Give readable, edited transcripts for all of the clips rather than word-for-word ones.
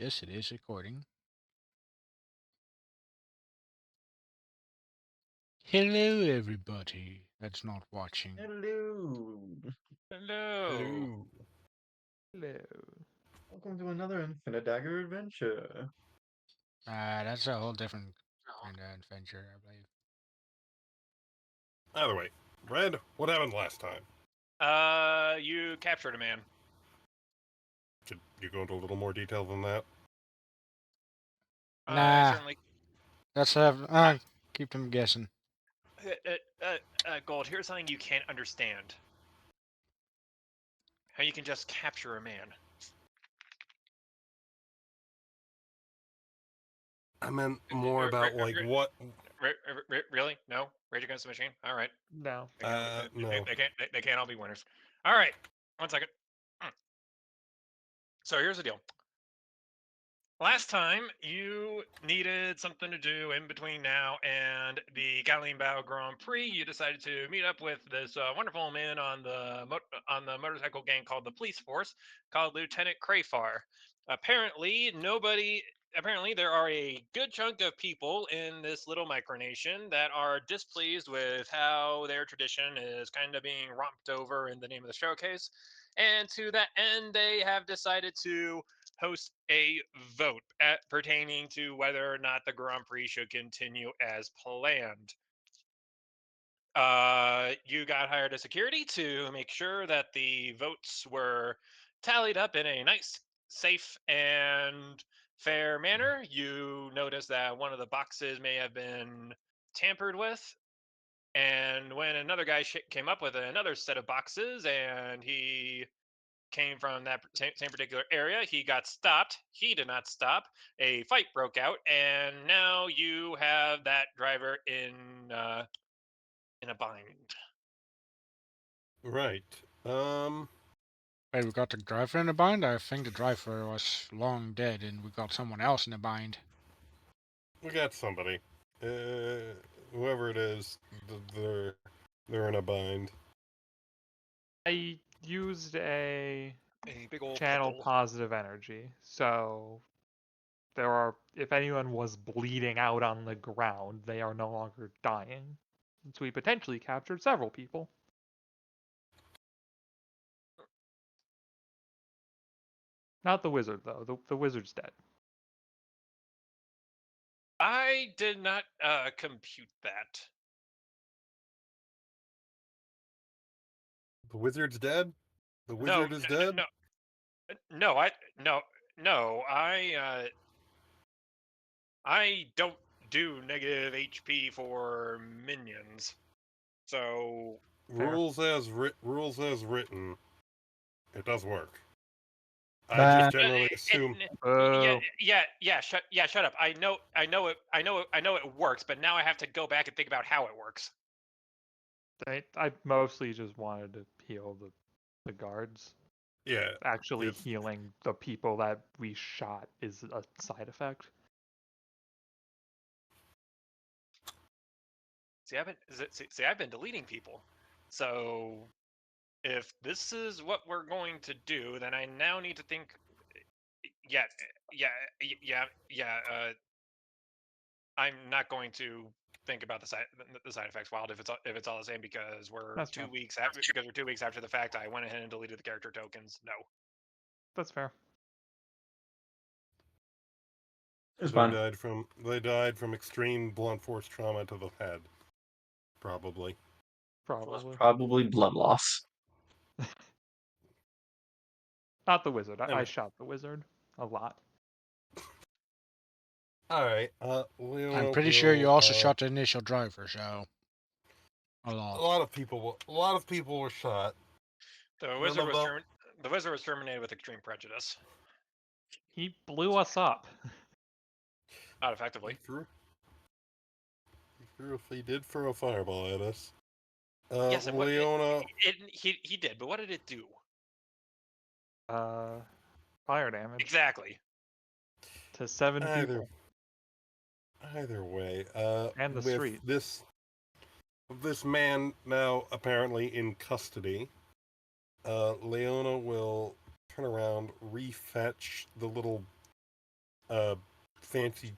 Yes, it is recording. Hello, everybody that's not watching. Hello. Hello. Hello. Hello. Welcome to another Infinite Dagger adventure. That's a whole different kind of adventure, I believe. Either way, Red, what happened last time? You captured a man. Could you go into a little more detail than that? Nah, Certainly. let's keep them guessing. Gold, here's something you can't understand. How you can just capture a man. I meant more about what. Really? No? Rage Against the Machine? All right. No. No. They can't all be winners. All right. 1 second. So here's the deal. Last time, you needed something to do in between now and the Bao Grand Prix. You decided to meet up with this wonderful man on the motorcycle gang called the Police Force, called Lieutenant Crayfar. Apparently, there are a good chunk of people in this little micronation that are displeased with how their tradition is kind of being romped over in the name of the showcase. And to that end, they have decided to host a vote pertaining to whether or not the Grand Prix should continue as planned. You got hired as security to make sure that the votes were tallied up in a nice, safe, and fair manner. You noticed that one of the boxes may have been tampered with. And when another guy came up with another set of boxes and he came from that same particular area. He got stopped. He did not stop. A fight broke out, and now you have that driver in a bind. Right. Wait, we got the driver in a bind? I think the driver was long dead and we got someone else in a bind. We got somebody. Whoever it is, they're in a bind. I used a big old channel pebble. positive energy, so if anyone was bleeding out on the ground, they are no longer dying. So we potentially captured several people. Not the wizard, though. The wizard's dead. I did not compute that. The wizard's dead? The No, wizard is dead? I don't do negative HP for minions. So Fair. Rules as written. It does work. I Bah. just generally assume. Shut up. I know it works, but now I have to go back and think about how it works. I mostly just wanted to heal the guards. Yeah. Actually, healing the people that we shot is a side effect. I've been deleting people. So if this is what we're going to do, then I now need to think. I'm not going to think about the side effects wild if it's all the same because we're That's 2 fair. weeks after the fact. I went ahead and deleted the character tokens. No. That's fair. It's They fine. died from extreme blunt force trauma to the head. Probably. Probably blood loss. Not the wizard. I Anyway. shot the wizard a lot. Alright, I'm pretty sure you also shot the initial driver, so a lot. A lot of people were shot. The wizard was terminated with extreme prejudice. He blew us up. Not effectively. He did throw a fireball at us. Yes, Leona. He did, but what did it do? Fire damage. Exactly. To 7 people. Either way, and the with street. this man now apparently in custody, Leona will turn around, refetch the little fancy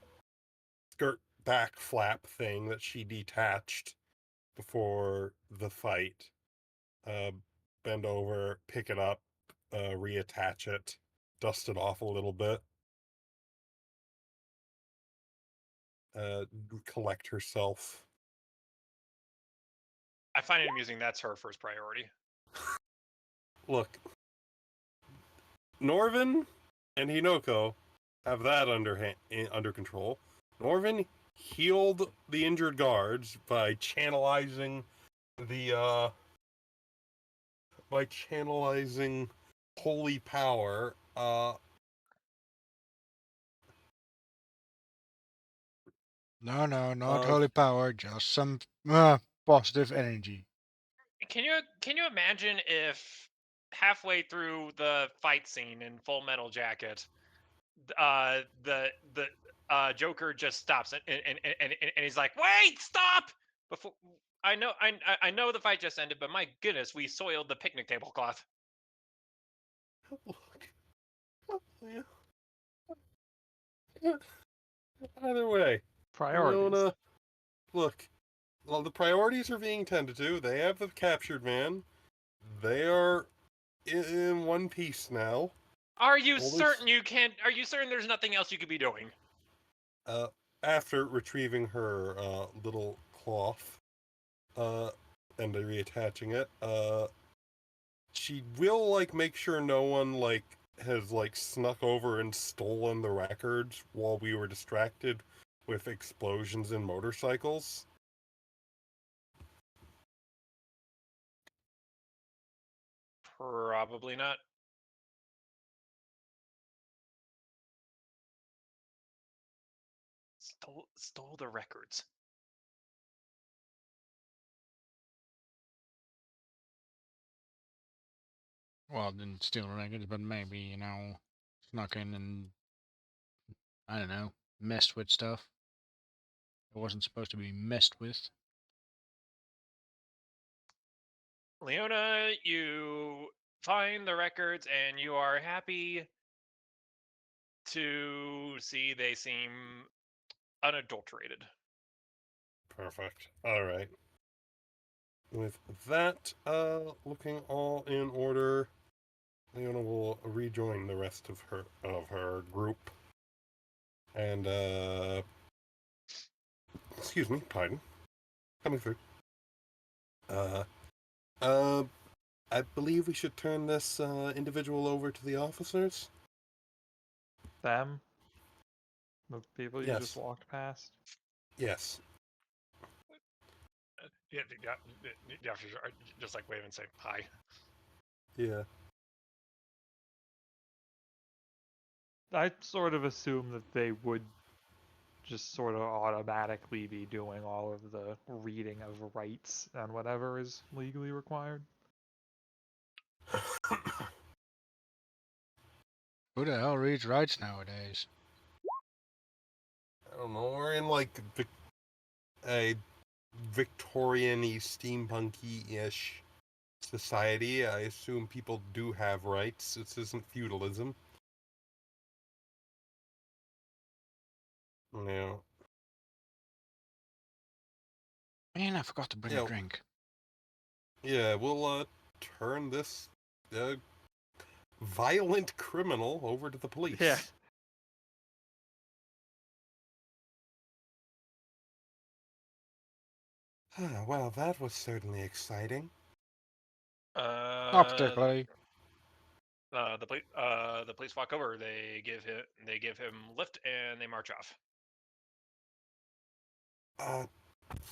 skirt back flap thing that she detached before the fight. Bend over, pick it up, reattach it, dust it off a little bit. Collect herself. I find it amusing that's her first priority. Look, Norvin and Hinoko have that under control. Norvin healed the injured guards by channeling holy power. No, not Of holy power, just some positive energy. Can you imagine if halfway through the fight scene in Full Metal Jacket, the Joker just stops and he's like, "Wait, stop!" Before I know the fight just ended, but my goodness, we soiled the picnic tablecloth. either way, Priorities. Leona, look, well, the priorities are being tended to. They have the captured man. They are in one piece now. Are you Well, certain you can't? Are you certain there's nothing else you could be doing? After retrieving her little cloth, and reattaching it, she will make sure no one has snuck over and stolen the records while we were distracted with explosions and motorcycles. Probably not. Stole the records. Well, didn't steal records, but maybe, snuck in and, I don't know, messed with stuff. It wasn't supposed to be messed with. Leona, you find the records and you are happy to see they seem unadulterated. Perfect. All right. With that, looking all in order, Leona will rejoin the rest of her group, and excuse me, pardon, coming through. Uh, uh, I believe we should turn this individual over to the officers. Them? The people you just Yes. walked past? Yes. Yeah, the officers are just wave and say hi. Yeah. I sort of assume that they would just sort of automatically be doing all of the reading of rights and whatever is legally required. Who the hell reads rights nowadays? I don't know. We're in a Victorian-y, steampunky-ish society. I assume people do have rights. This isn't feudalism. Yeah. Man, I forgot to bring a Yeah. drink. Yeah, we'll turn this violent criminal over to the police. Yeah. Well, that was certainly exciting. Not particularly. The police walk over. They give him lift and they march off.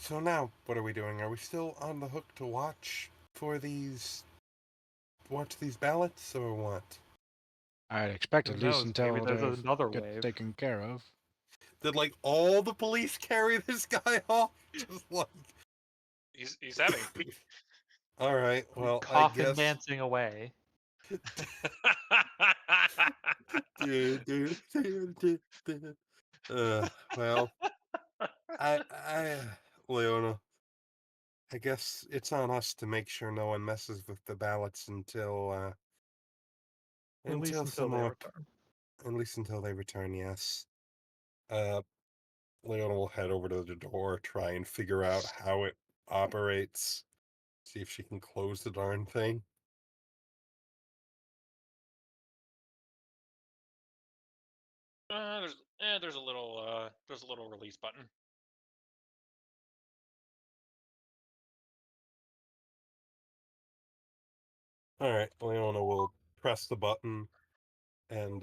So now, what are we doing? Are we still on the hook to watch these ballots, or what? I'd expect Who at least knows? Maybe until there's they another get wave. taken care of. Did all the police carry this guy off? Just He's having. All right. Well, I Coffin guess. dancing away. Well, Leona, I guess it's on us to make sure no one messes with the ballots At least until they return. at least until they return. Yes. Leona will head over to the door, try and figure out how it operates, see if she can close the darn thing. There's a little release button. All right, Leona will press the button, and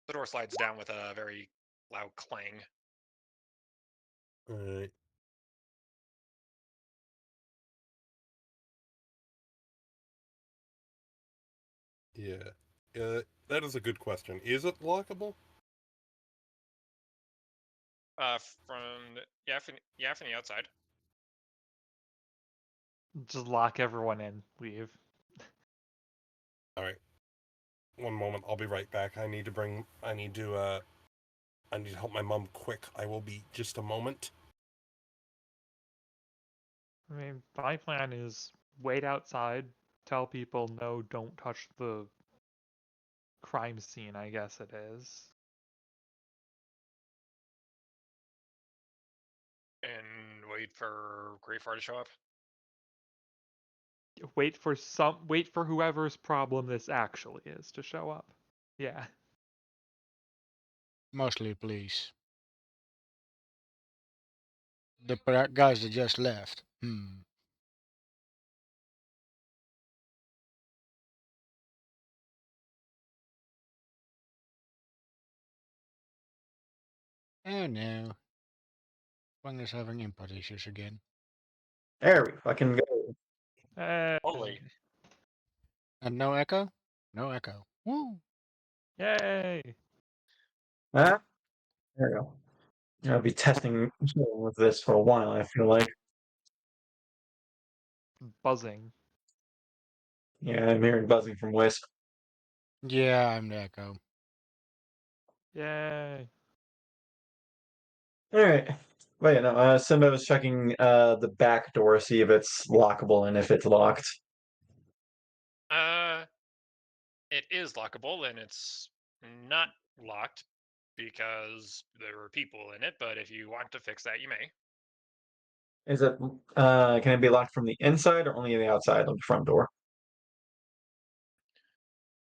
The door slides down with a very loud clang. all right. Yeah, that is a good question. Is it lockable? From the outside. Just lock everyone in. Leave. All right. One moment, I'll be right back. I need to help my mom quick. I will be just a moment. I mean, my plan is wait outside, tell people no, don't touch the crime scene, I guess it is. And wait for Greyfar to show up. Wait for whoever's problem this actually is to show up. Yeah. Mostly police. The guys that just left. Oh no. Bunga's having input issues again. There we fucking go. Totally. And no echo? No echo. Woo! Yay! Ah, there we go. I'll be testing with this for a while, I feel like. Buzzing. Yeah, I'm hearing buzzing from Wisp. Yeah, I'm the echo. Yay! Alright. But yeah, no, Simba was checking the back door, see if it's lockable and if it's locked. It is lockable and it's not locked because there were people in it. But if you want to fix that, you may. Is it can it be locked from the inside or only the outside of the front door?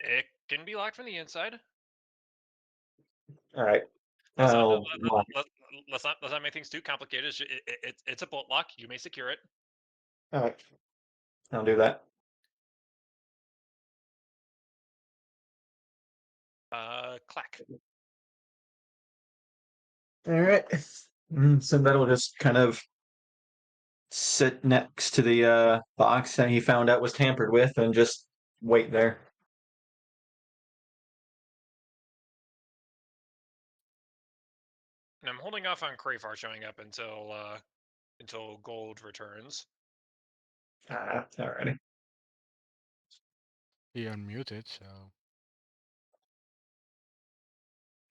It can be locked from the inside. Alright. Let's not, I'll lock it. let's not make things too complicated. It's a bolt lock. You may secure it. Alright. I'll do that. Clack. Alright. Simba will just kind of sit next to the box that he found out was tampered with and just wait there. And I'm holding off on Crayfar showing up until Gold returns. Alrighty. He unmuted, so.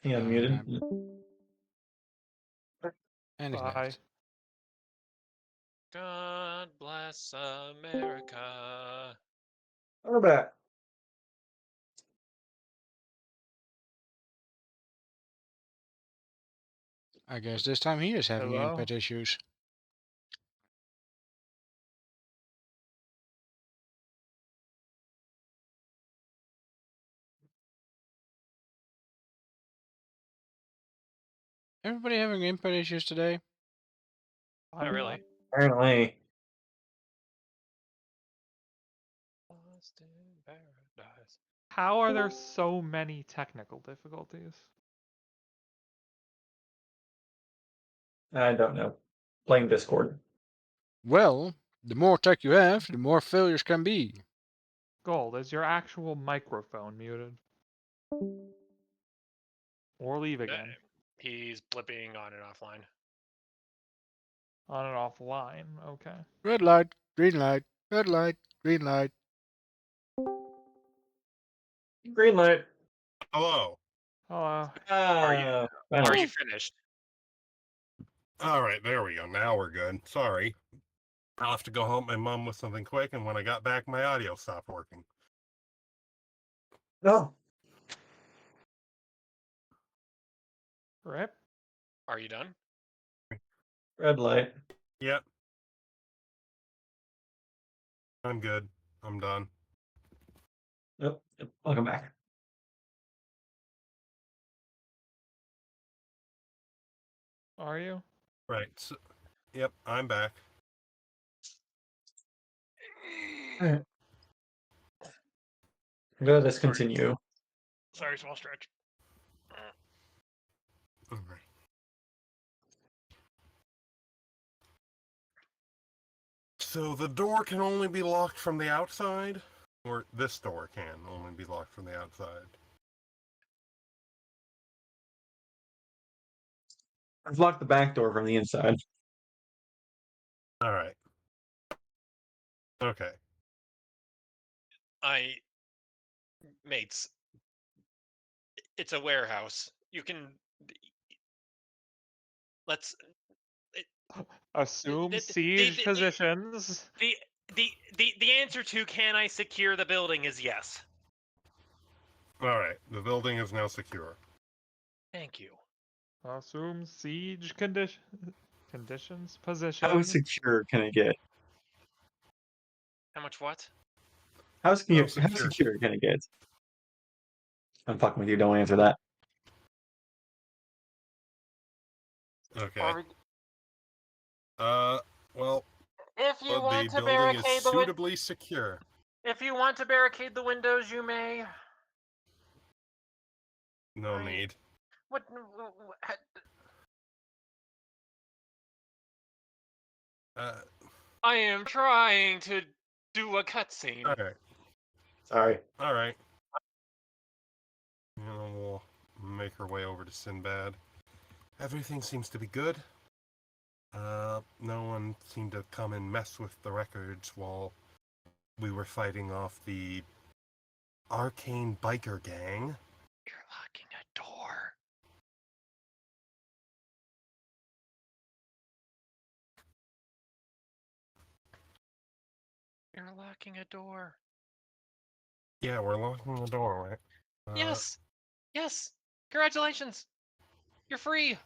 He unmuted. And he's Bye. left. God bless America. We're back. I guess this time he is having Hello? input issues. Everybody having input issues today? Not really. Apparently. Lost in paradise. How are there so many technical difficulties? I don't know. Blame Discord. Well, the more tech you have, the more failures can be. Gold, is your actual microphone muted? Or leave again? He's blipping on and offline. On and offline, okay. Red light, green light, red light, green light. Green light. Hello. Hello. Are Finally. you finished? All right, there we go. Now we're good. Sorry. I'll have to go help my mom with something quick, and when I got back, my audio stopped working. No. Rip. Are you done? Red light. Yep. I'm good. I'm done. Yep. Welcome back. Are you? Right. So, yep, I'm back. Alright. I'm gonna discontinue. Sorry, small stretch. All right. So the door can only be locked from the outside? Or this door can only be locked from the outside? I've locked the back door from the inside. All right. Okay. Mates, it's a warehouse. You can. Let's. Assume The, siege the, positions. the answer to can I secure the building is yes. All right. The building is now secure. Thank you. Assume siege conditions How position. secure can it get? How much what? How Oh, secure can it get? I'm fucking with you. Don't answer that. Okay. Well, If you the want to building is barricade the suitably secure. if you want to barricade the windows, you may. No need. What? Uh, I am trying to do a cutscene. all right. Sorry. All right. We'll make our way over to Sinbad. Everything seems to be good. No one seemed to come and mess with the records while we were fighting off the arcane biker gang. You're locking a door. You're locking a door. Yeah, we're locking the door, right? Yes. Yes. Congratulations. You're free.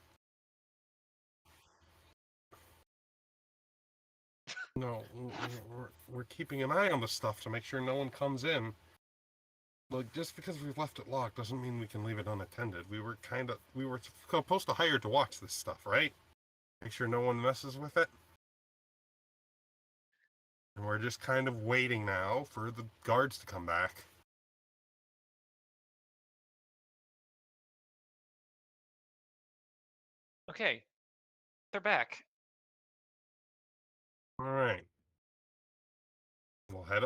No, we're keeping an eye on the stuff to make sure no one comes in. Look, just because we've left it locked doesn't mean we can leave it unattended. We were supposed to hire to watch this stuff, right? Make sure no one messes with it. And we're just kind of waiting now for the guards to come back. Okay. They're back. All right. We'll head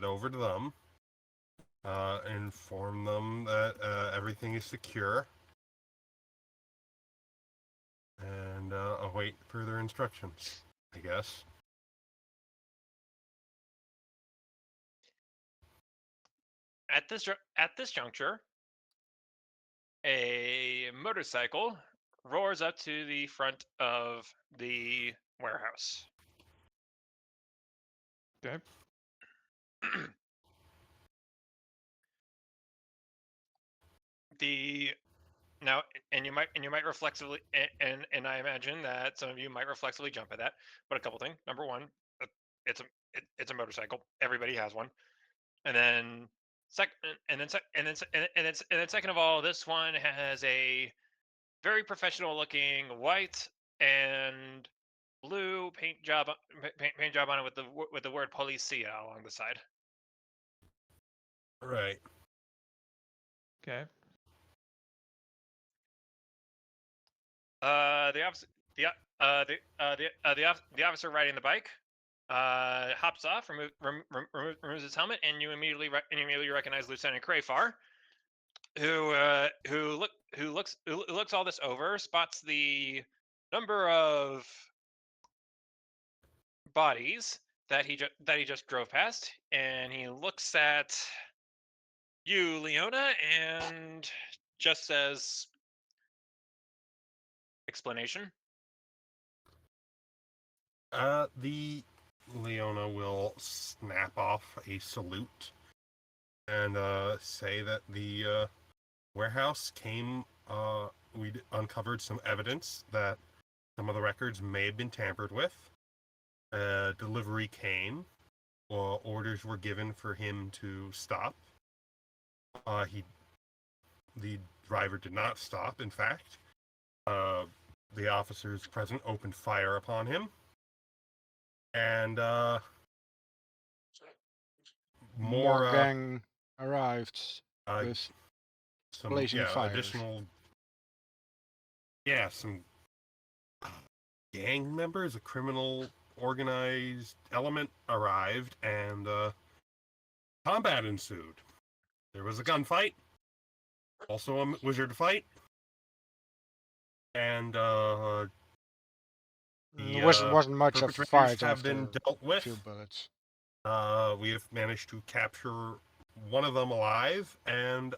over to them. Inform them that everything is secure. And await further instructions, I guess. At this juncture, a motorcycle roars up to the front of the warehouse. Okay. the Now, and you might reflexively, and I imagine that some of you might reflexively jump at that. But a couple things. Number one, it's a it's a motorcycle. Everybody has one. And then second of all, this one has a very professional looking white and blue paint job on it with the word policia along the side. Right. Okay. The officer, the officer riding the bike, hops off, removes his helmet, and you immediately recognize Lieutenant Crayfar, who looks all this over, spots the number of bodies that he just drove past, and he looks at you, Leona, and just says, explanation. The Leona will snap off a salute and say that the warehouse came. We uncovered some evidence that some of the records may have been tampered with. Delivery came. Orders were given for him to stop. The driver did not stop. In fact, the officers present opened fire upon him, and More more gang arrived with some blazing fires. additional some gang members, a criminal organized element arrived, and combat ensued. There was a gunfight, also a wizard fight, and Wasn't much of a perpetrators fight have after been dealt a with. few bullets. We have managed to capture one of them alive, and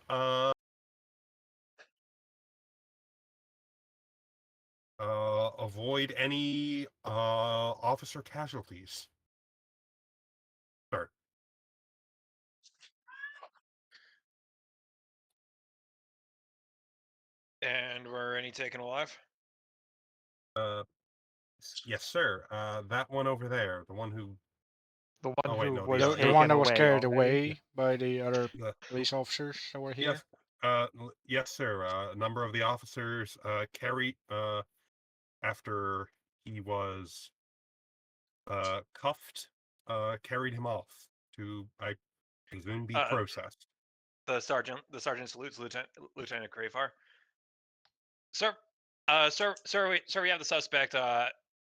avoid any officer casualties. Start. And were any taken alive? Yes, sir. That one over there, the one who. The one Oh wait, who no, was The taken one that was away carried already. away by the other The, police officers that were here. yes, sir. A number of the officers carried after he was cuffed, carried him off to, I presume, be processed. The sergeant salutes Lieutenant Crayfar. Sir, sir, we have the suspect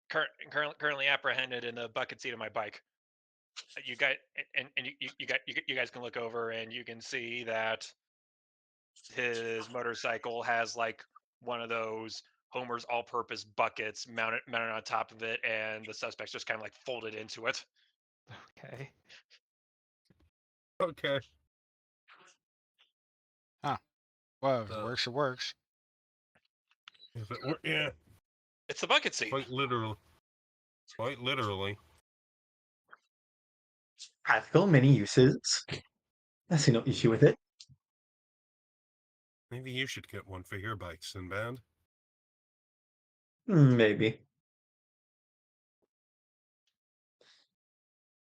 currently apprehended in the bucket seat of my bike. You guys you guys can look over and you can see that his motorcycle has like one of those Homer's all-purpose buckets mounted on top of it, and the suspect's just kind of like folded into it. Okay. Okay. Well, if it works, it works. If it were, yeah, It's the bucket seat. quite literally. Quite literally. Practical, many uses. I see no issue with it. Maybe you should get one for your bike, Sinbad. Maybe.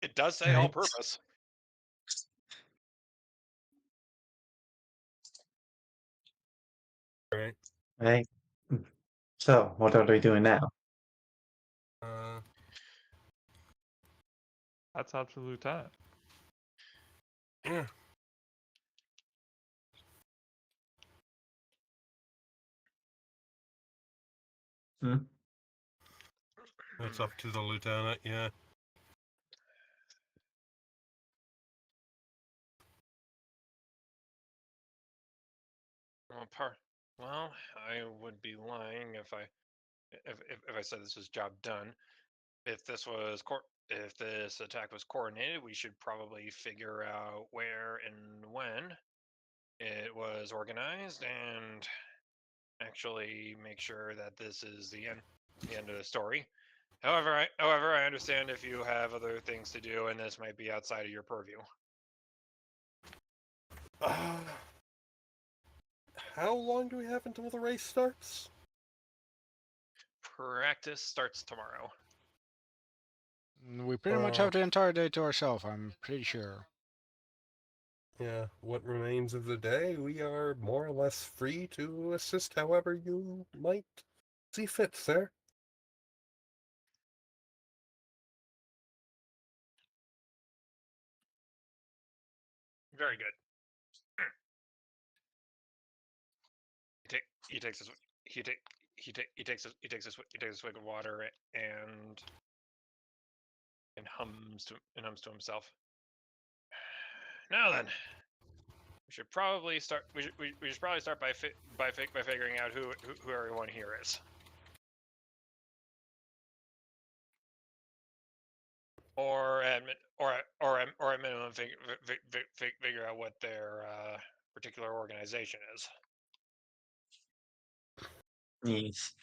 It does say Right. all-purpose. Right. Right. So, what are we doing now? That's up to the lieutenant. Yeah. Hmm? It's up to the lieutenant, yeah. Well, I would be lying if I said this was job done. If this attack was coordinated, we should probably figure out where and when it was organized and actually make sure that this is the end of the story. However, I understand if you have other things to do and this might be outside of your purview. How long do we have until the race starts? Practice starts tomorrow. We pretty much have the entire day to ourselves, I'm pretty sure. Yeah, what remains of the day, we are more or less free to assist however you might see fit, sir. Very good. He takes a swig of water and hums to himself. Now then, we should probably start. We should probably start by figuring out who everyone here is, or at minimum figure out what their particular organization is. Yes.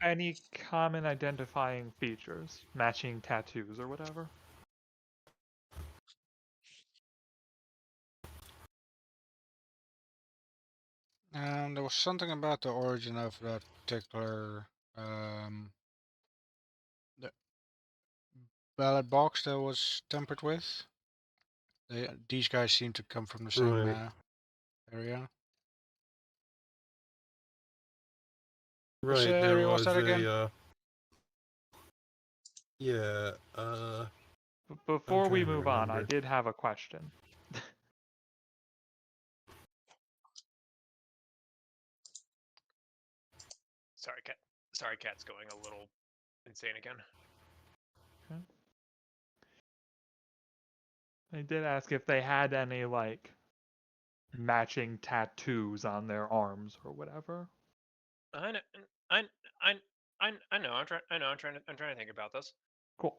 Any common identifying features, matching tattoos or whatever? There was something about the origin of that particular the ballot box that was tampered with. These guys seem to come from the same Right. area. Which Right, there area was was that again? yeah, But before we trying to move on, I remember. did have a question. Sorry, cat. Sorry, cat's going a little insane again. I did ask if they had any like matching tattoos on their arms or whatever. I know. I know. I'm trying. I know. I'm trying to think about this. Cool.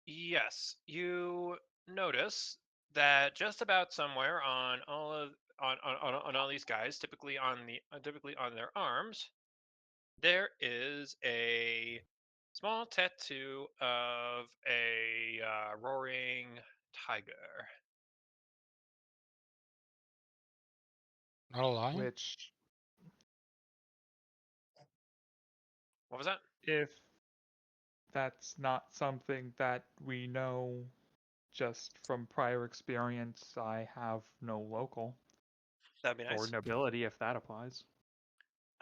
Yes, you notice that just about somewhere on all of on all these guys, typically on their arms, there is a small tattoo of a roaring tiger. Not a lion? Which, What was that? if that's not something that we know just from prior experience, I have no local That'd be or nice. nobility if that applies.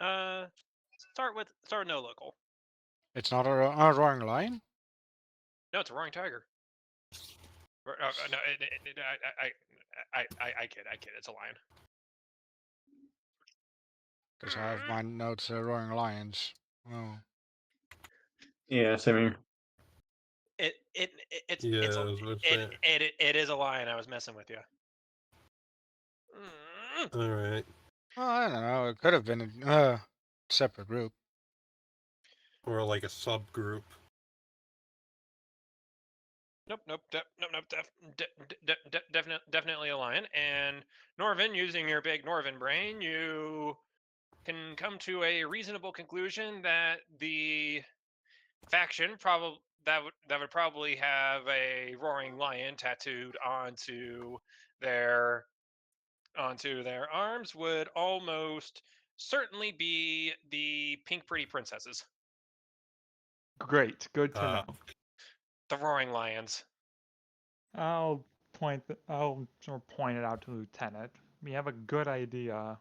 Start with no local. It's not a roaring lion? No, it's a roaring tiger. No, I kid. It's a lion. Because I have my notes roaring lions. Oh. Yeah, same here. It's Yeah, I was about to say. it is a lion. I was messing with you. All right. Well, I don't know. It could have been a separate group. Or like a subgroup. Nope. Definitely a lion. And Norvin, using your big Norvin brain, you can come to a reasonable conclusion that the faction that would probably have a roaring lion tattooed onto their arms would almost certainly be the Pink Pretty Princesses, Great, good to know. the Roaring Lions. I'll I'll sort of point it out to the lieutenant. We have a good idea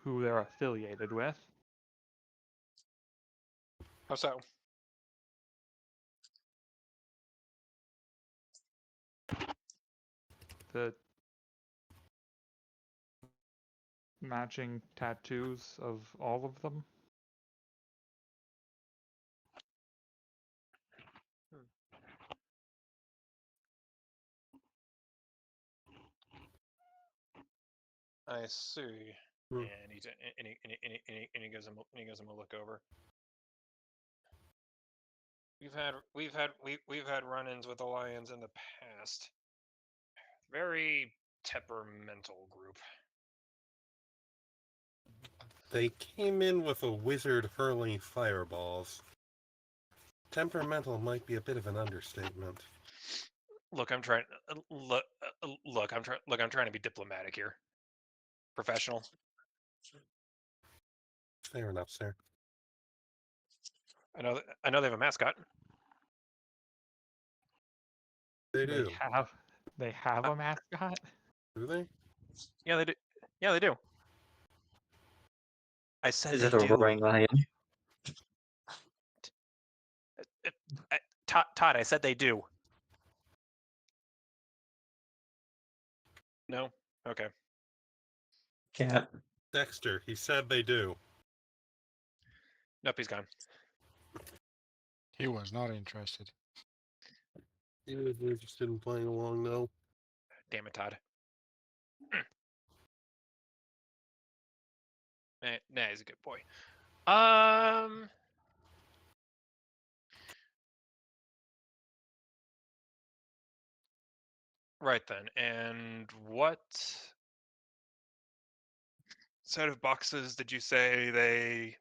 who they're affiliated with. How so? The matching tattoos of all of them. I see. Hmm. And he gives him a look over. We've had run-ins with the Lions in the past. Very temperamental group. They came in with a wizard hurling fireballs. Temperamental might be a bit of an understatement. Look, I'm trying. Look, I'm trying to be diplomatic here. Professional. Fair enough, sir. I know they have a mascot. They do. They have a mascot? Do they? Yeah, they do. Yeah, they do. I said Is they it a do. roaring lion? Todd, I said they do. No? Okay. Cat. Dexter, he said they do. Nope, he's gone. He was not interested. He was interested in playing along, though. Damn it, Todd. Nah, he's a good boy. Right then. And what set of boxes did you say they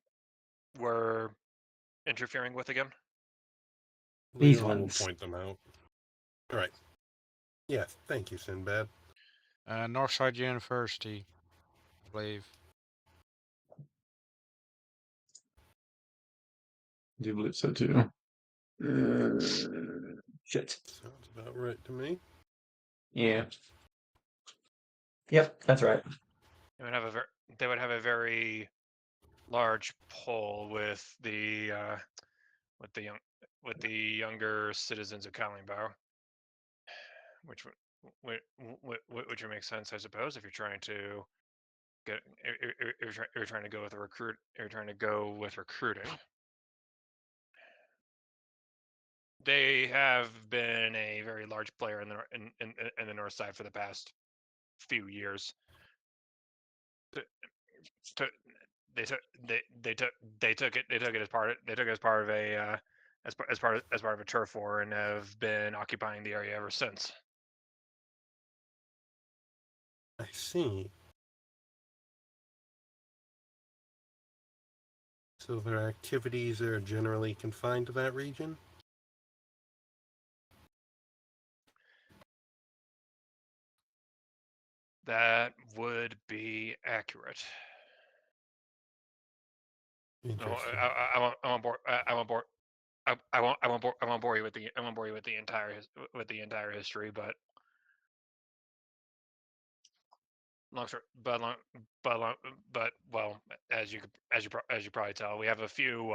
were interfering with again? These Leon will ones. point them out. All right. Yes, thank you, Sinbad. Northside University, I believe. I do believe so too. Shit. Sounds about right to me. Yeah. Yep, that's right. They would have a very large poll with the younger citizens of Kalingbao, which which would make sense, I suppose, if you're trying to get you're trying to go with a recruit. You're trying to go with recruiting. They have been a very large player in the north side for the past few years. To, they took it as part of a as part of a turf war and have been occupying the area ever since. I see. So their activities are generally confined to that region? That would be accurate. No, Interesting. I won't bore. I won't bore. I won't bore you with the entire history, but long story, but well, as you probably tell, we have a few.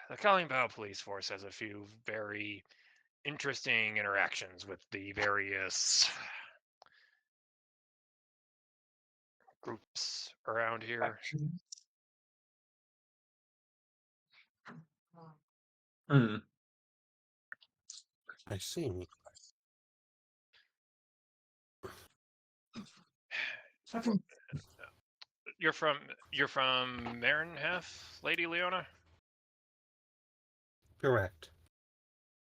The Kalingbao police force has a few very interesting interactions with the various groups around here. Hmm. I see. You're from Marinheth, Lady Leona. Correct.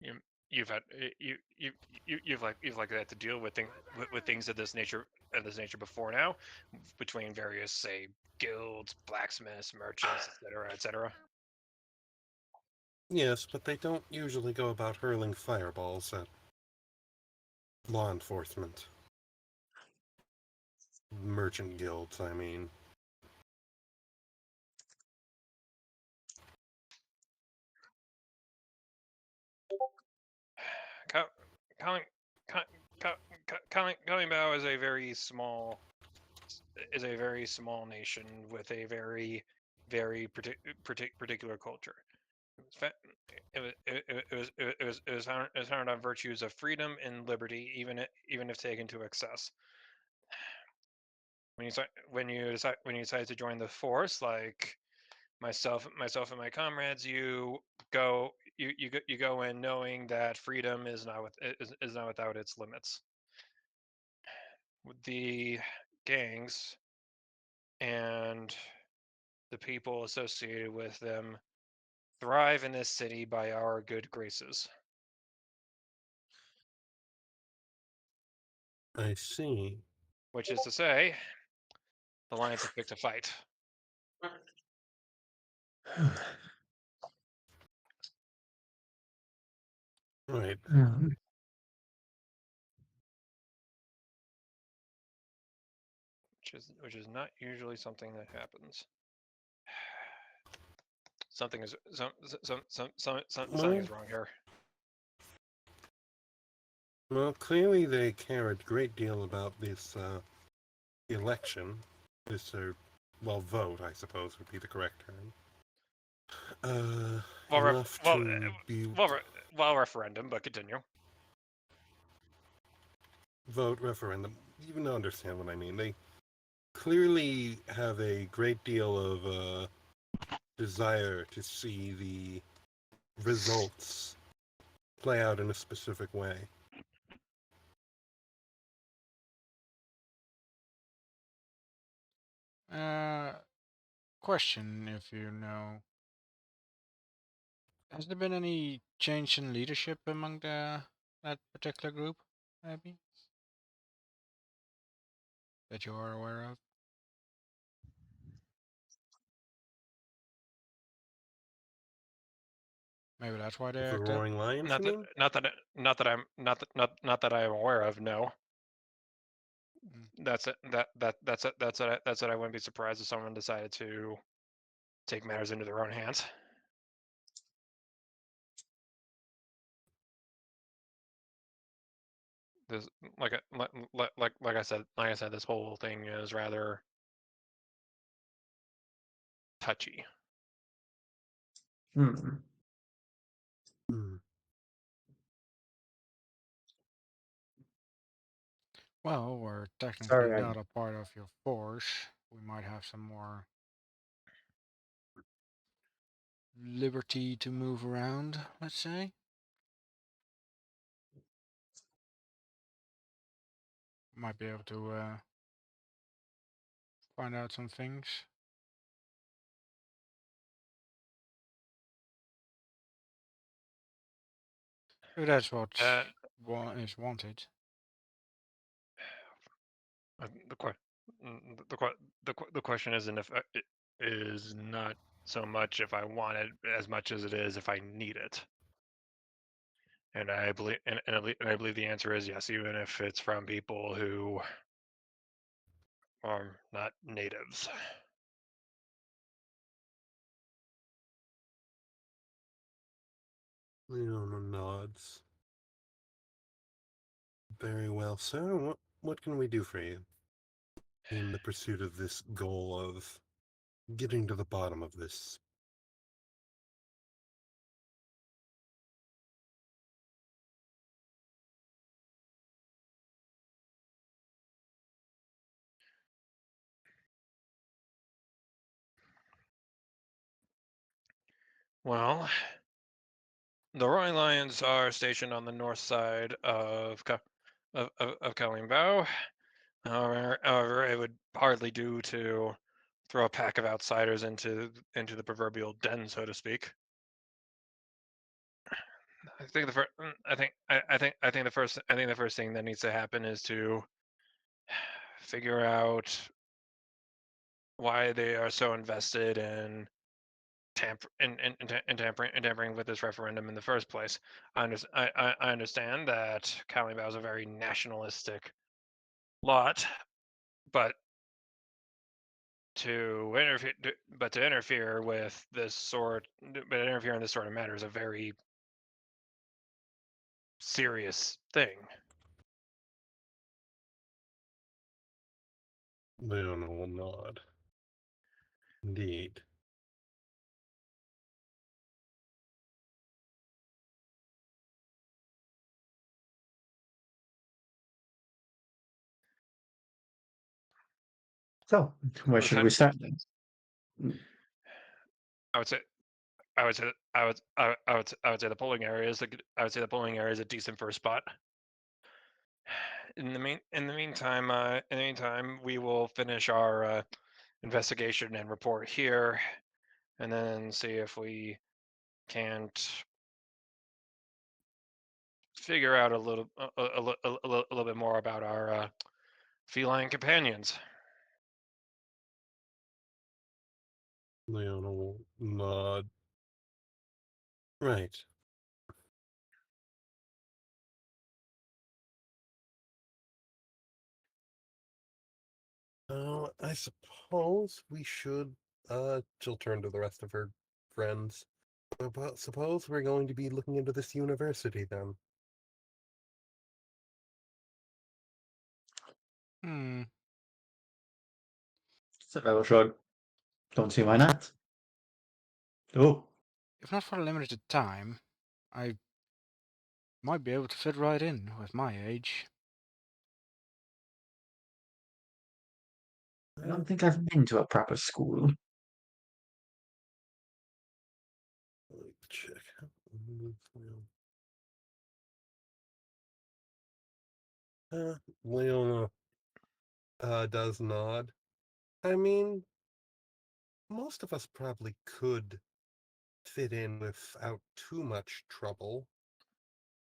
You you've had you've like that to deal with things of this nature before now, between various, say, guilds, blacksmiths, merchants, etc., etc. Yes, but they don't usually go about hurling fireballs at law enforcement. Merchant guilds, I mean. Kalingbao is a very small nation with a very particular culture. It was founded on virtues of freedom and liberty, even if taken to excess. When you decide to join the force, like myself and my comrades, you go in knowing that freedom is not without its limits. The gangs and the people associated with them thrive in this city by our good graces. I see. Which is to say, the Lions have picked a fight. Right. Which is not usually something that happens. Something is something Well, is wrong here. well, clearly they care a great deal about this election. This, well, vote, I suppose, would be the correct term. Enough to be Referendum, but continue. vote referendum. You even understand what I mean. They clearly have a great deal of desire to see the results play out in a specific way. Question, if you know, has there been any change in leadership among that particular group, maybe, that you are aware of? Maybe that's why they The act up. roaring lions, Not you that mean? not that I'm not that I am aware of. No, Mm. that's what I wouldn't be surprised if someone decided to take matters into their own hands. This like I said, this whole thing is rather touchy. Hmm. Hmm. Well, we're technically Sorry, not a part of your force. We might have some more liberty to move around, let's say. Might be able to find out some things. If that's what Uh, is wanted. the que- the question isn't if it is not so much if I want it as much as it is if I need it. And I believe and I believe the answer is yes, even if it's from people who are not natives. Leona nods. Very well, sir. What can we do for you in the pursuit of this goal of getting to the bottom of this? Well, the Roaring Lions are stationed on the north side of Kalimbao. However, it would hardly do to throw a pack of outsiders into the proverbial den, so to speak. I think the first, I think the first thing that needs to happen is to figure out why they are so invested in tampering with this referendum in the first place. I understand that Kalimba is a very nationalistic lot, but to interfere with this sort, but interfere in this sort of matter is a very serious thing. Leona will nod. Indeed. so where should we start then? I would say I would say the polling area is I would say the polling area is a decent first spot. In the meantime, we will finish our investigation and report here, and then see if we can't figure out a little bit more about our feline companions. Leona will nod. Right. I suppose we should. She'll turn to the rest of her friends. But suppose we're going to be looking into this university then. Hmm. Survival shrug. Don't see why not. Oh, If not for a limited time, I might be able to fit right in with my age. I don't think I've been to a proper school. Let me check. Leona does nod. I mean, most of us probably could fit in without too much trouble.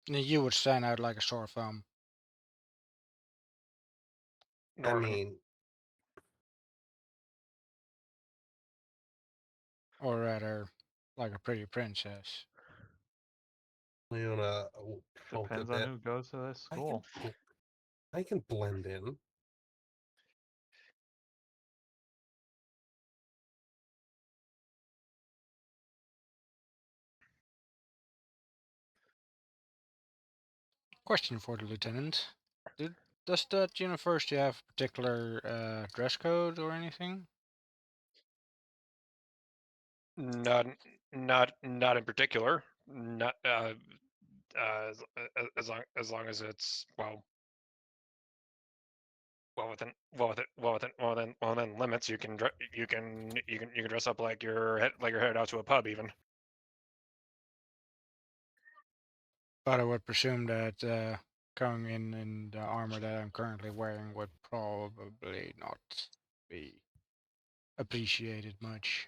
You would stand out like a sore thumb, I Dwarven, mean, or rather, like a pretty princess. Leona will pout a Depends on bit. who goes to this I can, school. I can blend in. Question for the lieutenant: does that university have particular dress code or anything? Not, not in particular. Not as long as it's within limits. You can dress up like you're headed out to a pub even. But I would presume that going in the armor that I'm currently wearing would probably not be appreciated much.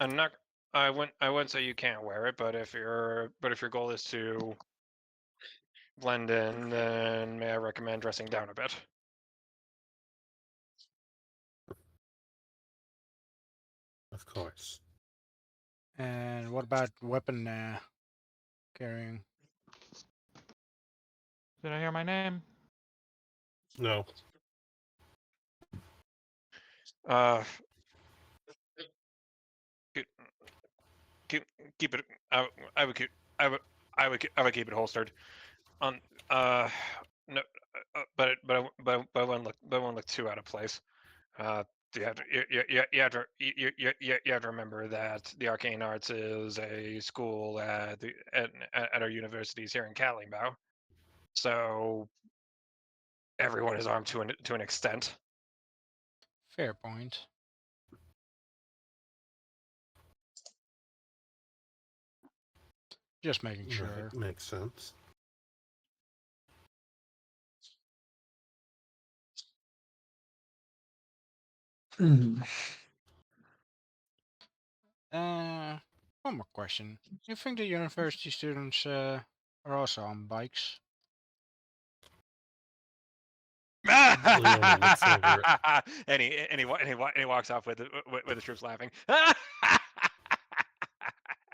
I'm not. I wouldn't say you can't wear it, but if your goal is to blend in, then may I recommend dressing down a bit. Of course. And what about weapon carrying? Did I hear my name? No. Uh, keep keep, keep it. I would keep. I would keep it holstered. On no, but it wouldn't look too out of place. You have to you have to remember that the Arcane Arts is a school at our universities here in Kalimbao, so everyone is armed to an extent. Fair point. Just making sure. Right, makes sense. Hmm. One more question. You think the university students are also on bikes? Leona looks over it. And he walks off with the troops laughing.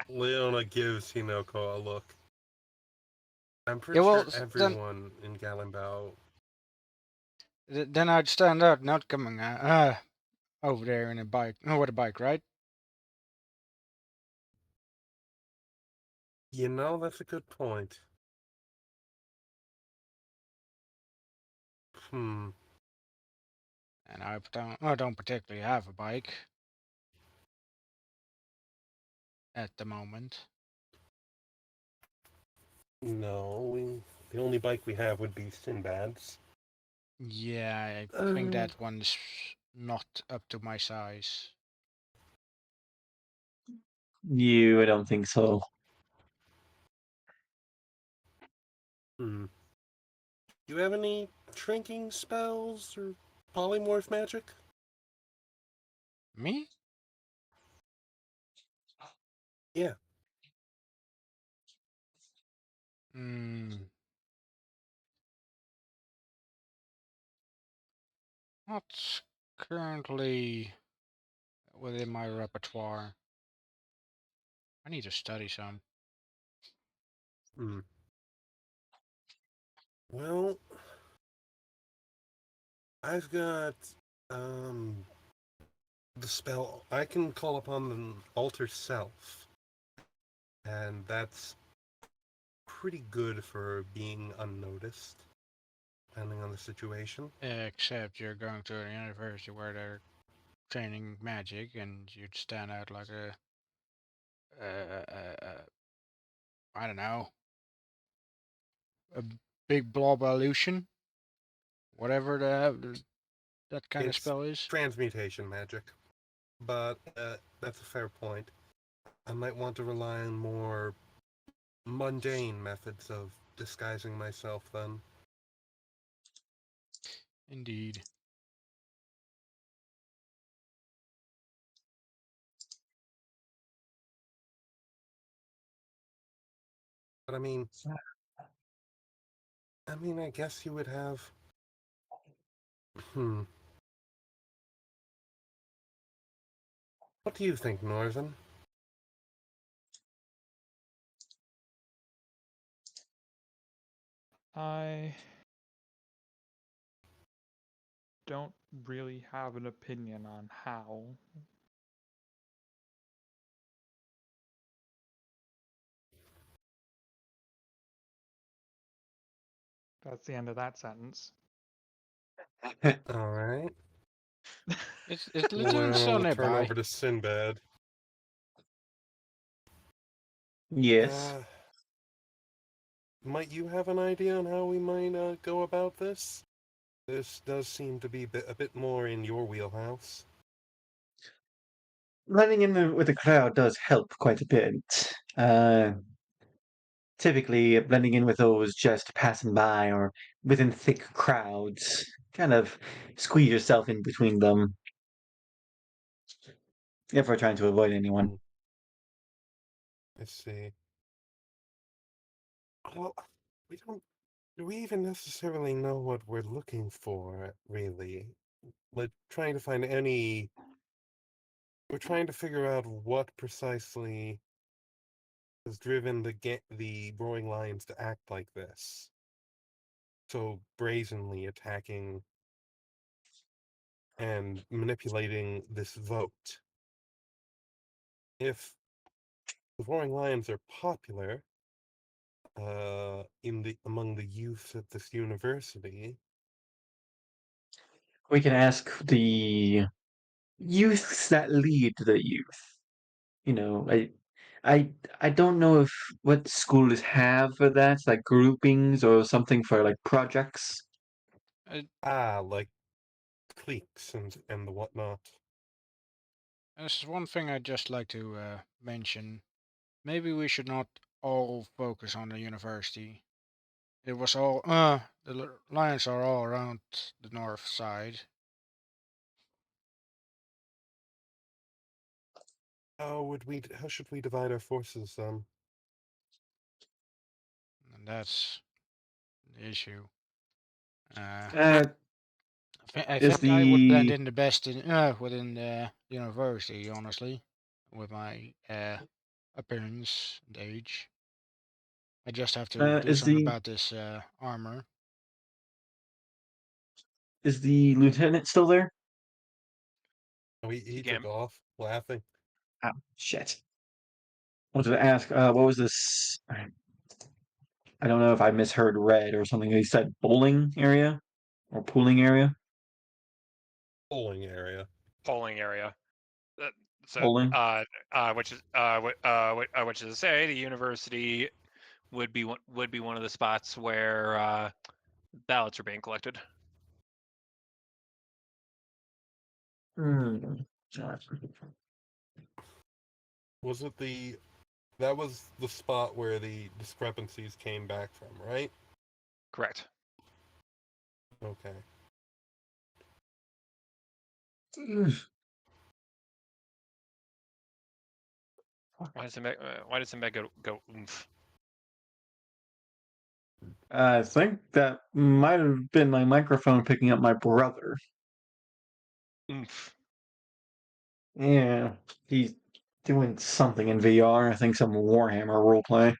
Leona gives Hinoko a look. I'm pretty Yeah, well, sure then everyone in Galimbao. then I'd stand out, not coming over there in a bike, no, with a bike, right? That's a good point. Hmm. And I don't particularly have a bike at the moment. No, the only bike we have would be Sinbad's. Yeah, I think that one's not up to my size. I don't think so. Hmm. You have any shrinking spells or polymorph magic? Me? Yeah. Hmm. Not currently within my repertoire. I need to study some. Hmm. Well, I've got the spell. I can call upon the alter self, and that's pretty good for being unnoticed, depending on the situation. Except you're going to a university where they're training magic, and you'd stand out like a I don't know, a big blob illusion, whatever that kind of It's spell is. transmutation magic, but that's a fair point. I might want to rely on more mundane methods of disguising myself then. Indeed. But I mean, I guess you would have Hmm. What do you think, Northern? I don't really have an opinion on how. That's the end of that sentence. All right. Is Lieutenant still We'll turn nearby? over to Sinbad. Yes. Might you have an idea on how we might go about this? This does seem to be a bit more in your wheelhouse. Blending in with the crowd does help quite a bit. Typically, blending in with those just passing by or within thick crowds, kind of squeeze yourself in between them if we're trying to avoid anyone. I see. Well, we don't. Do we even necessarily know what we're looking for, really? Like, trying to find any. We're trying to figure out what precisely has driven the Roaring Lions to act like this. So brazenly attacking and manipulating this vote. If the Roaring Lions are popular among the youth at this university, We can ask the youths that lead the youth. You know, I, I don't know if what schools have for that, like groupings or something for like projects. like cliques and the whatnot. This is one thing I'd just like to mention. Maybe we should not all focus on the university. It was all, the lions are all around the north side. How should we divide our forces, And that's the issue. Uh, Uh, I is think I would blend the in the best within the university, honestly, with my appearance and age. I just have to do is something the about this armor. is the lieutenant still there? Oh, he took Gam- off, laughing. Oh, shit. Wanted to ask, what was this? I don't know if I misheard red or something. He said bowling area or pooling area. Polling area. polling area. Uh, So, Bowling. which is to say, the university would be one of the spots where ballots are being collected. Hmm. Was it the That was the spot where the discrepancies came back from, right? Correct. Okay. Why does Sinbad go oomph? I think that might have been my microphone picking up my brother. Oomph. Yeah, he's doing something in VR. I think some Warhammer roleplay.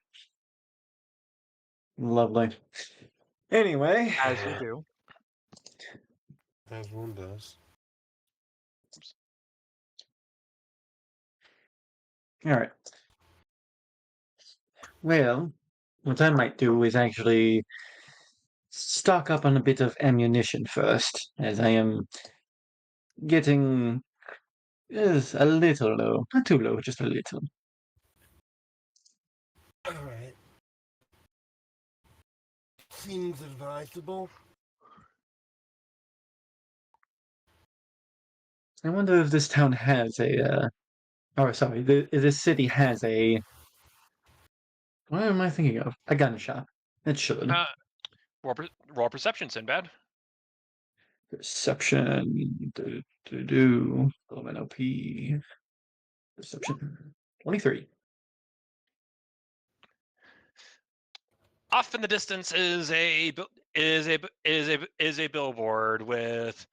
Lovely. Anyway, As you do. As one does. Oops. all right. Well, what I might do is actually stock up on a bit of ammunition first, as I am getting is a little low. Not too low, just a little. Alright. Seems advisable. I wonder if this town has or sorry, this city has a. What am I thinking of? A gun shop. It should. Uh, roll perception, Sinbad. Perception. Do. Elemental P. Perception. 23. Off in the distance is a billboard with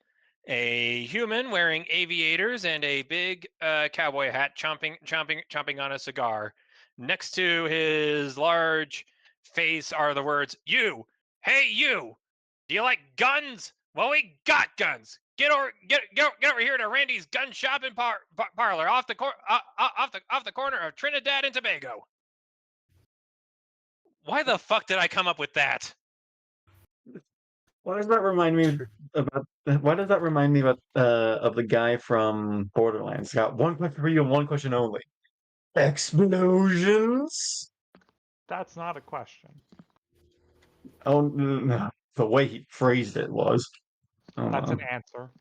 a human wearing aviators and a big cowboy hat, chomping on a cigar. Next to his large face are the words, "You, hey you, do you like guns? Well, we got guns. Get over here to Randy's gun shop and parlor off the corner of Trinidad and Tobago." Why the fuck did I come up with that? Why does that remind me about? Why does that remind me about of the guy from Borderlands? Got one question for you and one question only. Explosions? That's not a question. Oh, no. The way he phrased it was. Oh That's no. an answer.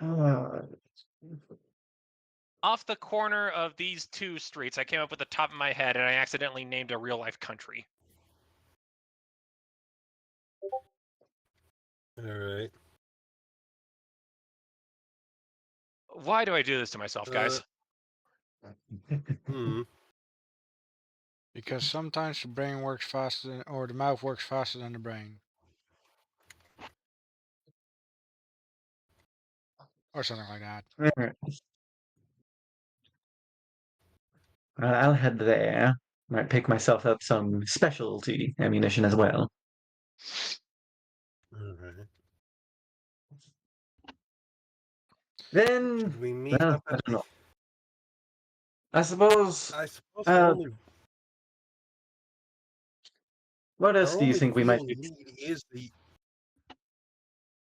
Uh, Off the corner of these two streets, I came up with the top of my head and I accidentally named a real life country. All right. Why do I do this to myself, guys? Hmm. Because sometimes the brain works faster than, or the mouth works faster than the brain. Or something like that. Alright. I'll head there. Might pick myself up some specialty ammunition as well. All right. Then, Should we meet well, up I at? don't know. I suppose. I suppose Uh, what else our do you only think we might real do? lead is the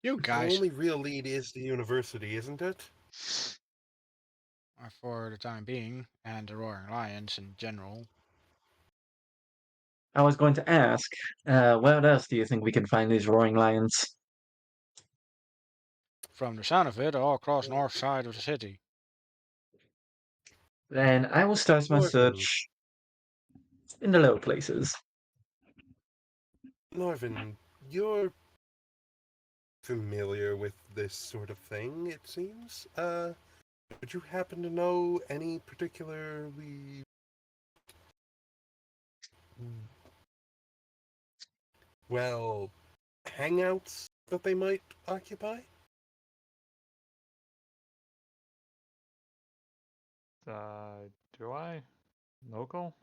You our guys, only real lead is the university, isn't it? for the time being, and the Roaring Lions in general, I was going to ask, what else do you think we can find these roaring lions? from the sound of it, all across north side of the city. Then I will start my Norvin, search in the low places. Norvin, you're familiar with this sort of thing, it seems. Would you happen to know any particularly well hangouts that they might occupy? Do I? Local?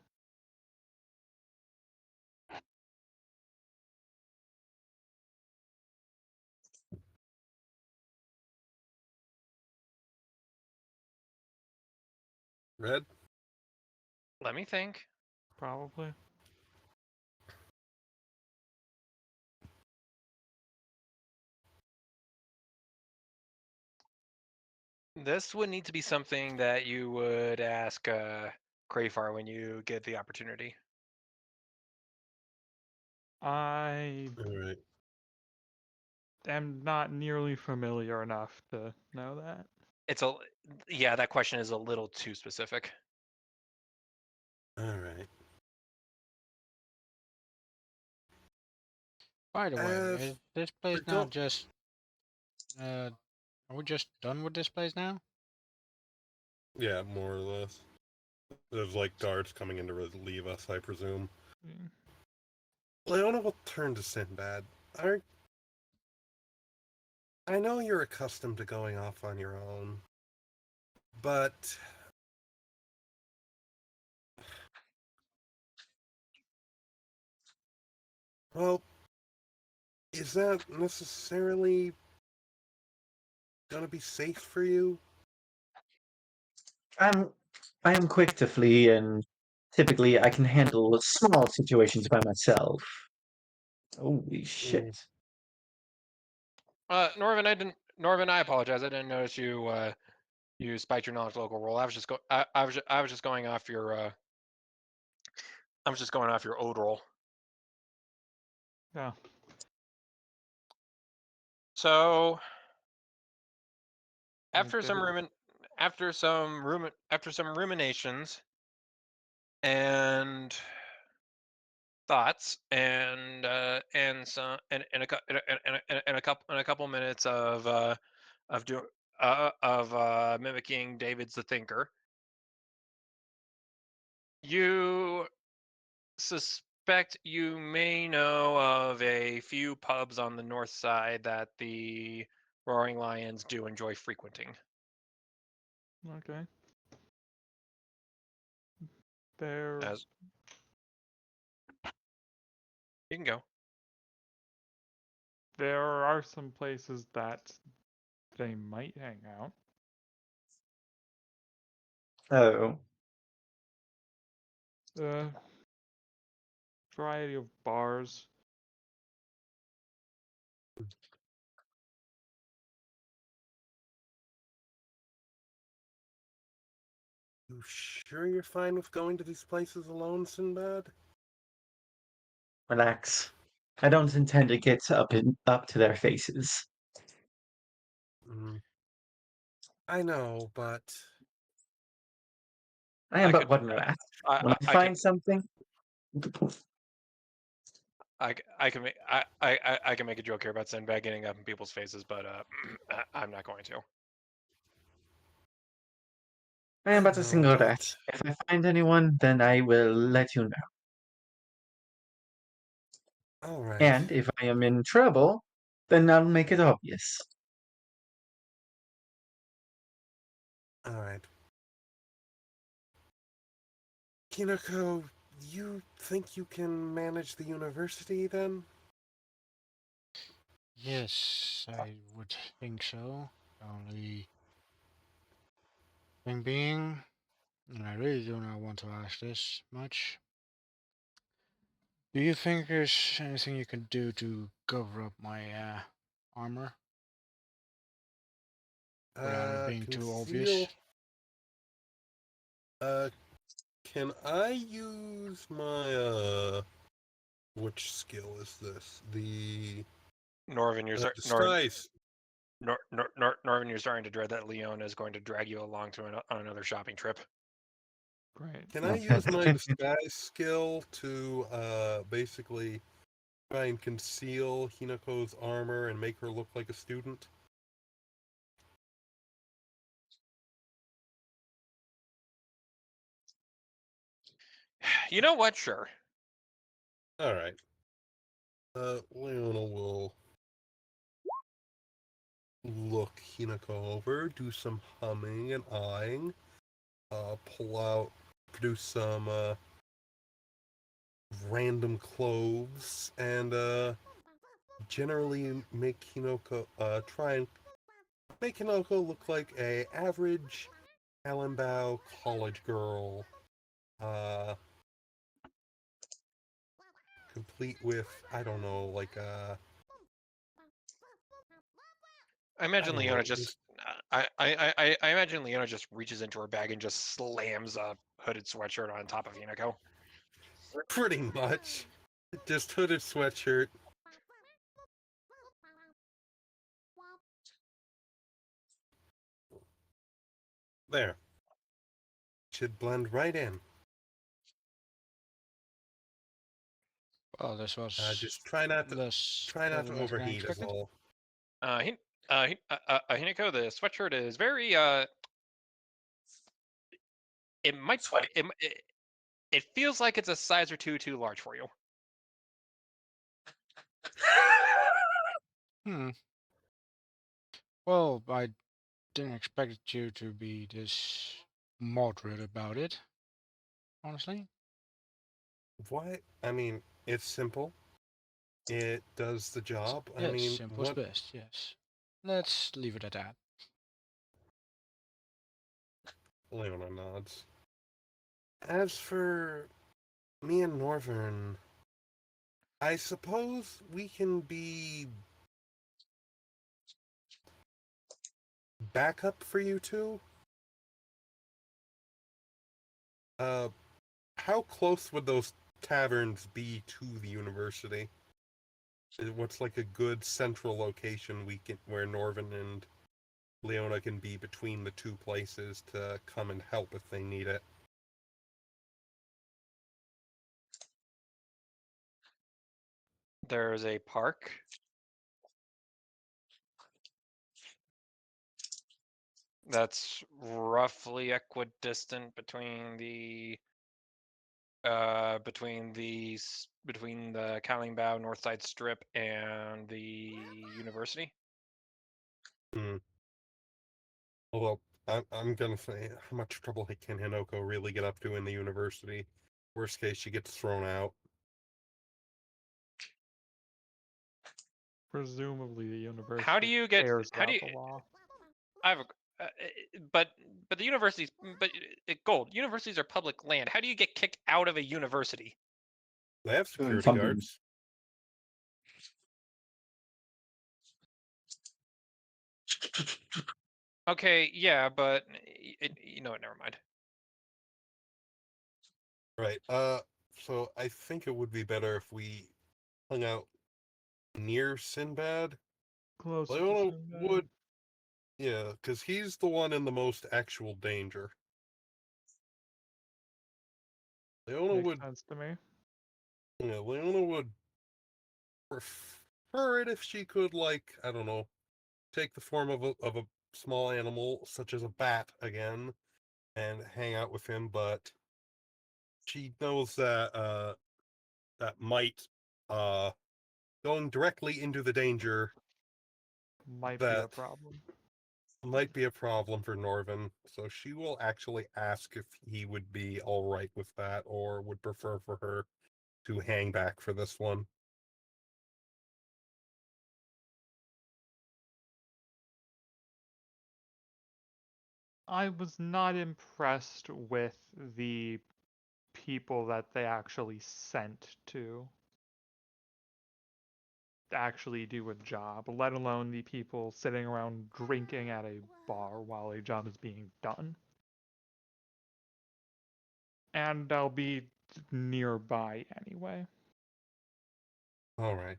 Red? Let me think. Probably. This would need to be something that you would ask Crayfar when you get the opportunity. I Alright. am not nearly familiar enough to know that. It's a yeah, that question is a little too specific. Alright. By the way, Uh is this place now forgot just, are we just done with this place now? yeah, more or less. There's like guards coming in to relieve us, I presume. Mm. Leona will turn to Sinbad. Are I know you're accustomed to going off on your own, but well, is that necessarily gonna be safe for you? I'm, I am quick to flee, and typically I can handle small situations by myself. Holy Mm, shit. Norvin, I apologize. I didn't notice you spiked your knowledge local roll. I was just going off your I was just going off your old roll. Yeah. So after Okay. some ruminations and thoughts and a couple minutes of do of mimicking David's the thinker, You suspect you may know of a few pubs on the north side that the Roaring Lions do enjoy frequenting. Okay. There As you can go. there are some places that they might hang out. Oh, Variety of bars. You sure you're fine with going to these places alone, Sinbad? relax. I don't intend to get up to their faces. Mm, I know, but I am I but could, one rat. When I I can, find something, I can make, I can make a joke here about Sinbad getting up in people's faces, but I'm not going to. I am I but a know, single rat. but If I find anyone, then I will let you know. all right, And if I am in trouble, then I'll make it obvious. all right. Kinoko, you think you can manage the university then? Yes, I would think so. Only thing being, and I really do not want to ask this much. Do you think there's anything you can do to cover up my armor without it being too obvious? Conceal. Uh, can I use my which skill is this? The Norvin, disguise. Norvin, you're starting to dread that Leona is going to drag you along to on another shopping trip. Great. Can I use my disguise skill to basically try and conceal Hinako's armor and make her look like a student? You know what? Sure. All right. Leona will look Hinako over, do some humming and eyeing, pull out, produce some random clothes, and generally make Hinako try and make Hinako look like a average Allenbow college girl, uh, complete with I don't know, like I I imagine don't Leona know, just. just I imagine Leona just reaches into her bag and just slams a hooded sweatshirt on top of Hinako. pretty much just hooded sweatshirt. There, should blend right in. Well, this was Just less try not to problematic than I overheat is expected. all. Hinako, the sweatshirt is very it might Sweaty. it feels like it's a size or two too large for you. Hmm. Well, I didn't expect you to be this moderate about it, honestly. What? I mean, it's simple. It does the job. I Yes, mean, simple is what? best, yes. Let's leave it at that. Leona nods. As for me and Northern, I suppose we can be backup for you two. Uh, how close would those taverns be to the university? What's like a good central location where Norvin and Leona can be between the two places to come and help if they need it? There's a park that's roughly equidistant between the between the Bow North Side Strip and the university? Hmm. Although I'm gonna say, how much trouble can Hinoko really get up to in the university? Worst case, she gets thrown out. Presumably, the university How do you get? cares How do about you? the law. I have a, but the universities, but Gold universities are public land. How do you get kicked out of a university? They have Doing security something. guards. Okay, yeah, but you know what? Never mind. Right. So I think it would be better if we hung out near Sinbad. Closer to Leona Sinbad. would, yeah, because he's the one in the most actual danger. Leona Makes would, sense to me. yeah, Leona would prefer it if she could, like, I don't know, take the form of a small animal such as a bat again and hang out with him, but she knows that that might going directly into the danger Might be a that problem. might be a problem for Norvin, so she will actually ask if he would be all right with that or would prefer for her to hang back for this one. I was not impressed with the people that they actually sent to actually do a job, let alone the people sitting around drinking at a bar while a job is being done. And I'll be nearby anyway. All right.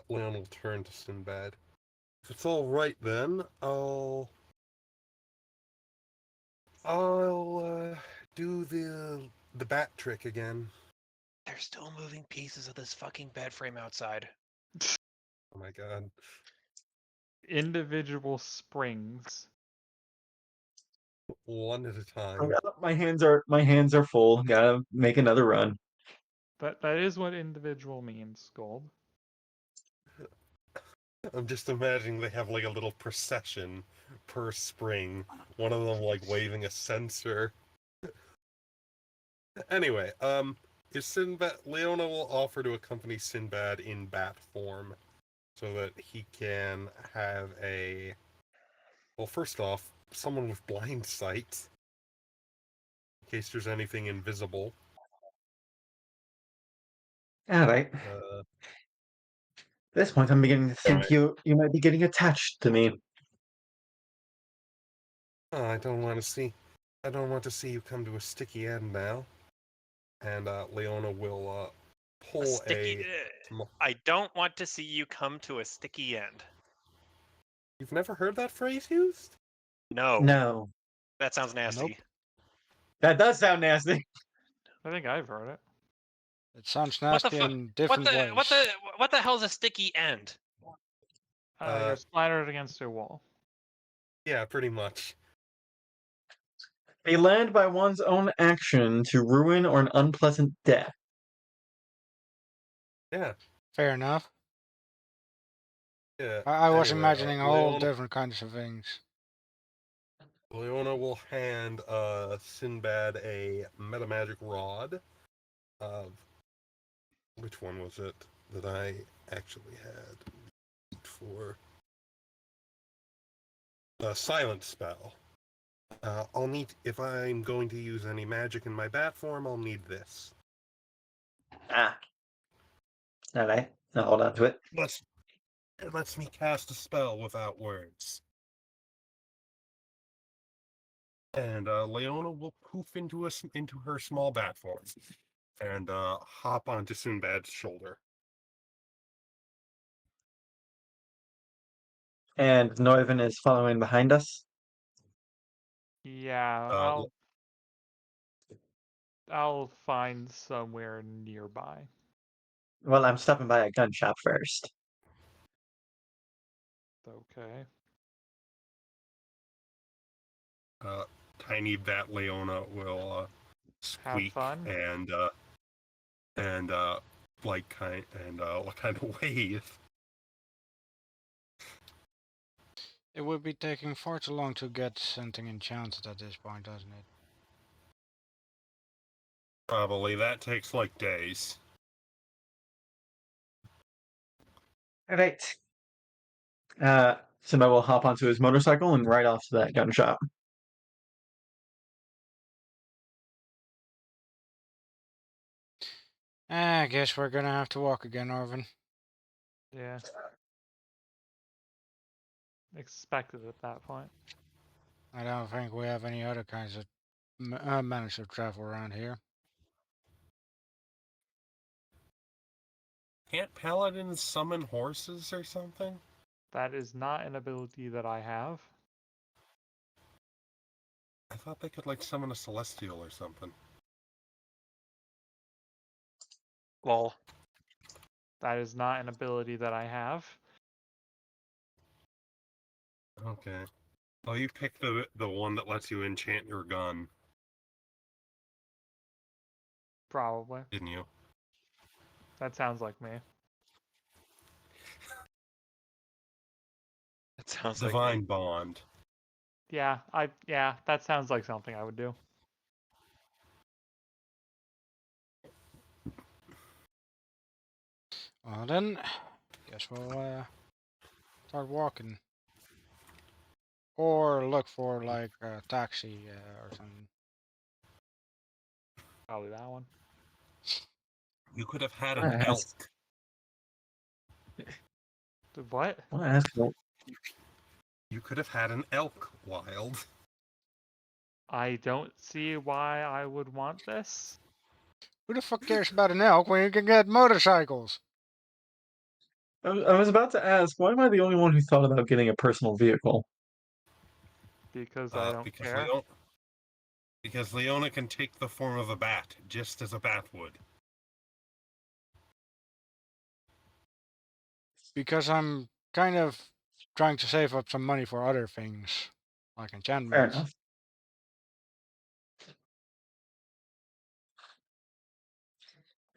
Leon will turn to Sinbad. If it's all right, then I'll do the bat trick again. They're still moving pieces of this fucking bed frame outside. Oh my god. Individual springs. One at a time. My hands are full. Gotta make another run. That is what individual means, Gold. I'm just imagining they have like a little procession per spring. One of them like waving a censer. Anyway, is Sinbad Leona will offer to accompany Sinbad in bat form so that he can have a well, first off, someone with blind sight in case there's anything invisible. All right. Uh, At this point, I'm beginning to think Alright. you might be getting attached to me. Oh, I don't want to see you come to a sticky end now. And Leona will A pull sticky. I don't want to see you come to a sticky end. You've never heard that phrase used? No, No, that sounds nasty. Nope. that does sound nasty. I think I've heard it. It sounds What the nasty fuck? in different ways. What the hell's a sticky end? You're splattered against a wall. Yeah, pretty much. They land by one's own action to ruin or an unpleasant death. Yeah, Fair enough. yeah. I was Anyway, imagining a whole different kinds of things. Leona will hand Sinbad a metamagic rod of which one was it that I actually had for a silent spell. I'll need if I'm going to use any magic in my bat form, I'll need this. Ah. All right. I'll hold on to it. It lets me cast a spell without words. And Leona will poof into her small bat form and hop onto Sinbad's shoulder. And Neuven is following behind us. Yeah, Uh, I'll find somewhere nearby. Well, I'm stopping by a gun shop first. Okay. Tiny Bat Leona will Have squeak fun. and like kind of wave. It would be taking far too long to get something enchanted at this point, doesn't it? Probably that takes like days. All right. Simba will hop onto his motorcycle and ride off to that gun shop. I guess we're gonna have to walk again, Arvin. Yeah. Expected at that point. I don't think we have any other kinds of manage to travel around here. Can't paladins summon horses or something? That is not an ability that I have. I thought they could like summon a celestial or something. Lol. That is not an ability that I have. Okay. Oh, you picked the one that lets you enchant your gun, Probably. didn't you? That sounds like me. That sounds like Divine me. bond. Yeah, that sounds like something I would do. Well then, guess we'll start walking. Or look for like a taxi or something. Probably that one. You could have had I an elk. ask, What? I ask, well, You could have had an elk, Wild. I don't see why I would want this. Who the fuck cares about an elk when you can get motorcycles? I was about to ask, why am I the only one who thought about getting a personal vehicle? Because I don't care. Because Leona can take the form of a bat, just as a bat would. Because I'm kind of trying to save up some money for other things, like Fair enchantments. enough.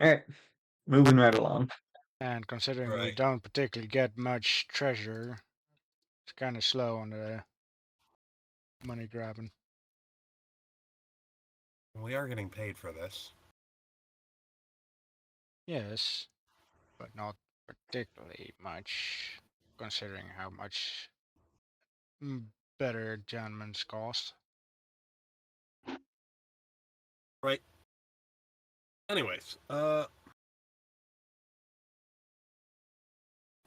All right, moving right along. And considering we Right. don't particularly get much treasure, it's kind of slow on the money grabbing. We are getting paid for this. Yes, but not particularly much, considering how much better enchantments cost. Right. Anyways,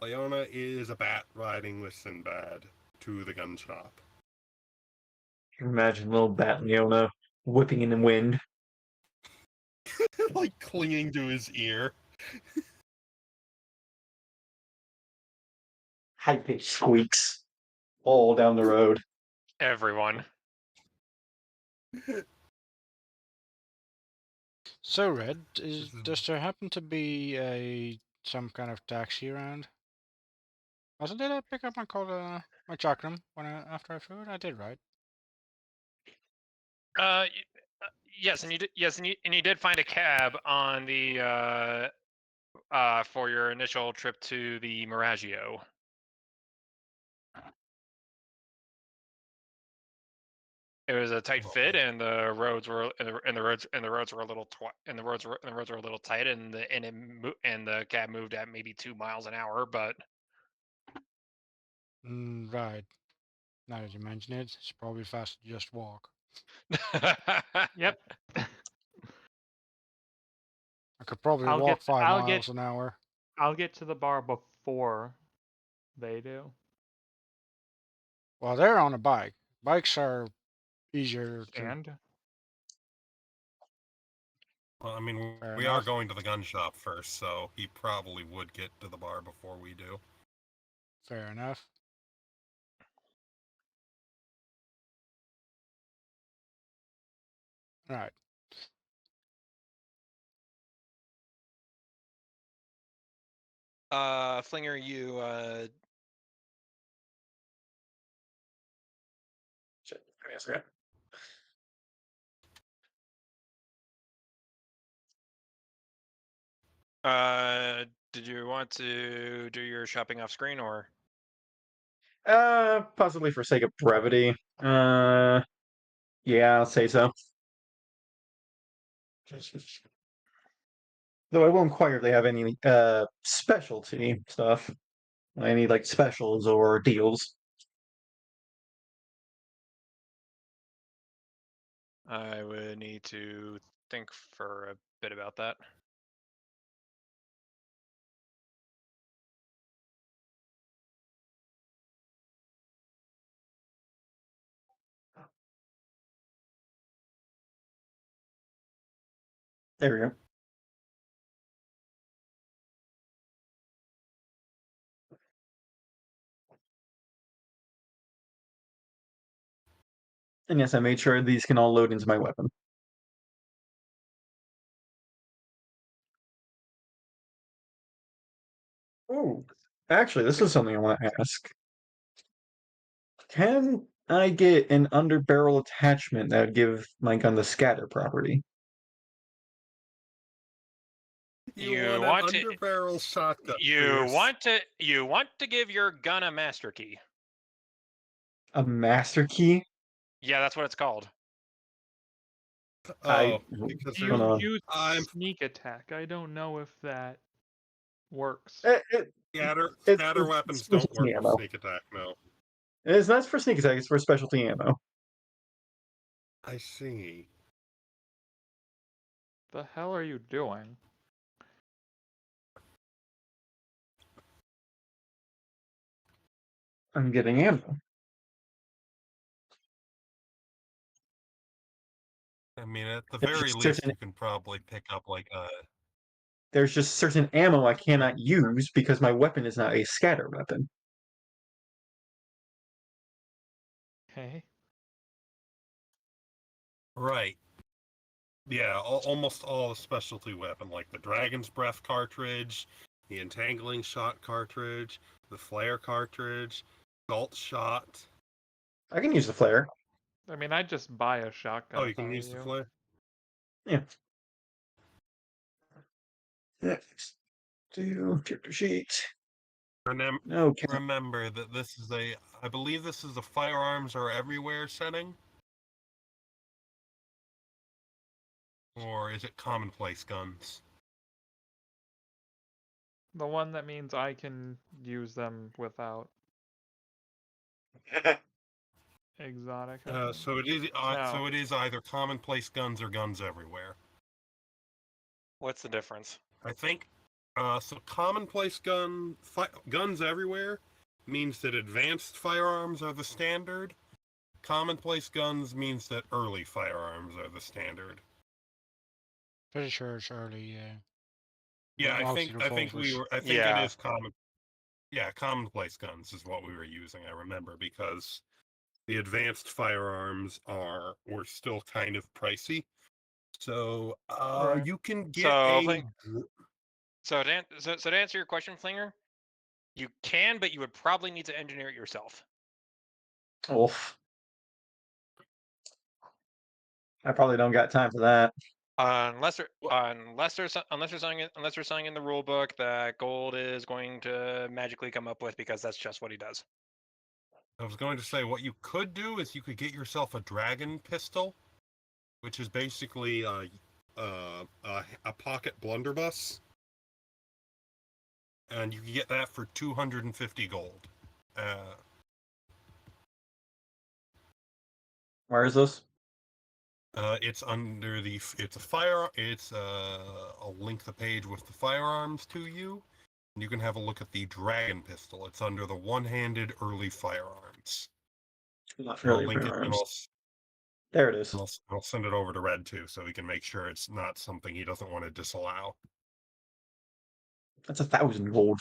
Leona is a bat riding with Sinbad to the gun shop. Imagine little Bat Leona whipping in the wind. Like clinging to his ear. High pitched squeaks all down the road. Everyone. So, Red, This is does there happen to be some kind of taxi around? Also, did I pick up my chakram after I threw it? I did, right? Uh, y- yes, and you did. Yes, and you did find a cab on the for your initial trip to the Miragio. It was a tight fit, and the roads were and the roads were a little and the roads were a little tight, and the cab moved at maybe 2 miles an hour, but Right. Now that you mention it, it's probably faster to just walk. Yep. I could probably I'll walk get 5 miles an hour. I'll get to the bar before they do. Well, they're on a bike. Bikes are easier to. And Well, I mean, Fair we are enough. going to the gun shop first, so he probably would get to the bar before we do. Fair enough. Right. Flinger, you Shit, I forgot. Did you want to do your shopping off screen or? Possibly for sake of brevity. Yeah, I'll say so. Though I will inquire if they have any specialty stuff. Any like specials or deals. I would need to think for a bit about that. There we go. And yes, I made sure these can all load into my weapon. Oh, actually, this is something I want to ask. Can I get an underbarrel attachment that would give my gun the scatter property? You You want an want to underbarrel shotgun for you your want to give your gun a master key. A master key? Yeah, that's what it's called. I because You hold there's on. use I'm sneak attack. I don't know if that works. scatter It's weapons for don't work specialty with ammo. sneak attack. No, It's not for sneak attack. It's for specialty ammo. I see. The hell are you doing? I'm getting ammo. I mean, at the There's very just least, certain you can probably pick up like a. there's just certain ammo I cannot use because my weapon is not a scatter weapon. Okay. Right. Yeah, almost all the specialty weapon, like the Dragon's Breath cartridge, the Entangling Shot cartridge, the Flare cartridge, Salt Shot. I can use the flare. I mean, I'd just buy a shotgun Oh, you if I can were use the you. flare. Yeah. Next. Do chapter sheet. Okay. Remember that this is I believe this is a firearms are everywhere setting, or is it commonplace guns? The one that means I can use them without exotic. I think. So it is. No. So it is either commonplace guns or guns everywhere. What's the difference? I think. So commonplace guns everywhere means that advanced firearms are the standard. Commonplace guns means that early firearms are the standard. Pretty sure it's early, yeah. Yeah, Mostly I think we revolvers. were. I think it Yeah. is common. Yeah, commonplace guns is what we were using. I remember because the advanced firearms were still kind of pricey. So Right. you can get So, a. so to answer your question, Flinger, you can, but you would probably need to engineer it yourself. Oof. I probably don't got time for that. Unless there's something in the rule book that Gold is going to magically come up with, because that's just what he does. I was going to say what you could do is you could get yourself a dragon pistol, which is basically a pocket blunderbuss, and you can get that for 250 gold. Where is this? It's under the. It's a fire. It's I'll link the page with the firearms to you. And you can have a look at the dragon pistol. It's under the one-handed early firearms. Not And I'll really link it, and firearms. There it is. I'll send it over to Red too, so he can make sure it's not something he doesn't want to disallow. That's 1,000 gold.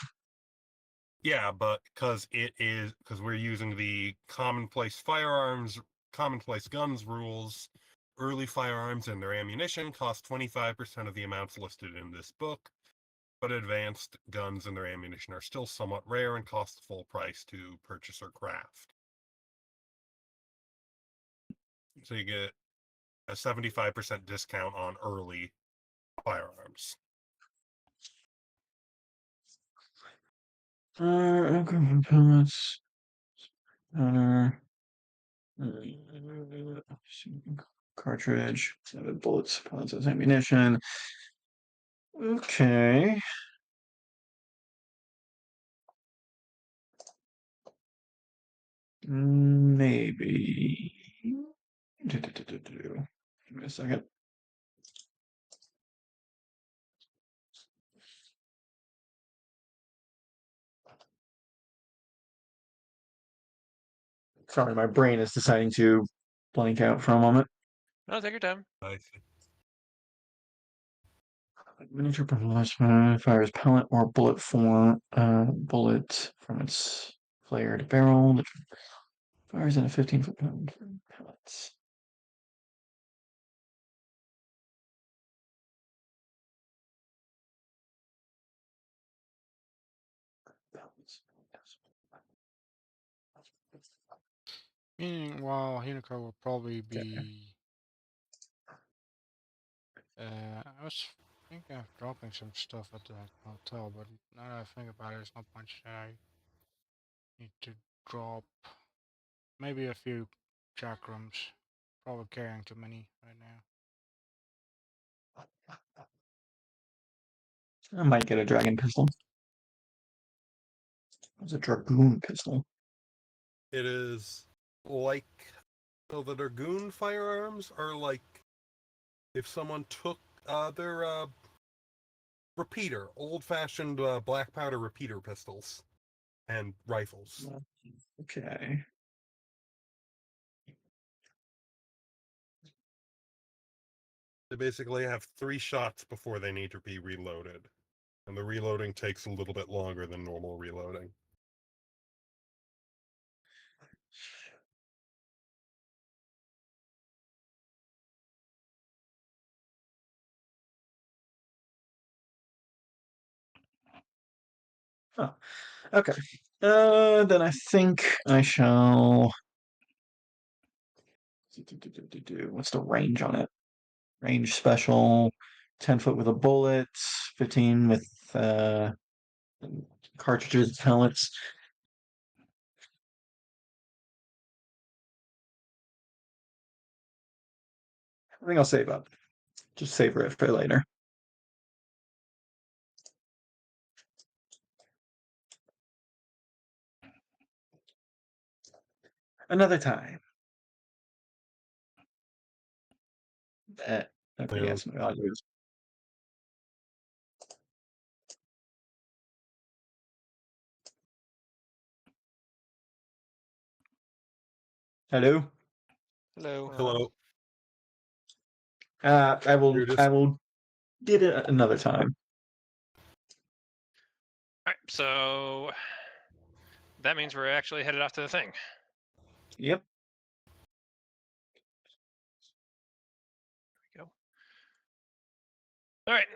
Yeah, but because we're using the commonplace guns rules. Early firearms and their ammunition cost 25% of the amounts listed in this book, but advanced guns and their ammunition are still somewhat rare and cost the full price to purchase or craft. So you get a 75% discount on early firearms. Pellets. Cartridge. 7 bullets. Pellets as ammunition. Okay. Maybe. Give me a second. Sorry, my brain is deciding to blank out for a moment. No, take your time. I see. Miniature plasma fires pellet or bullet form. Bullet from its flared barrel that fires in a 15-foot pellets. Meanwhile, Hinoka will probably be. I was thinking of dropping some stuff at that hotel, but now that I think about it, there's not much I need to drop. Maybe a few chakrams. Probably carrying too many right now. I might get a dragon pistol. It's a dragoon pistol. It is like, so the Dragoon firearms are like if someone took their repeater, old-fashioned black powder repeater pistols and rifles. Okay. They basically have 3 shots before they need to be reloaded, and the reloading takes a little bit longer than normal reloading. Oh, okay. Then I think I shall. What's the range on it? Range special, 10 foot with a bullet, 15 with cartridges, pellets. I think I'll save up. Just savor it for later. Another time. Okay, They're yes, I'll use. Hello. Hello. hello. I will. You're I just will. Did it another time. All right, so that means we're actually headed off to the thing. Yep. There we go. All right.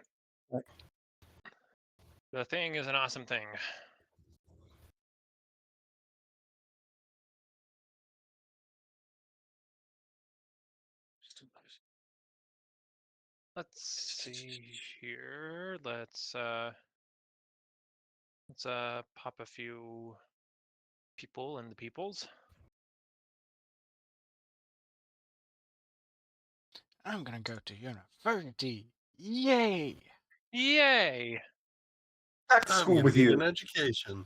The thing is an awesome thing. Let's see here. Let's pop a few people in the peoples. I'm gonna go to university. Yay! Yay! Back to I'm school gonna with get you. an education.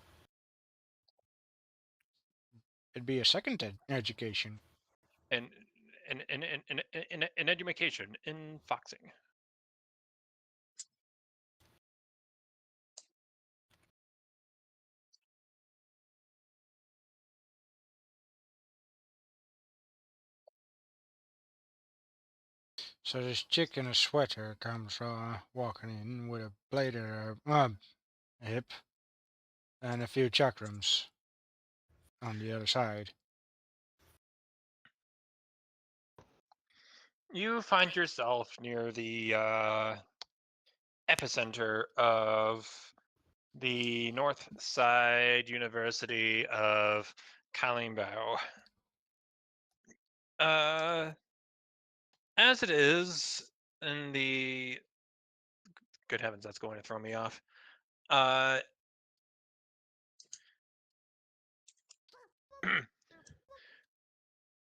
It'd be a second education. And in education in foxing. So this chick in a sweater comes walking in with a blade at her hip and a few chakrams on the other side. You find yourself near the epicenter of the North Side University of Kalimbao. As it is in the good heavens, that's going to throw me off.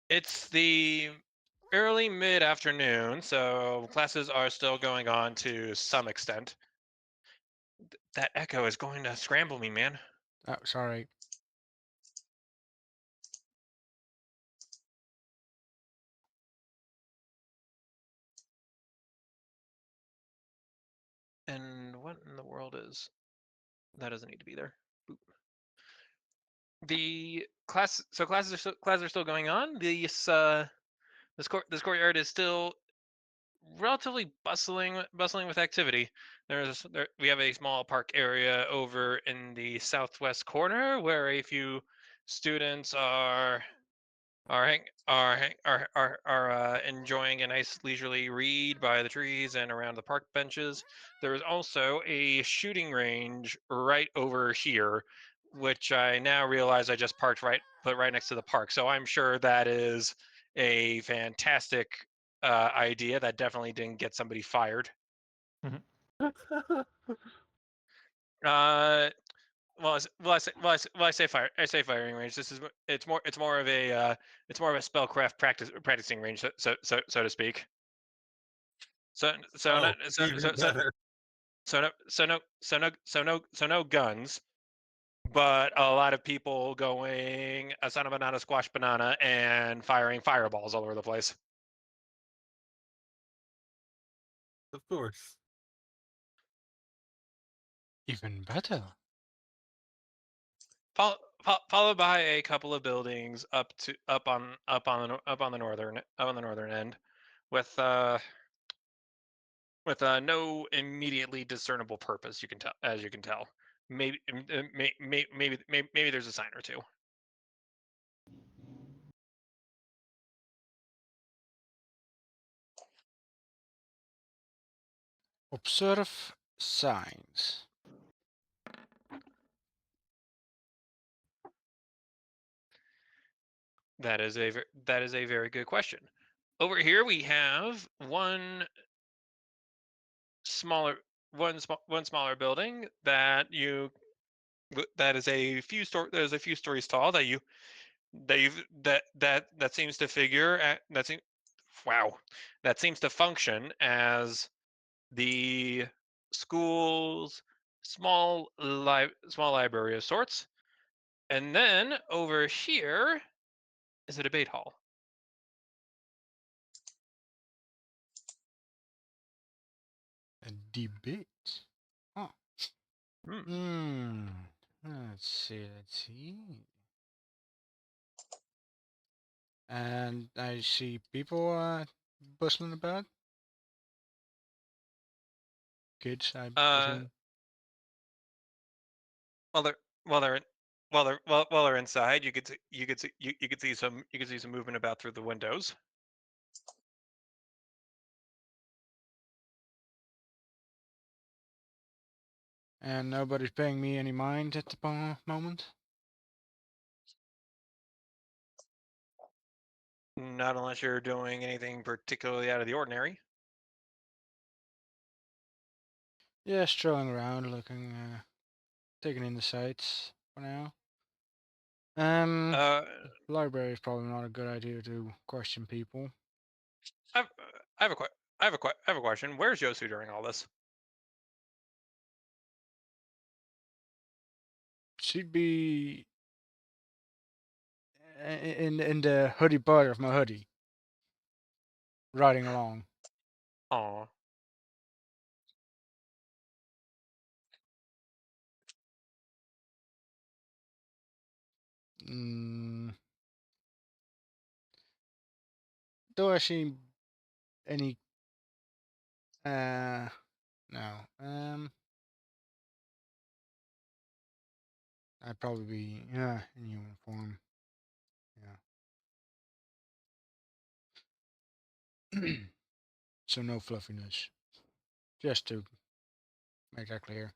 It's the early mid afternoon, so classes are still going on to some extent. That echo is going to scramble me, man. Oh, sorry. And what in the world is that? Doesn't need to be there. Boop. The classes are still going on. This courtyard is still relatively bustling with activity. We have a small park area over in the southwest corner where a few students are enjoying a nice leisurely read by the trees and around the park benches. There is also a shooting range right over here, which I now realize I just put right next to the park. So I'm sure that is a fantastic idea that definitely didn't get somebody fired. Uh, I say firing range. It's more of a spellcraft practicing range, so to speak. So Oh, not even better. so no guns, but a lot of people going a son of a banana squash banana and firing fireballs all over the place. Of course. Even better. Followed by a couple of buildings up on the northern end, with no immediately discernible purpose. You can tell, as you can tell. Maybe there's a sign or two. Observe signs. That is a very good question. Over here we have one smaller building that is a few stories tall that seems to figure at that seems wow that seems to function as the school's small library of sorts. And then over here is a debate hall. A debate. Oh. Hmm. Hmm. Let's see. Let's see. And I see people bustling about. Kids, I Uh, presume. while they're while they're while they're inside, you could see some movement about through the windows. And nobody's paying me any mind at the moment. Not unless you're doing anything particularly out of the ordinary. Yeah, strolling around, looking, taking in the sights for now. Uh, Library is probably not a good idea to question people. I've, I have a I have a question. Where's Yosu during all this? She'd be in the hoodie part of my hoodie, riding along. Aw. Mm, do I see any? Uh, no. I'd probably be in uniform. Yeah. So no fluffiness. Just to make that clear.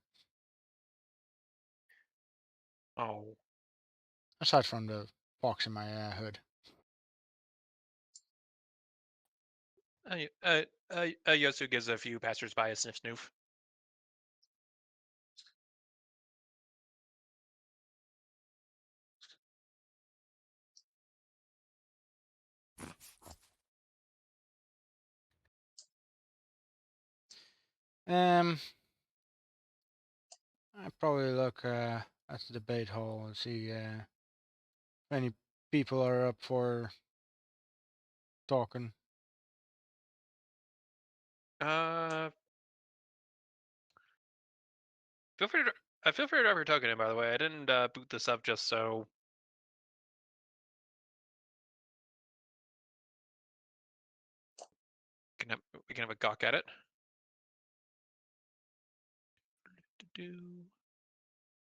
Oh. Aside from the box in my hood. Yosu gives a few passersby a sniff snoof. Um, I probably look at the debate hall and see if any people are up for talking. Uh, feel free to feel free to drop your token in. By the way, I didn't boot this up just so we can have a gawk at it. Do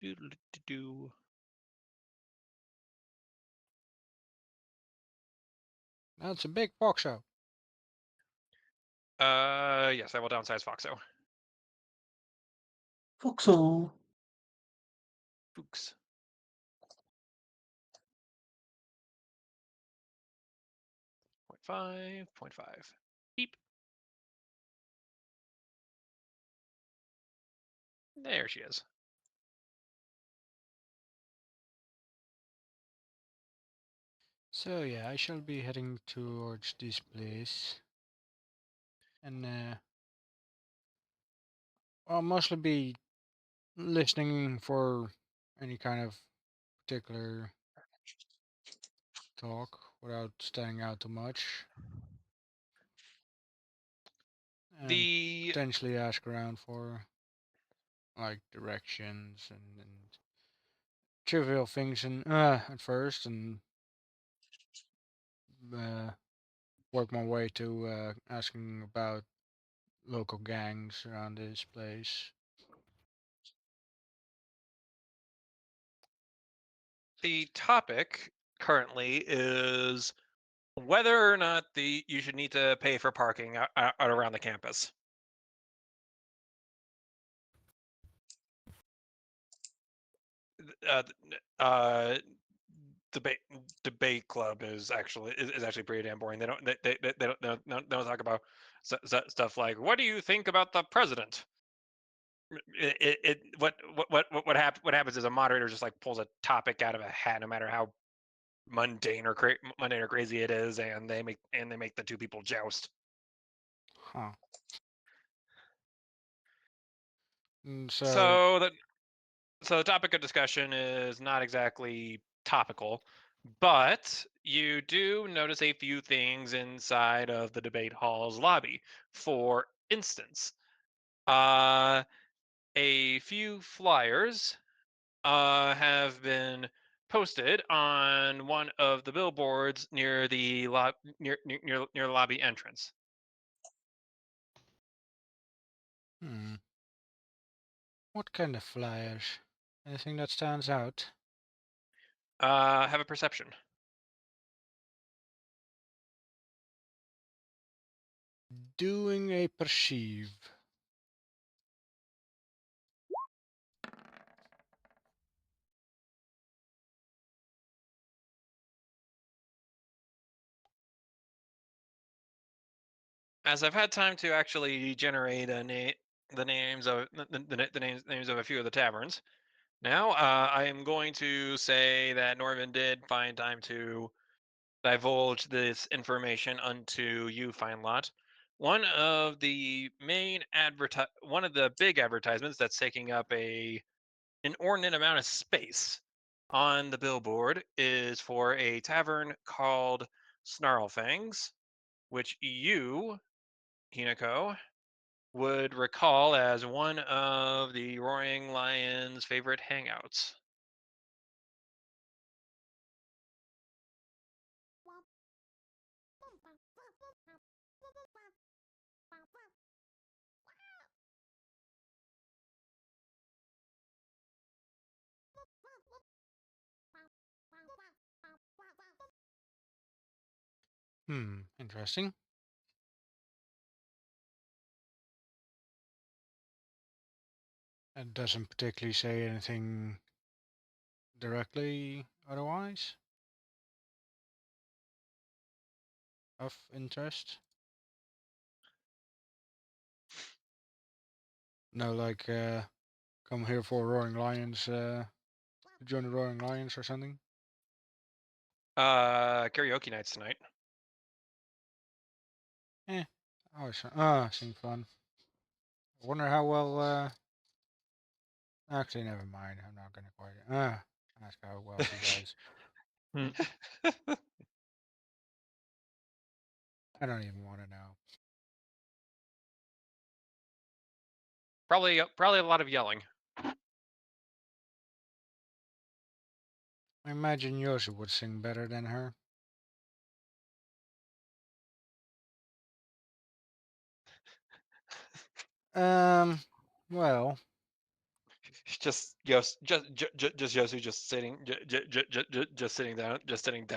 do do do. That's a big box show. Yes, I will downsize Foxo. Foxhole. Fuchs. Point 5, 0.5. Beep. There she is. So yeah, I shall be heading towards this place, and I'll mostly be listening for any kind of particular talk without standing out too much, and The potentially ask around for like directions and trivial things and at first, and uh, work my way to asking about local gangs around this place. the topic currently is whether or not you should need to pay for parking out around the campus. Uh, uh, debate debate club is actually pretty damn boring. They don't talk about stuff like what do you think about the president. What happens is a moderator just like pulls a topic out of a hat, no matter how mundane or crazy it is, and they make the two people joust. Huh. And so, So the topic of discussion is not exactly topical, but you do notice a few things inside of the debate hall's lobby. For instance, uh, a few flyers have been posted on one of the billboards near the near the lobby entrance. what kind of flyers? Anything that stands out? Have a perception. Doing a perceive. As I've had time to actually generate the names of the names of a few of the taverns. Now, I am going to say that Norman did find time to divulge this information unto you, Fine Lot. One of the big advertisements that's taking up a inordinate amount of space on the billboard is for a tavern called Snarlfangs, which you, Hinako, would recall as one of the Roaring Lion's favorite hangouts. Interesting. It doesn't particularly say anything directly otherwise of interest. No, like, come here for Roaring Lions, join the Roaring Lions or something. Karaoke nights tonight. Eh, always, seem fun. I wonder how well. Actually, never mind. I'm not gonna quite. Ask how well she does. I don't even want to know. Probably a lot of yelling. I imagine Yoshi would sing better than her. Um. Well, Just Yosu just sitting just sitting down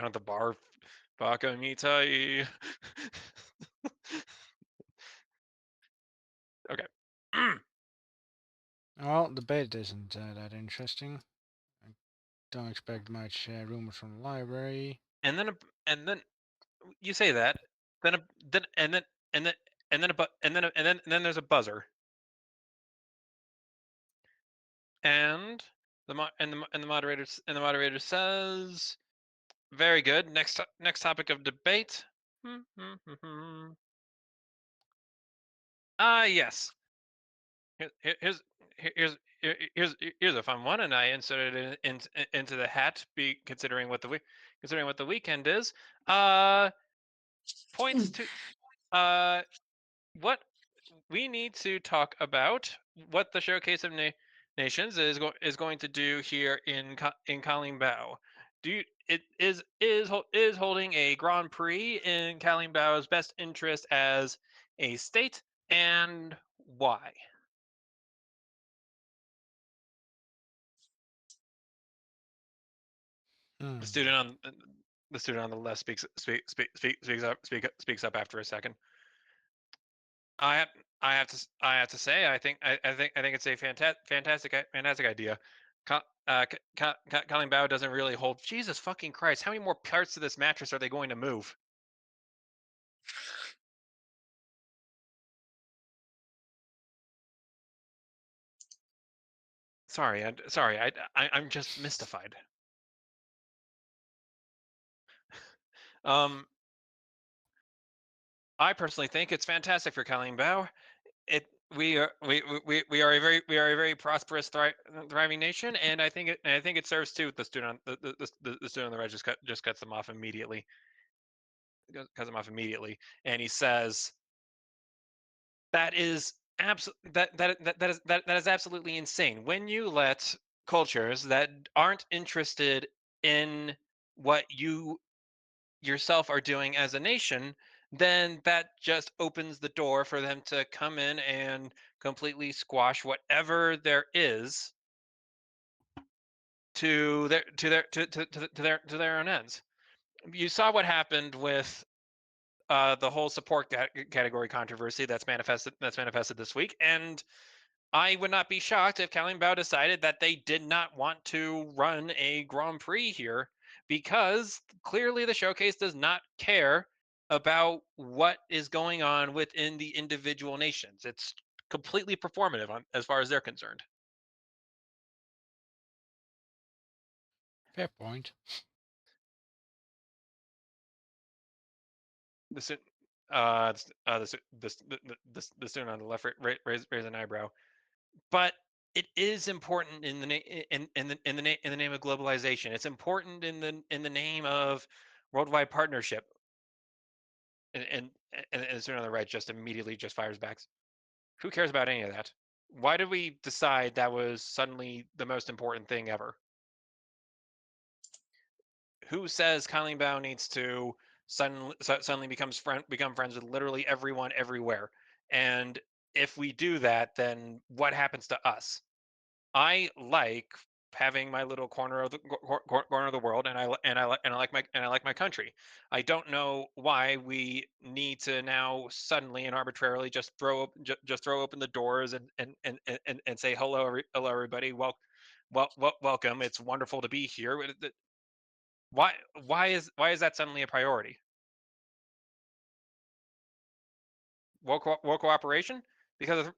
at the bar. Baka mitai. Okay. well, the debate isn't that interesting. I don't expect much rumors from the library. and then and then you say that, then then and then and then a and then there's a buzzer, and the moderator says, "Very good. Next topic of debate." Yes. Here- Here's here's a fun one, and I inserted it into the hat. Be considering what the weekend is. Points to uh what we need to talk about what the Showcase of Nations is going to do here in Kalimbao. Is holding a Grand Prix in Kalimbao's best interest as a state, and why? Hmm. The student on the student on the left speaks up after a second. I have I have to say I think it's a fantastic idea. Colin Bao doesn't really hold. Jesus fucking Christ! How many more parts of this mattress are they going to move? Sorry. I'm just mystified. Um, I personally think it's fantastic for Colin Bao. It we are a very prosperous thriving nation, and I think it serves too. The student the student on the right just cuts them off immediately. Cuts them off immediately, and he says that is that is absolutely insane. When you let cultures that aren't interested in what you yourself are doing as a nation, then that just opens the door for them to come in and completely squash whatever there is to their own ends. You saw what happened with the whole support category controversy that's manifested this week, and I would not be shocked if Kalimbao decided that they did not want to run a Grand Prix here, because clearly the showcase does not care about what is going on within the individual nations. It's completely performative as far as they're concerned. Fair point. The the student on the left raise an eyebrow, but it is important in the in the name of globalization. It's important in the name of worldwide partnership. And the student on the right just immediately just fires back. Who cares about any of that? Why did we decide that was suddenly the most important thing ever? Who says Colleen Bao needs to suddenly become friends with literally everyone everywhere? And if we do that, then what happens to us? I like having my little corner of the corner of the world, and I like my country. I don't know why we need to now suddenly and arbitrarily just throw open the doors and say hello everybody. Welcome. It's wonderful to be here. Why why is that suddenly a priority? World cooperation? Because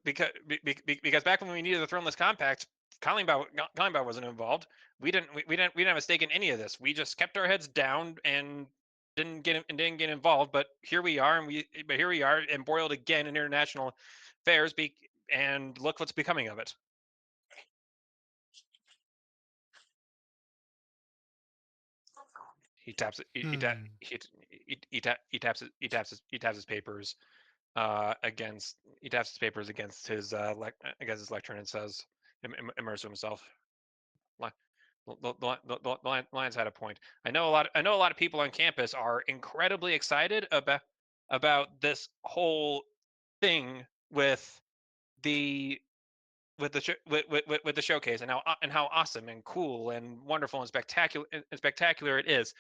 back when we needed the Throneless Compact, Kallenbau wasn't involved. We didn't have a stake in any of this. We just kept our heads down and didn't get involved. But here we are, embroiled again in international affairs. and look what's becoming of it. He taps it. Hmm. He taps his papers against. He taps his papers against against his lectern and says, immerse himself. The Lions had a point. I know a lot of people on campus are incredibly excited about this whole thing with the with the showcase and how awesome and cool and wonderful and spectacular it is.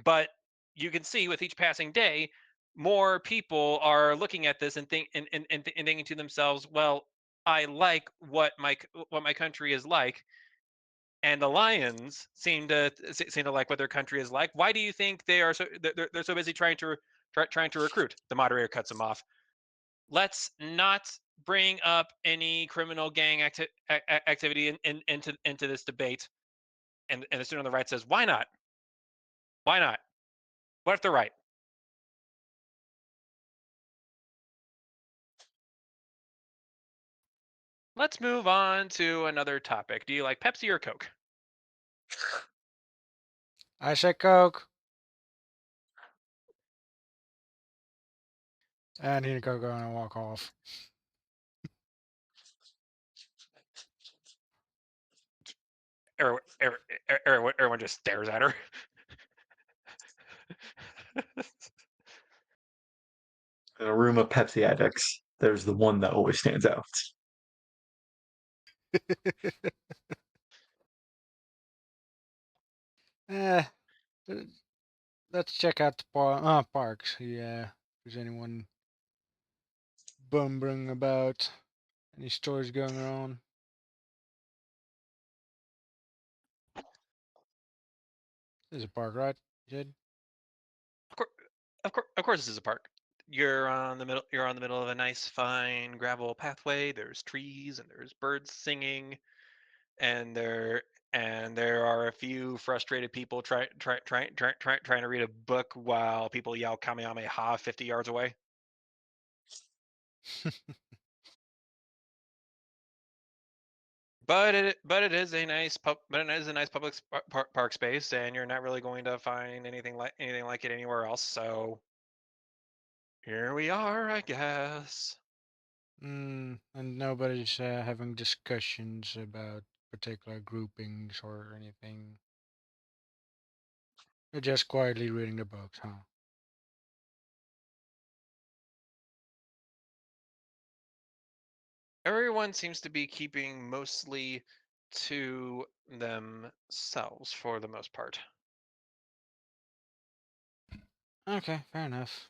But you can see with each passing day, more people are looking at this and thinking to themselves, well, I like what my country is like, and the Lions seem to like what their country is like. Why do you think they're so busy trying to recruit? The moderator cuts him off. Let's not bring up any criminal gang activity into this debate. And the student on the right says, why not? Why not? What if they're right? Let's move on to another topic. Do you like Pepsi or Coke? I said Coke. And he'd go and walk off. Everyone just stares at her. In a room of Pepsi addicts, there's the one that always stands out. eh, let's check out the parks. Yeah, if there's anyone bumbling about, any stories going on. There's a park, right? You said? Of course, this is a park. You're on the middle. You're on the middle of a nice, fine gravel pathway. There's trees and there's birds singing, and there are a few frustrated people trying to read a book while people yell Kamehameha 50 yards away. But it is a nice public park space, and you're not really going to find anything like it anywhere else. So here we are, I guess. And nobody's having discussions about particular groupings or anything. They're just quietly reading the books, huh? Everyone seems to be keeping mostly to themselves for the most part. Okay, fair enough.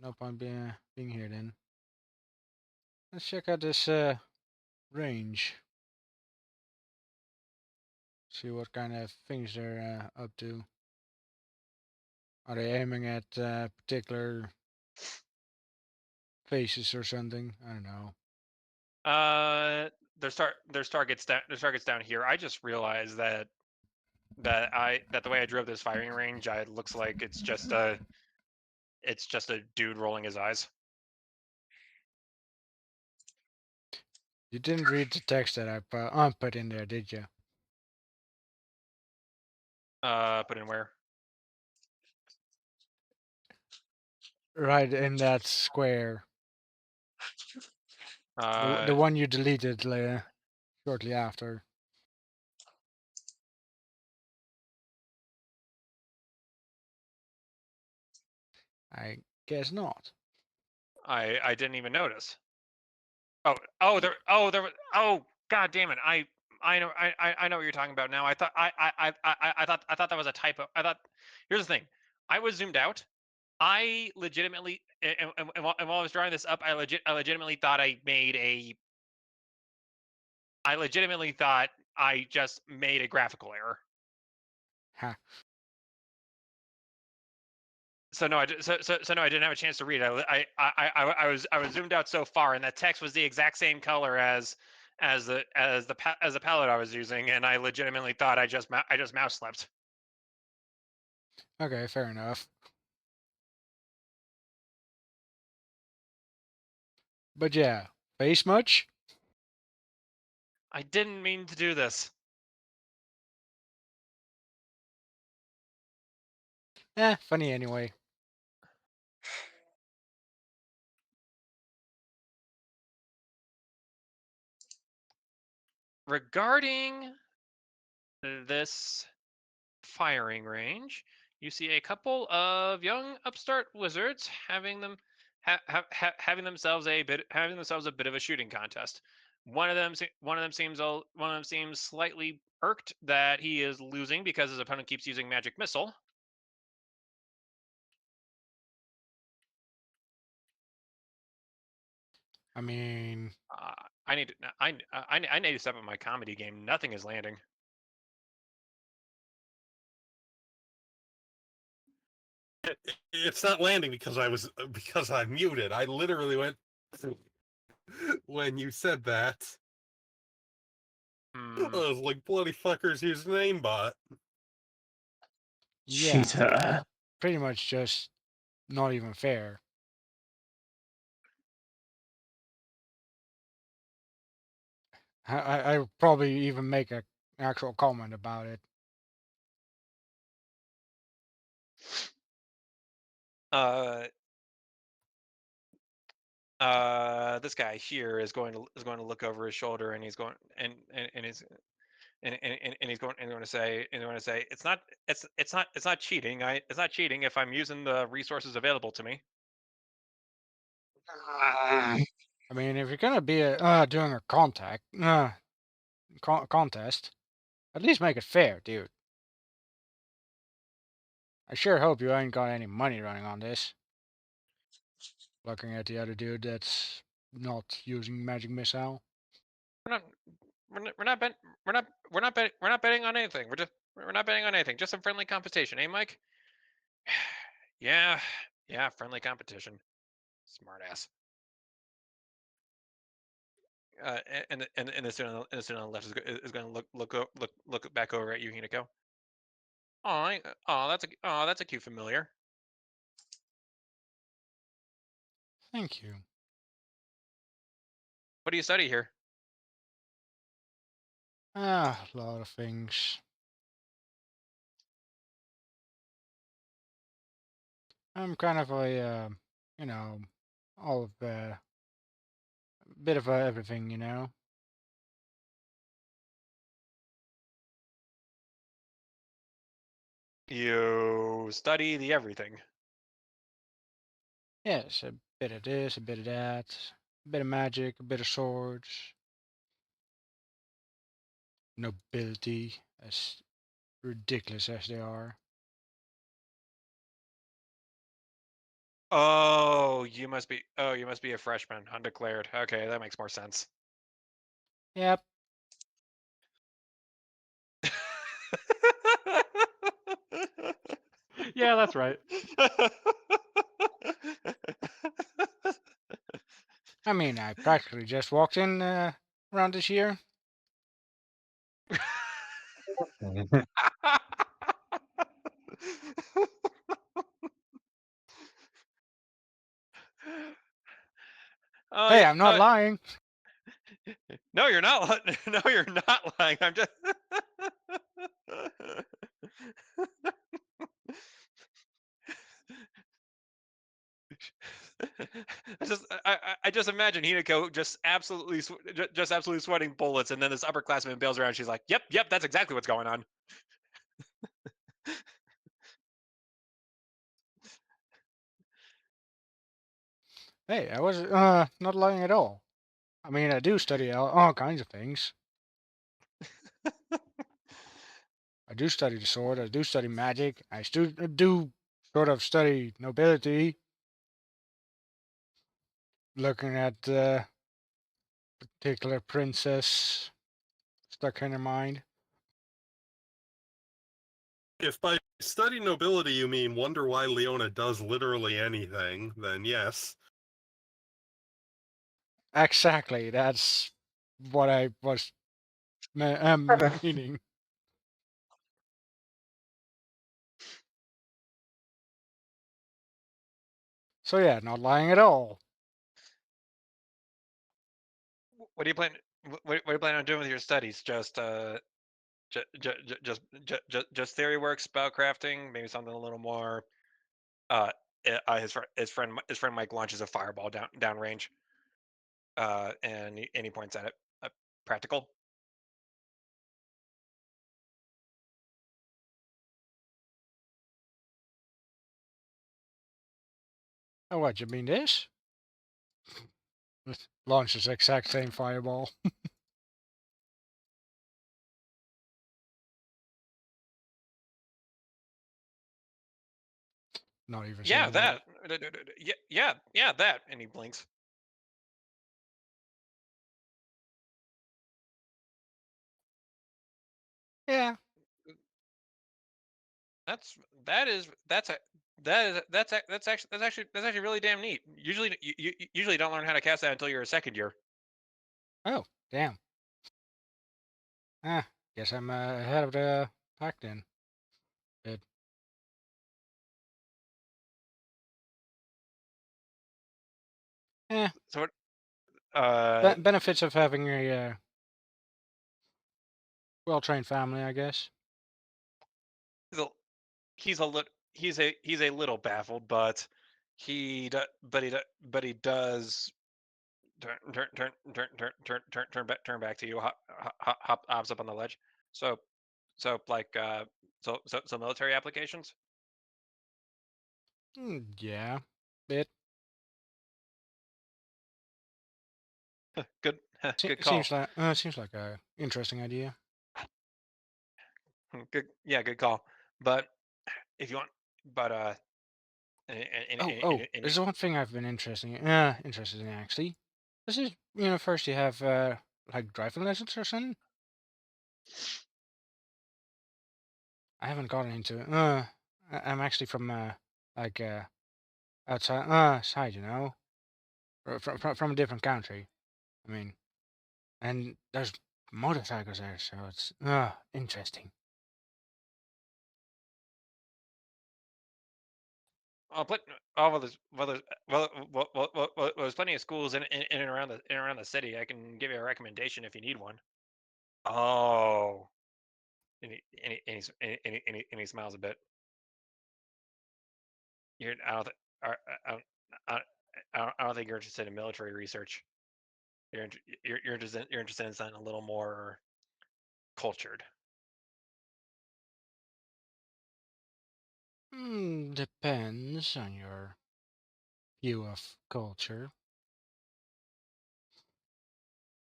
No point being here then. Let's check out this range. See what kind of things they're up to. Are they aiming at particular faces or something? I don't know. There's targets down here. I just realized that the way I drove this firing range, it looks like it's just a dude rolling his eyes. You didn't read the text that I put in there, did you? Put in where? Right in that square. The Uh, one you deleted shortly after. I guess not. I didn't even notice. Oh, god damn it. I know what you're talking about now. I thought that was a typo. I thought here's the thing. I was zoomed out. I legitimately and while I was drawing this up, I legitimately thought I just made a graphical error. Ha. So no, no, I didn't have a chance to read it. I was zoomed out so far, and that text was the exact same color as the palette I was using, and I legitimately thought I just mouse slept. Okay, fair enough. But yeah, face much? I didn't mean to do this. Funny anyway. Regarding this firing range, you see a couple of young upstart wizards having themselves a bit of a shooting contest. One of them seems slightly irked that he is losing because his opponent keeps using magic missile. I mean, I need to I need to step up my comedy game. Nothing is landing. It's not landing because I muted. I literally went when you said that. I was like, bloody fuckers, use aimbot. yeah, Cheater. pretty much just not even fair. I would probably even make a actual comment about it. This guy here is going to look over his shoulder, and he's going and he's and he's going to say it's not cheating. It's not cheating if I'm using the resources available to me. I mean, if you're gonna be doing a contest, at least make it fair, dude. I sure hope you ain't got any money running on this. Looking at the other dude that's not using magic missile. We're not we're not bet, we're not betting on anything. We're not betting on anything. Just some friendly competition, eh, Mike? Yeah, yeah, friendly competition. Smart ass. And the student on the left is going to look back over at you, Hinako. Oh, that's a cute familiar. Thank you. What do you study here? A lot of things. I'm kind of a, you know, all of bit of everything, you know. You study the everything. Yes, a bit of this, a bit of that, a bit of magic, a bit of swords, nobility, as ridiculous as they are. You must be a freshman, undeclared. Okay, that makes more sense. Yep. Yeah, that's right. I mean, I practically just walked in around this year. Oh Hey, yeah. I'm not lying. No, you're not. No, you're not lying. I'm just. I just imagine Hinako just absolutely sweating bullets, and then this upperclassman bails around. She's like, "Yep, yep, that's exactly what's going on." Hey, I was not lying at all. I mean, I do study all kinds of things. I do study the sword. I do study magic. I do sort of study nobility. Looking at the particular princess stuck in her mind. If by study nobility you mean wonder why Leona does literally anything, then yes. Exactly. That's what I was meaning. So yeah, not lying at all. What do you plan? what are you planning on doing with your studies? Just theory work, spellcrafting, maybe something a little more. Uh, his friend Mike launches a fireball downrange, and he points at it. Practical. Oh, what, you mean this? Launches the exact same fireball. Not even Yeah, seeing that. that. Yeah, that. And he blinks. Yeah. That's that is that's a that is that's actually really damn neat. Usually you usually don't learn how to cast that until you're a second year. Oh, damn. Ah, guess I'm ahead of the pack then. Bit. Eh, So what? benefits of having a well-trained family, I guess. He's a he's a little baffled, but he does turn back to you. Hops up on the ledge. So like so military applications. Yeah. Bit. Good good call. Seems like a interesting idea. Good, yeah, good call. But if you want, but and, and, Oh, and, oh, and, and, there's one thing I've been interested in actually. Does this university have like driving lessons or something? I haven't gotten into it. I'm actually from like outside, from a different country. I mean, and there's motorcycles there, so it's interesting. but well, there's plenty of schools in and around the city. I can give you a recommendation if you need one. Oh, and he smiles a bit. You're I don't, th- I, don't, I, I don't think you're interested in military research. You're interested in something a little more cultured. Depends on your view of culture.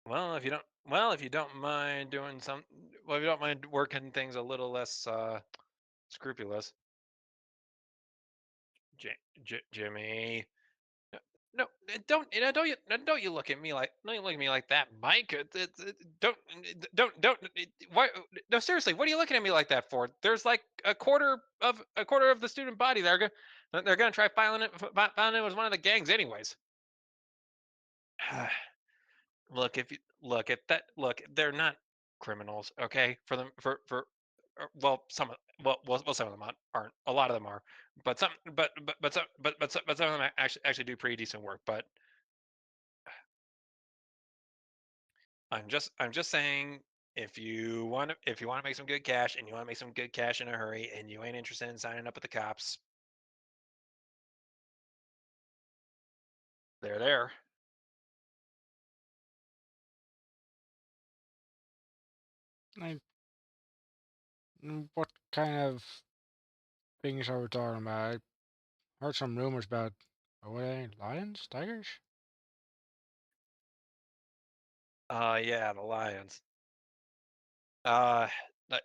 If you don't mind doing if you don't mind working things a little less scrupulous, Jimmy. No, don't you look at me like don't you look at me like that, Mike. Why? No, seriously, what are you looking at me like that for? There's like a quarter of the student body. They're gonna try filing it as one of the gangs, anyways. Look, they're not criminals, okay? For them, well, some of them aren't. A lot of them are, but some, but some of them actually do pretty decent work. But I'm just saying, if you want to make some good cash and you want to make some good cash in a hurry and you ain't interested in signing up with the cops, they're there. Like, what kind of things are we talking about? I heard some rumors about what are they? Lions, tigers? Yeah, the Lions. Uh, but,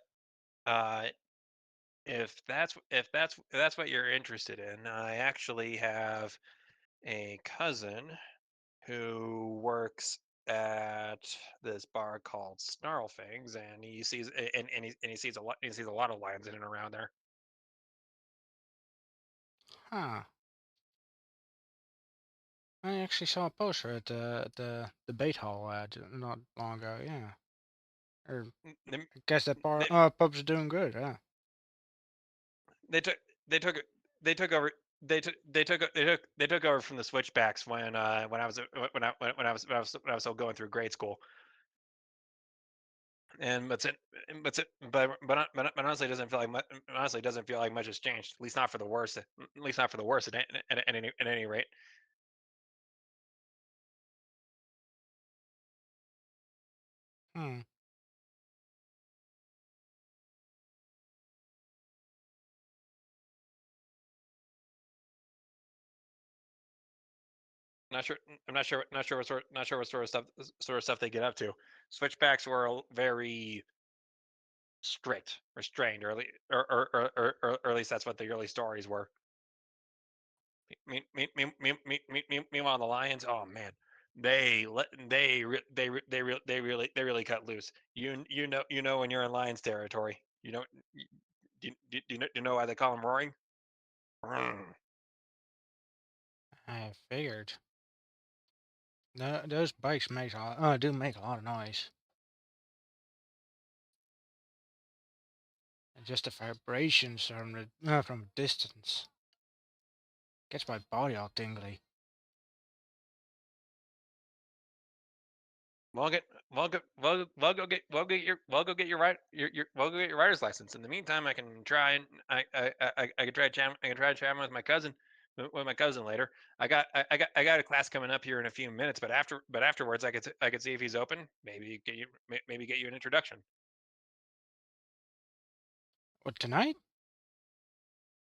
uh, if that's what you're interested in, I actually have a cousin who works at this bar called Snarlfangs, and he sees a lot of lions in and around there. Huh. I actually saw a poster at the debate hall not long ago. Yeah. Or They, I guess that bar they, pub's doing good. Yeah. they took they took they took over they took over from the Switchbacks when I was still going through grade school. and but honestly, it doesn't feel like honestly, it doesn't feel like much has changed. At least not for the worse. At least not for the worse. At any rate. Hmm. Not sure. I'm not sure. Not sure what sort. Not sure what sort of stuff they get up to. Switchbacks were very strict, restrained, or at least that's what the early stories were. Meanwhile, the Lions, oh man, they really cut loose. You know when you're in Lions territory. You know, do you know why they call them roaring? Mm. I figured. No, those bikes make do make a lot of noise. And just the vibrations from a distance gets my body all tingly. Go get your rider's license. In the meantime, I can try and I can try I can try chatting with my cousin later. I got a class coming up here in a few minutes, but afterwards I could see if he's open. Maybe get you an introduction. What, tonight?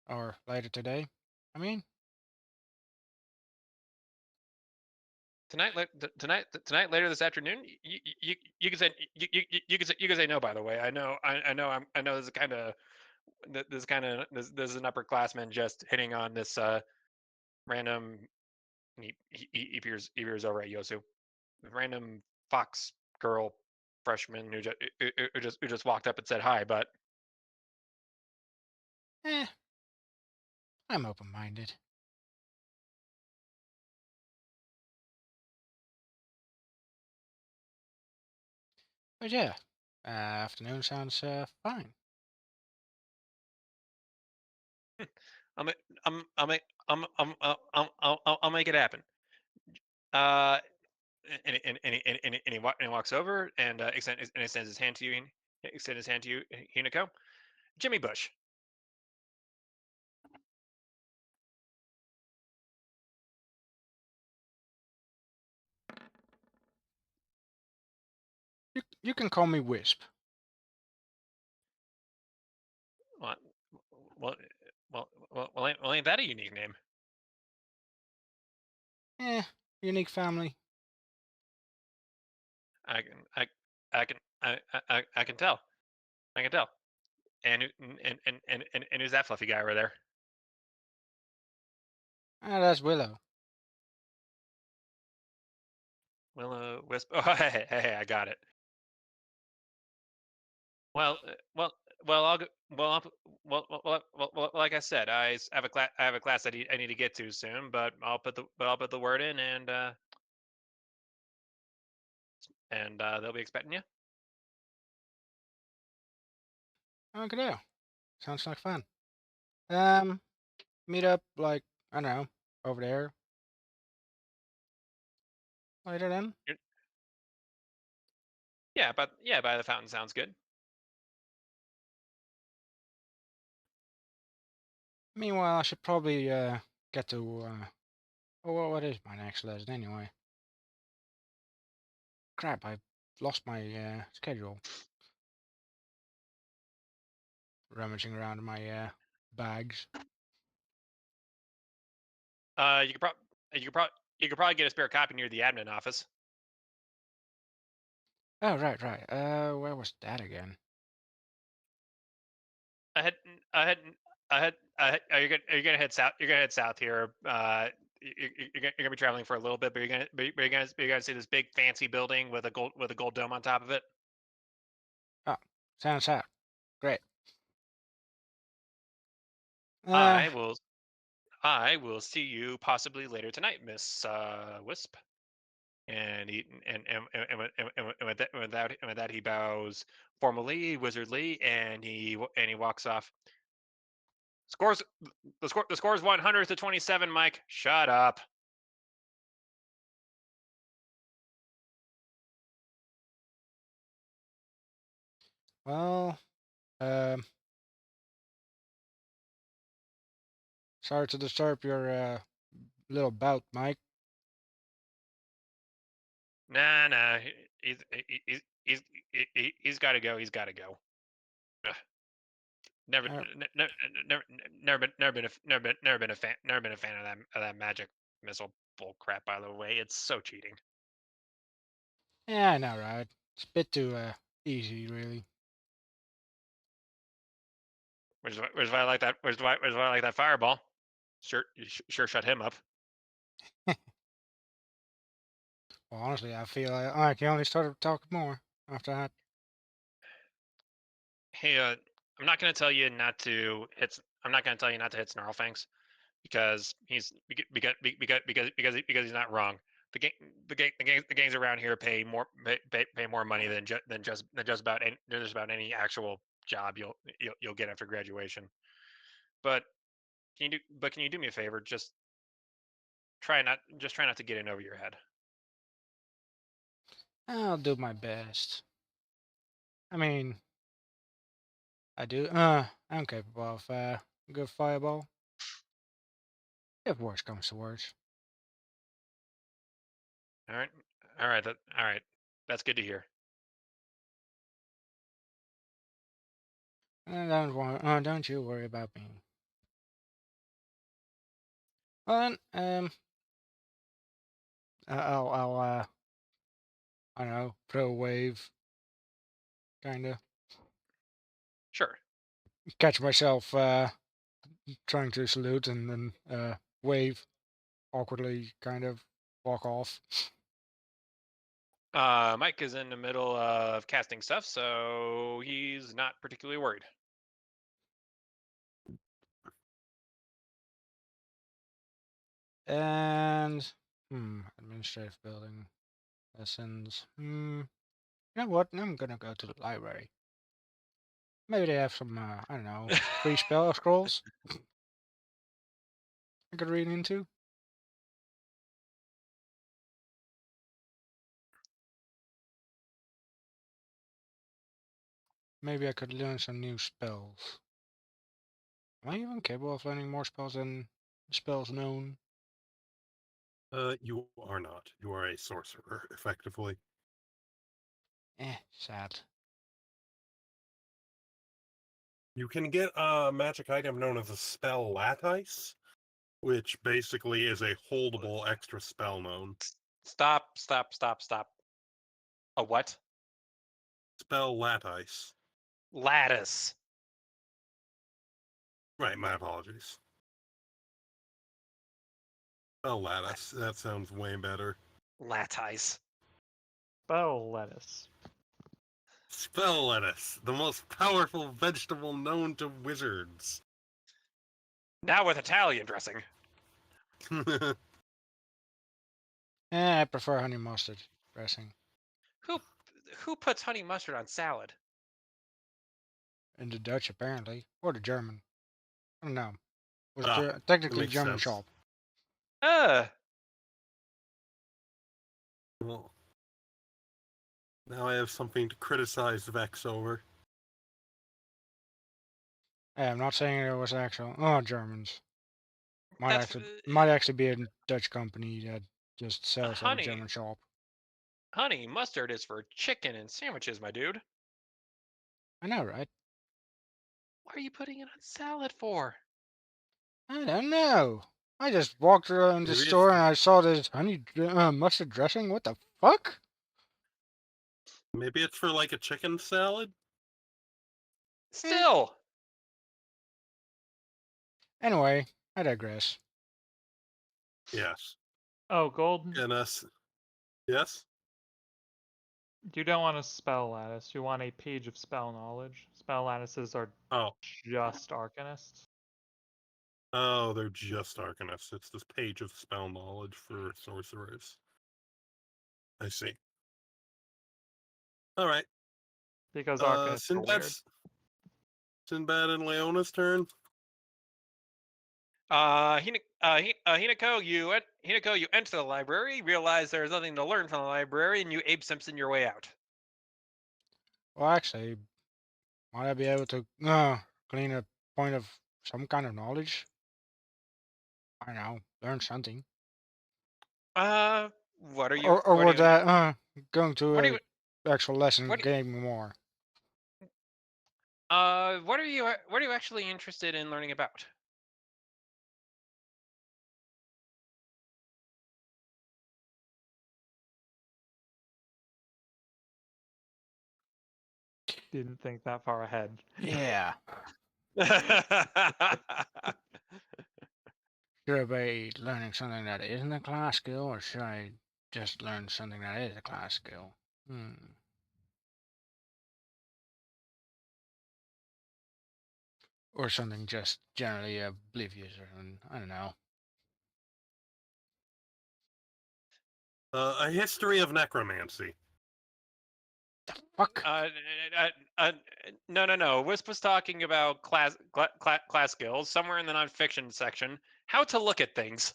Or later today? I mean, Tonight later this afternoon. You can say you can say no. By the way, I know this is kind of this is an upperclassman just hitting on this random. He peers over at Yosu. Random fox girl freshman who just walked up and said hi. But eh, I'm open-minded. But yeah, afternoon sounds fine. I'll make I'll make I'll make it happen. Uh, and he walks over and extends his hand to you. Extend his hand to you, Hinako. Jimmy Bush. You can call me Wisp. Well, well, ain't that a unique name? Eh, unique family. I can, I can, I can tell. I can tell. And who's that fluffy guy over there? Ah, that's Willow. Willow Wisp. Oh, hey, I got it. Well, I'll go, like I said, have a class. I have a class I need to get to soon, but I'll put the word in, and they'll be expecting you. Okay, there. Sounds like fun. Um, meet up like I don't know over there later then. You're, yeah, by the fountain sounds good. Meanwhile, I should probably get to oh, what is my next lesson anyway? Crap, I lost my schedule. Rummaging around in my bags. You could probably you could probably get a spare copy near the admin office. Oh, right, right. Where was that again? I had I had are you gonna head south? You're gonna head south here. You're gonna be traveling for a little bit, but you're gonna see this big fancy building with a gold dome on top of it. Oh, sounds out. Great. Uh, I will I will see you possibly later tonight, Miss Wisp. And he and with that he bows formally, wizardly, and he walks off. Scores the score is 100 to 27. Mike, shut up. Well, um, sorry to disturb your little bout, Mike. Nah. He's got to go. He's got to go. Ugh. Never, Uh, never been a fan, never been a fan of that magic missile bull crap. By the way, it's so cheating. yeah, I know, right? It's a bit too easy, really. Which is why I like that. Which is why I like that fireball. Sure shut him up. Well, honestly, I feel like I can only start talking more after that. Hey, I'm not gonna tell you not to hit. I'm not gonna tell you not to hit Snarlfangs because because he's not wrong. The gangs around here pay more money than just about any actual job you'll get after graduation. But can you do me a favor? Try not to get in over your head. I'll do my best. I mean, I do. I'm capable of a good fireball. If worse comes to worse. All right, all right. That's good to hear. Don't you worry about me. Well then, I'll I don't know, throw a wave, kinda. Sure. Catch myself trying to salute and then wave awkwardly, kind of walk off. Mike is in the middle of casting stuff, so he's not particularly worried. And administrative building lessons. You know what? I'm gonna go to the library. Maybe they have some I don't know, free spell scrolls I could read into. Maybe I could learn some new spells. Am I even capable of learning more spells than spells known? You are not. You are a sorcerer, effectively. Sad. You can get a magic item known as a spell lattice, which basically is a holdable extra spell known. Stop. A what? Spell lattice. Lattice. Right, my apologies. Spell lattice. That sounds way better. Lattice. Spell lettuce. Spell lettuce, the most powerful vegetable known to wizards. Now with Italian dressing. I prefer honey mustard dressing. Who who puts honey mustard on salad? In the Dutch, apparently, or the German. I don't know. It was That technically makes German sense. shop. Uh, Well, now I have something to criticize Vex over. Hey, I'm not saying it was actual. Germans. that's Might actually be a Dutch company that just sells at a honey. German shop. Honey mustard is for chicken and sandwiches, my dude. I know, right? What are you putting it on salad for? I don't know. I just walked around the Maybe it's store and I saw this honey mustard dressing. What the fuck? for like a chicken salad. Eh. Still, Anyway, I digress. Yes. Oh, Golden. And us. Yes. You don't want a spell lattice. You want a page of spell knowledge. Spell lattices are Oh. just arcanists. Oh, they're just arcanists. It's this page of spell knowledge for sorcerers. I see. All right. Because arcanists are weird. Sinbad and Leona's turn. Hinako, you enter the library, realize there's nothing to learn from the library, and you Abe Simpson your way out. Well, actually, Might I be able to clean a point of some kind of knowledge? I don't know, learn something. What are you? Or What are would you? going to What are you? a actual lesson What? gain me more? What are you? What are you actually interested in learning about? Didn't think that far ahead. Yeah. Should I be learning something that isn't a class skill, or should I just learn something that is a class skill? Hmm. Or something just generally oblivious, or I don't know. A history of necromancy. Fuck. uh, uh, uh, no. Wisp was talking about class skills somewhere in the nonfiction section. How to look at things.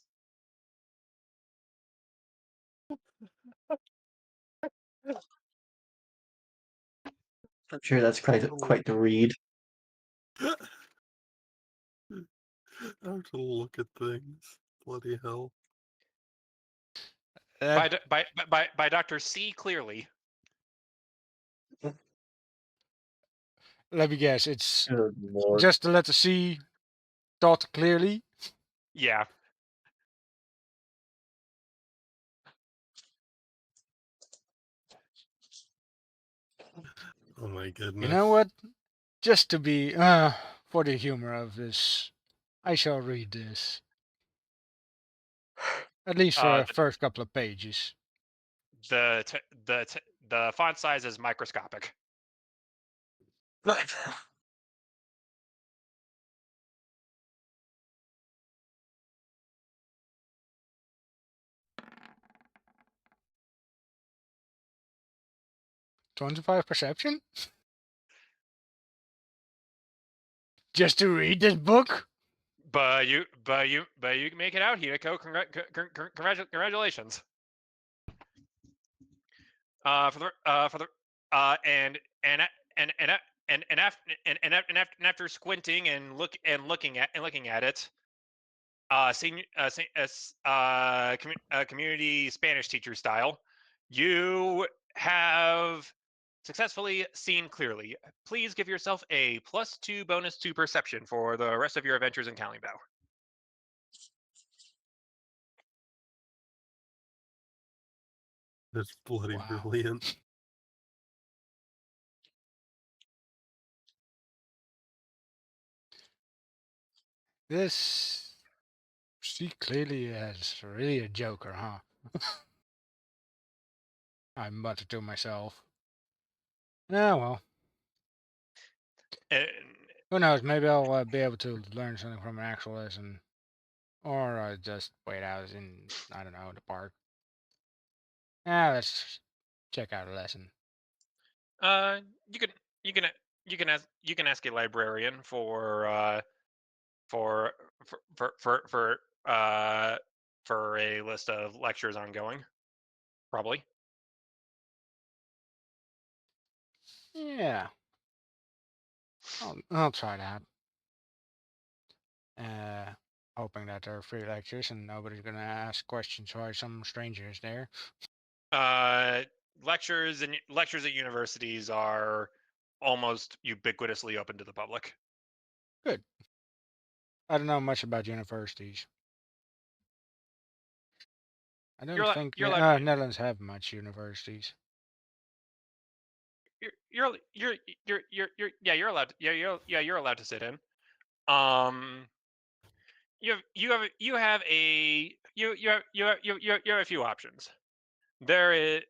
I'm sure that's quite the read. How to look at things. Bloody hell. By Dr. C. Clearly. Let me guess. It's Good lord. just to let the C dot clearly. Yeah. Oh my goodness. You know what? Just to be for the humor of this, I shall read this. At least for the first couple of pages. The font size is microscopic. 25 perception? Just to read this book? But you can make it out, Hideko. Congratulations. For the and after squinting and looking at it, senior community Spanish teacher style, you have successfully seen clearly. Please give yourself a +2 bonus to perception for the rest of your adventures in Kalimbo. That's bloody Wow. brilliant. This. She clearly is really a joker, huh? I muttered to myself. Yeah, well. And, Who knows? Maybe I'll be able to learn something from an actual lesson. Or just wait out in, I don't know, the park. Let's check out a lesson. you can you can you can ask a librarian for for a list of lectures ongoing, probably. Yeah, I'll try that. Uh, Hoping that there are free lectures and nobody's gonna ask questions why some stranger is there. Uh, lectures at universities are almost ubiquitously open to the public. Good. I don't know much about universities. I don't think You're allowed Netherlands have much universities. you're allowed you're allowed to sit in. Um, you have a few options. There is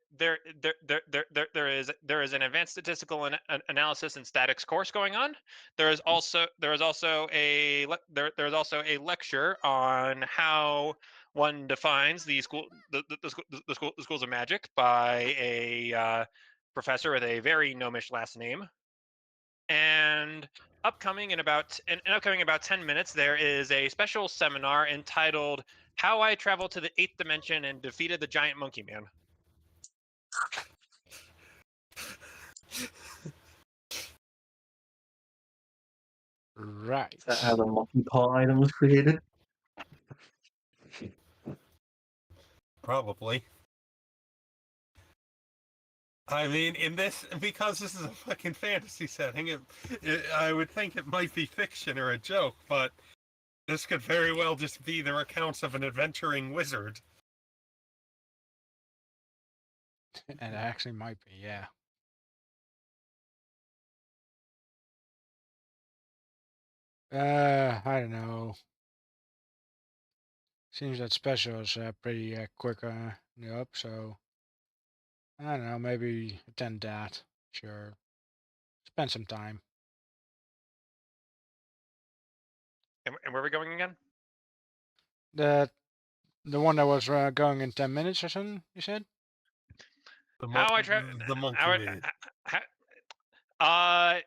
an advanced statistical analysis and statics course going on. There is also there is also a lecture on how one defines the schools of magic by a professor with a very gnomish last name. And upcoming about 10 minutes, there is a special seminar entitled "How I Traveled to the Eighth Dimension and Defeated the Giant Monkey Man." Is that how right. the monkey paw item was created? Probably. I mean, in this, because this is a fucking fantasy setting, I would think it might be fiction or a joke, but this could very well just be the accounts of an adventuring wizard. It actually might be, yeah. I don't know. Seems that special is pretty quick up, so I don't know. Maybe attend that. Sure, spend some time. And where are we going again? The the one that was going in 10 minutes or something. You said. How I try. The monkey How, maid. how,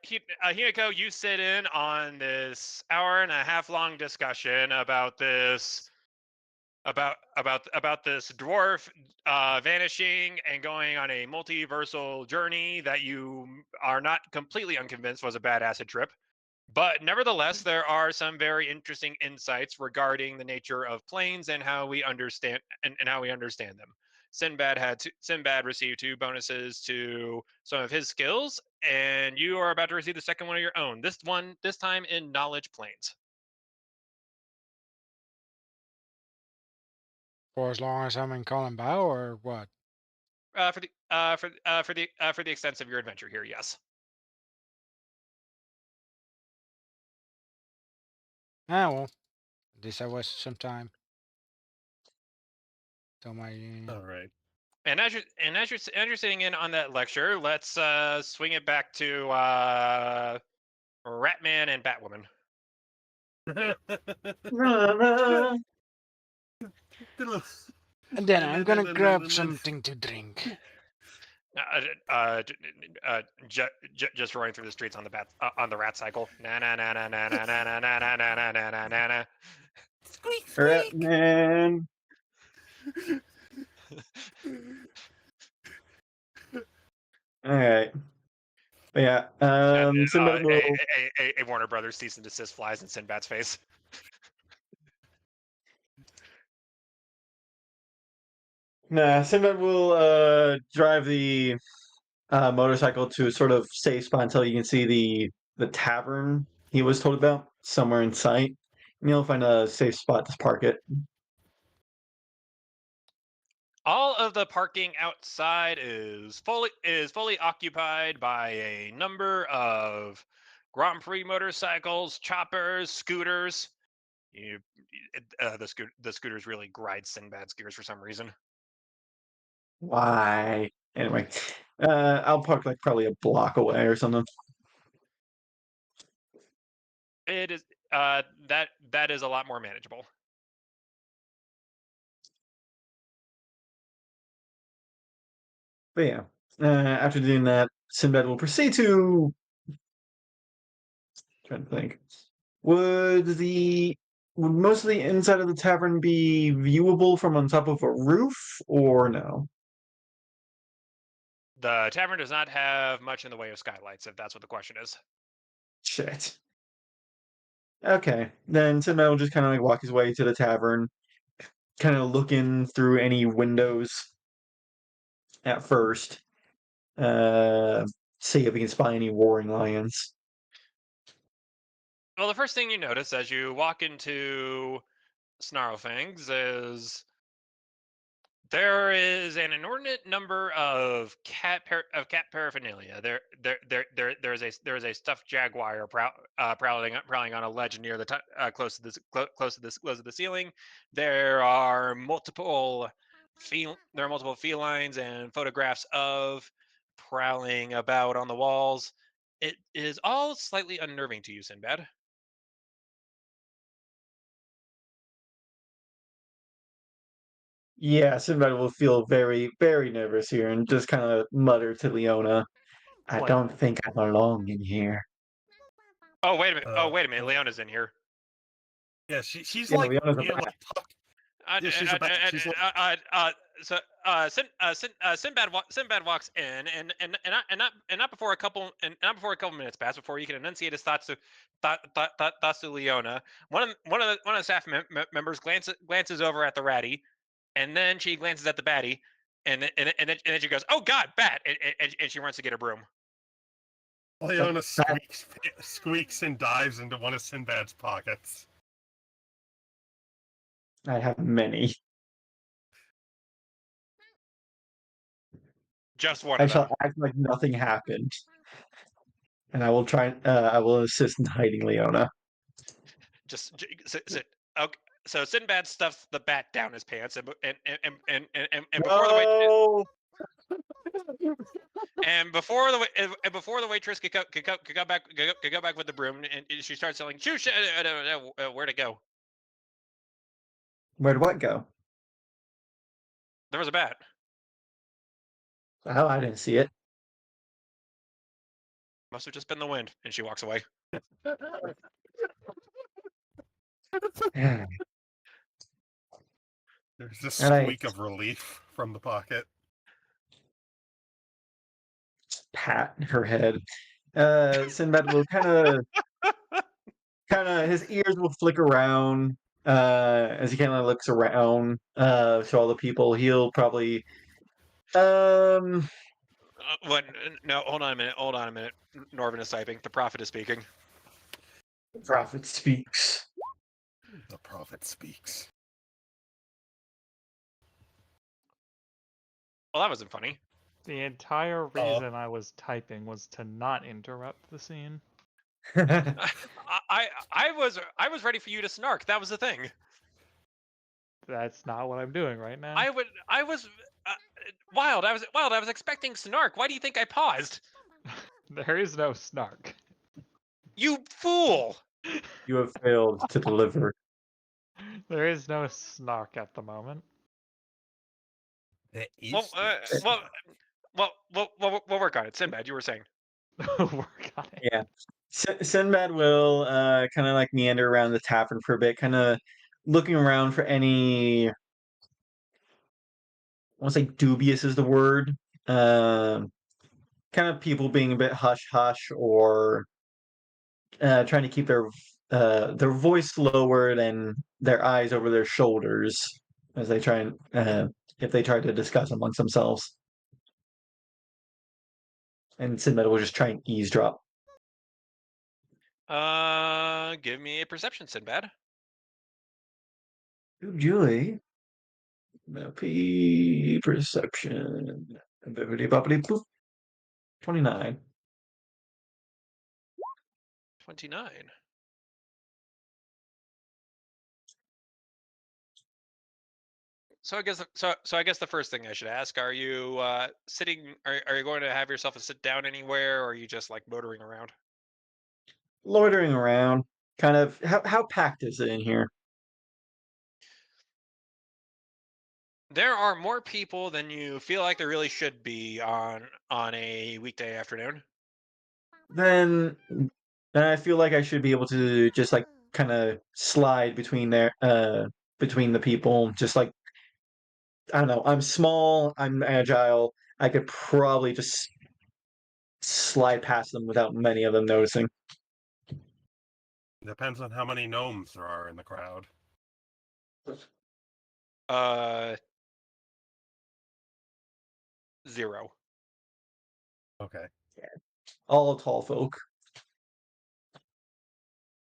Himiko, you sit in on this hour and a half long discussion about this about this dwarf vanishing and going on a multiversal journey that you are not completely unconvinced was a bad acid trip. But nevertheless, there are some very interesting insights regarding the nature of planes and how we understand and how we understand them. Sinbad received 2 bonuses to some of his skills, and you are about to receive the second one of your own. This time in knowledge planes. For as long as I'm in Colin Bow, or what? For the extent of your adventure here, yes. Ah well, at least I was some time. So my All right. And as you're sitting in on that lecture, let's swing it back to Ratman and Batwoman. and then I'm gonna grab something to drink. Just roaring through the streets on the rat cycle. Na na na na na na na na na na na na na na na. Squeak, squeak. Ratman. All right. But yeah. And Sinbad will. a Warner Brothers cease and desist flies in Sinbad's face. Nah, Sinbad will drive the motorcycle to a sort of safe spot until you can see the tavern he was told about somewhere in sight. And you'll find a safe spot to park it. All of the parking outside is fully occupied by a number of Grand Prix motorcycles, choppers, scooters. The scooters really grind Sinbad's gears for some reason. Why? Anyway, I'll park like probably a block away or something. It is that is a lot more manageable. But yeah, after doing that, Sinbad will proceed to. Trying to think. Would most of the inside of the tavern be viewable from on top of a roof, or no? The tavern does not have much in the way of skylights, if that's what the question is. Shit. Okay, then Sinbad will just kind of like walk his way to the tavern, kind of looking through any windows at first. Uh, See if he can spy any roaring lions. Well, the first thing you notice as you walk into Snarlfangs is there is an inordinate number of cat paraphernalia. There is a stuffed jaguar prowling on a ledge near the close to the ceiling. There are multiple felines and photographs of prowling about on the walls. It is all slightly unnerving to you, Sinbad. Yeah, Sinbad will feel very, very nervous here and just kind of mutter to Leona, I Like, don't think I belong in here. Oh wait a minute! Uh, Leona's in here. yeah, she's Yeah, like, Leona's a you know, rat. like Yeah, she's a she's Sinbad walks in, and not before a couple minutes pass before you can enunciate his thoughts to Leona. One of the staff members glances over at the ratty, and then she glances at the baddie, and then she goes, "Oh God, bat!" and she runs to get her broom. Leona squeaks and dives into one of Sinbad's pockets. I have many. Just one I of shall them. act like nothing happened, and I will try. I will assist in hiding Leona. Just sit. Okay. So Sinbad stuffs the bat down his pants, and before the wait No. before the waitress could go back with the broom, and she starts yelling, "Shoo! Where'd it go?" Where'd what go? There was a bat. Oh, I didn't see it. Must have just been the wind, and she walks away. And There's a I squeak of relief from the pocket. pat her head. Sinbad will his ears will flick around as he kind of looks around to all the people. He'll probably um What? No, hold on a minute. Hold on a minute. Norvin is typing. The prophet is speaking. prophet speaks. The prophet speaks. Well, that wasn't funny. The entire reason I was typing was to not interrupt the scene. I was ready for you to snark. That was the thing. That's not what I'm doing right now. I was wild. I was expecting snark. Why do you think I paused? There is no snark. You fool! You have failed to deliver. There is no snark at the moment. There is Well, we'll work on it. Sinbad, you were saying. Work on it. Yeah. Sinbad will kind of like meander around the tavern for a bit, kind of looking around for any. I want to say dubious is the word. Kind of people being a bit hush hush or trying to keep their voice lowered and their eyes over their shoulders as they try and if they try to discuss amongst themselves. And Sinbad will just try and eavesdrop. Give me a perception, Sinbad. Julie, P perception. Bippity boppity poof. 29. 29. So I guess the first thing I should ask: Are you sitting? Are you going to have yourself a sit down anywhere, or are you just like motoring around? Loitering around. Kind of how packed is it in here? There are more people than you feel like there really should be on a weekday afternoon. Then I feel like I should be able to just like kind of slide between the people, just like I don't know. I'm small. I'm agile. I could probably just slide past them without many of them noticing. Depends on how many gnomes there are in the crowd. Uh, 0. Okay. All tall folk.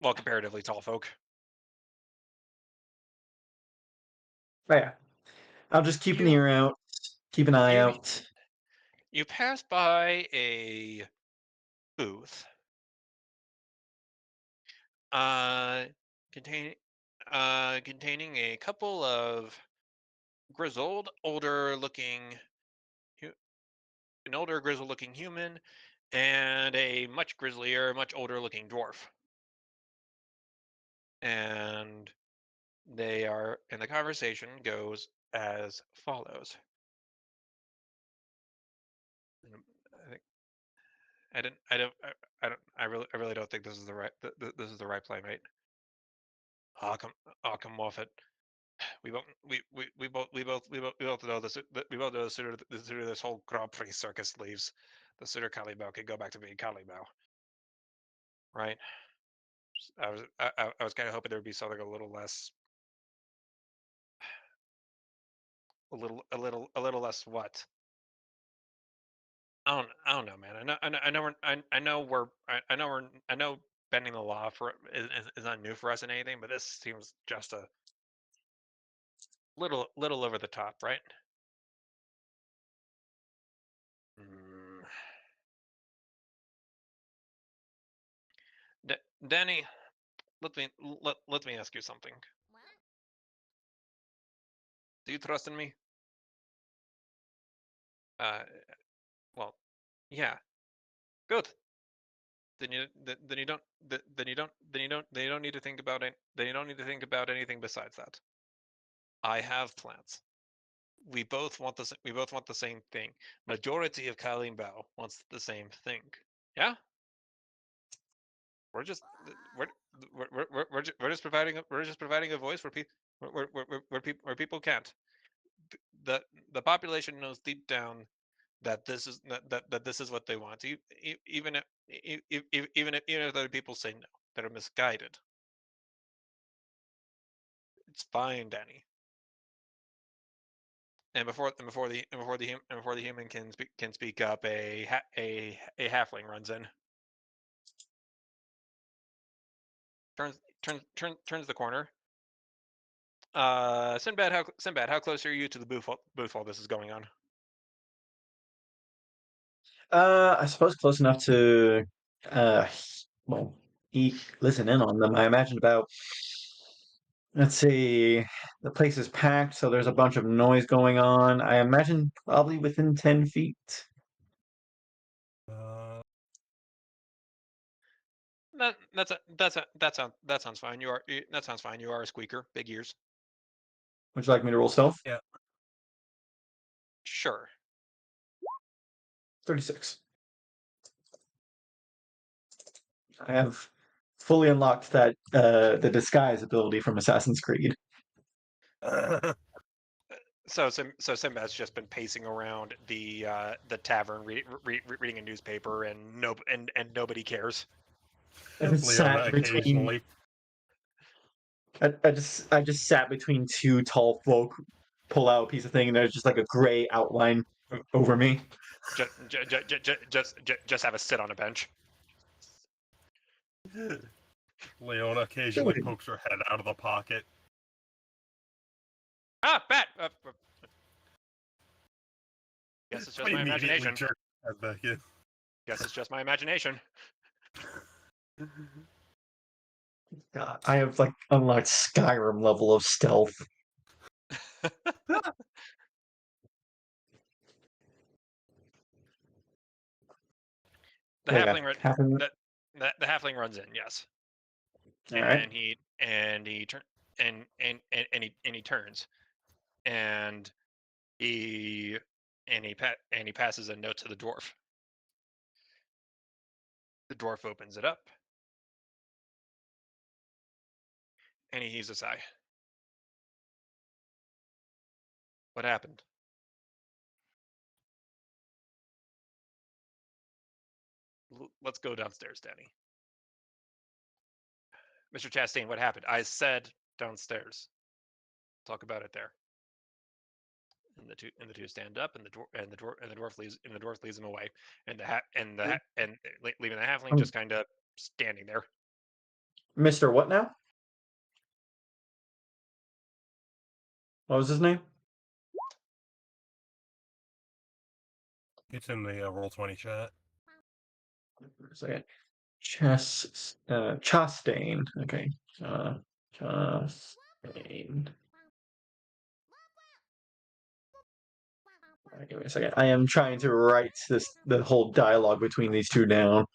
Well, comparatively tall folk. But yeah, I'll just keep an You ear out, keep an eye you out. you pass by a booth, uh, containing containing a couple of grizzled, an older grizzled looking human, and a much grislier, much older looking dwarf. And and the conversation goes as follows. I think I really don't think this is the right this is the right playmate. I'll come off it. We both know we both know the sooner this whole Grand Prix circus leaves, the sooner Kalibao can go back to being Kalibao. Right? I was kind of hoping there would be something a little less, a little less what? I don't know, man. I know bending the law is not new for us in anything, but this seems just a little over the top, right? Mm. Danny, let me ask you something. Do you trust in me? Uh, well, yeah. Good. Then you don't then you don't need to think about it. Then you don't need to think about anything besides that. I have plans. We both want the same thing. Majority of Kylene Bao wants the same thing. Yeah, we're just we're just providing a voice where people where people can't. The population knows deep down that this is what they want. Even even if other people say no, that are misguided. It's fine, Danny. And before the human can speak up, a halfling runs in, turns the corner. Sinbad, how close are you to the booth while this is going on? I suppose close enough to, uh, well, listen in on them. I imagine about, let's see, the place is packed, so there's a bunch of noise going on. I imagine probably within 10 feet. Uh, That sounds fine. That sounds fine. You are a squeaker, big ears. Would you like me to roll stealth? yeah. Sure. 36. I have fully unlocked that the disguise ability from Assassin's Creed. So Sinbad's just been pacing around the tavern, reading a newspaper, and nobody cares. I just Leona sat between. occasionally. I just sat between two tall folk, pull out a piece of thing, and there's just like a gray outline over me. Just have a sit on a bench. Leona occasionally pokes her head out of the pocket. Ah, bat. Guess it's just my Immediately imagination. jerk her head back in. Guess it's just my imagination. God, I have like unlocked Skyrim level of stealth. The Yeah, halfling the halfling runs in, yes, all right. and he turn and he turns and he passes a note to the dwarf. The dwarf opens it up and he heaves a sigh. What happened? Let's go downstairs, Danny. Mr. Chastain, what happened? I said downstairs. Talk about it there. And the two stand up, and the dwarf leads them away, and leaving the halfling just kind of standing there. Mr. What now? What was his name? It's in the Roll20 chat. For a second. Chastain. Okay. Chastain. Right, give me a second. I am trying to write the whole dialogue between these two down.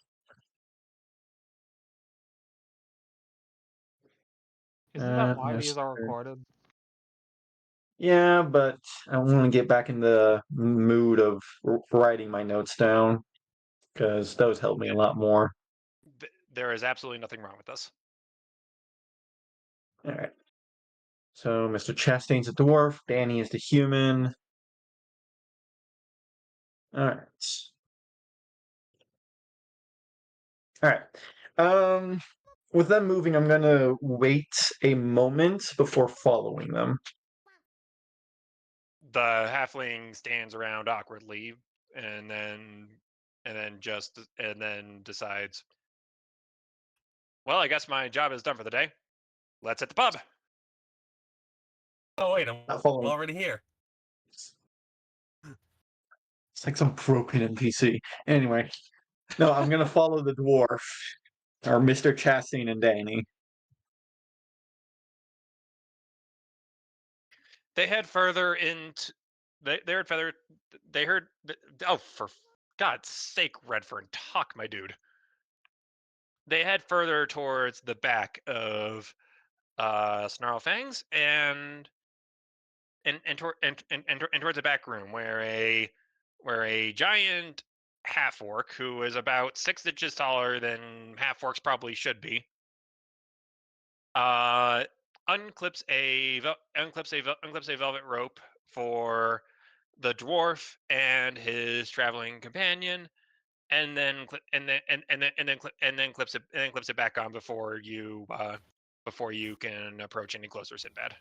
Isn't that why Yes, these are sir. recorded? Yeah, but I want to get back in the mood of writing my notes down because those help me a lot more. There is absolutely nothing wrong with this. All right. So Mr. Chastain's a dwarf. Danny is the human. All right. All right. With them moving, I'm gonna wait a moment before following them. The halfling stands around awkwardly, and then decides, well, I guess my job is done for the day. Let's hit the pub. Oh wait, I'm Not following. already here. It's like some broken NPC. Anyway, no, I'm gonna follow the dwarf, or Mr. Chastain and Danny. They head further into. They heard further. They heard. Oh, for God's sake, Redfern, talk, my dude. They head further towards the back of Snarlfangs and towards the back room where a giant half orc who is about 6 inches taller than half orcs probably should be unclips a velvet rope for the dwarf and his traveling companion, and then clips it back on before you can approach any closer, Sinbad.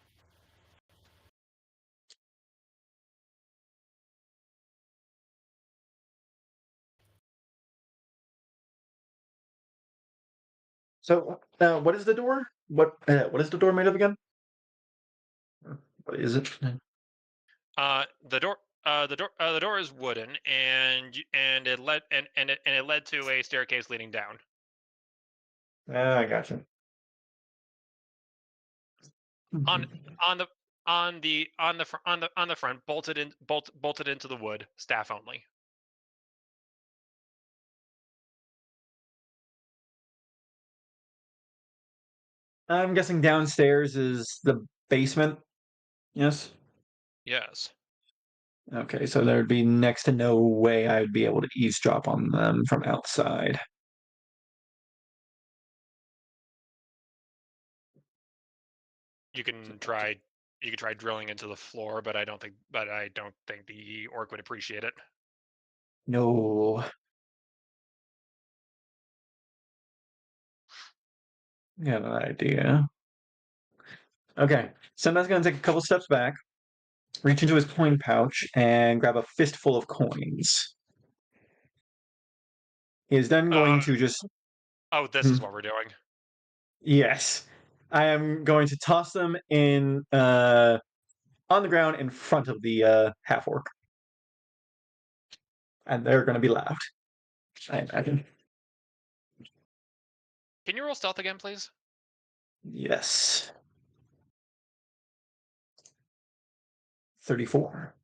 So, what is the door? What is the door made of again? What is it? The door is wooden, and it led to a staircase leading down. I gotcha. on on the on the front, bolted into the wood, staff only. I'm guessing downstairs is the basement. Yes. Yes. Okay, so there would be next to no way I would be able to eavesdrop on them from outside. You can try drilling into the floor, but I don't think the orc would appreciate it. No. Got an idea. Okay, Senbai's gonna take a couple steps back, reach into his coin pouch, and grab a fistful of coins. He is then going to just. Oh, this is what we're doing. Yes. I am going to toss them in on the ground in front of the half orc. And they're gonna be loud, I imagine. Can you roll stealth again, please? Yes. 34.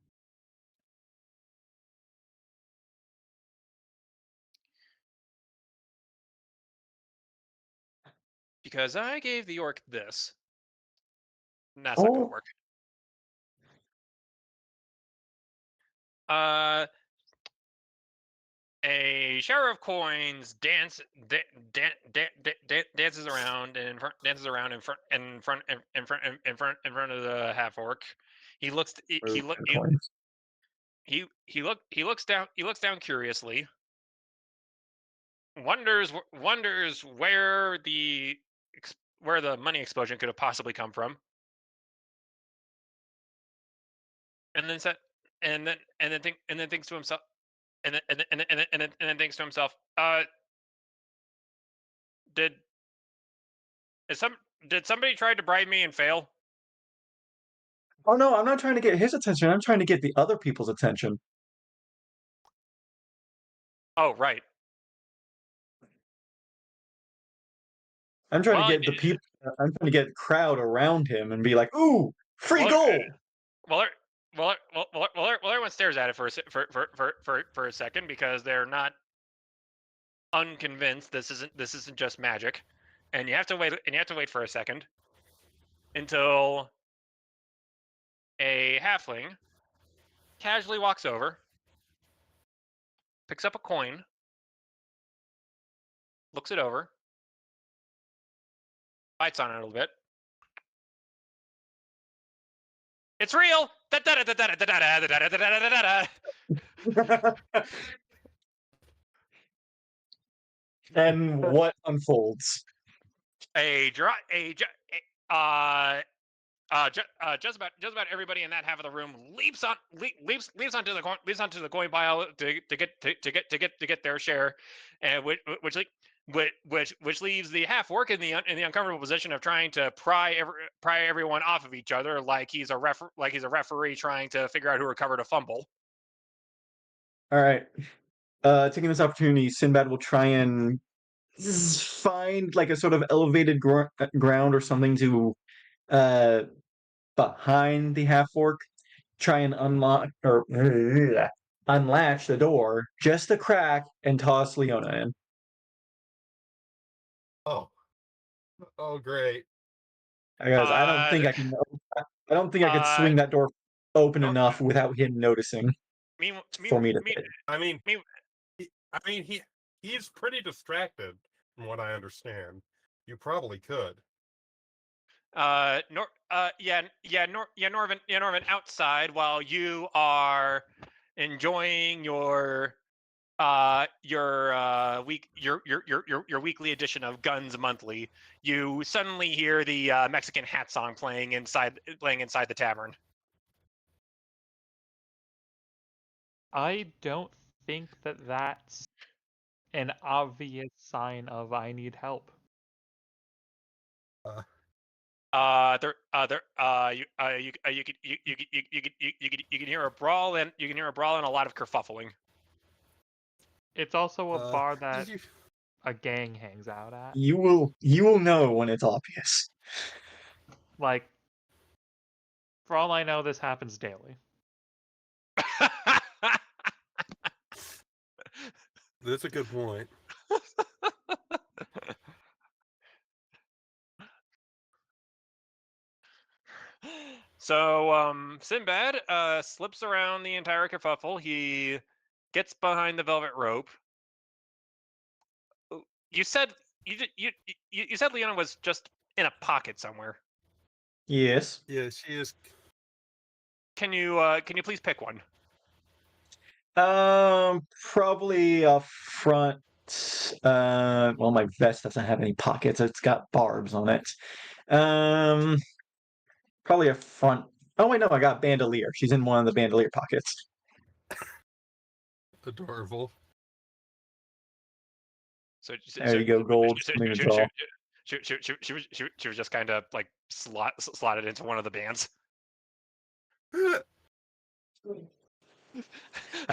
Because I gave the orc this. That's not gonna Oh, work. Uh, a shower of coins dances around in front of the half orc. He looks move 10 coins. he looks down curiously, wonders where the money explosion could have possibly come from, and then said and then thinks to himself, thinks to himself, did is some did somebody try to bribe me and fail? Oh no, I'm not trying to get his attention. I'm trying to get the other people's attention. Oh, right. I'm trying to Well, get the people. I'm trying to get the crowd around him and be like, "Ooh, free well, gold!" well, everyone stares at it for a second because they're not unconvinced this isn't just magic, and you have to wait for a second until a halfling casually walks over, picks up a coin, looks it over, bites on it a little bit, It's real. And what unfolds? Just about everybody in that half of the room leaps onto the coin pile to get their share, and which leaves the half orc in the uncomfortable position of trying to pry everyone off of each other like he's a referee trying to figure out who recovered a fumble. All right. Taking this opportunity, Sinbad will try and find like a sort of elevated ground or something to behind the half orc, try and unlock or unlatch the door just a crack and toss Leona in. Oh, oh, great. Because I don't think I can. I don't think I could swing that door open Nor- enough without him noticing for me to hit. I mean, he's pretty distracted, from what I understand. You probably could. Norvin, outside while you are enjoying your weekly edition of Guns Monthly, you suddenly hear the Mexican hat song playing inside the tavern. I don't think that that's an obvious sign of I need help. You can hear a brawl and a lot of kerfuffling. It's also a bar Did that you? a gang hangs out at. You will know when it's obvious. Like, for all I know, this happens daily. That's a good point. So Sinbad slips around the entire kerfuffle. He gets behind the velvet rope. You said you said Leona was just in a pocket somewhere. Yes. Yeah, she is. Can you please pick one? Probably a front. Well, my vest doesn't have any pockets. It's got barbs on it. Probably a front. Oh wait, no, I got bandolier. She's in one of the bandolier pockets. Adorable. There you go, gold. Something to draw. She was just kind of like slotted into one of the bands. I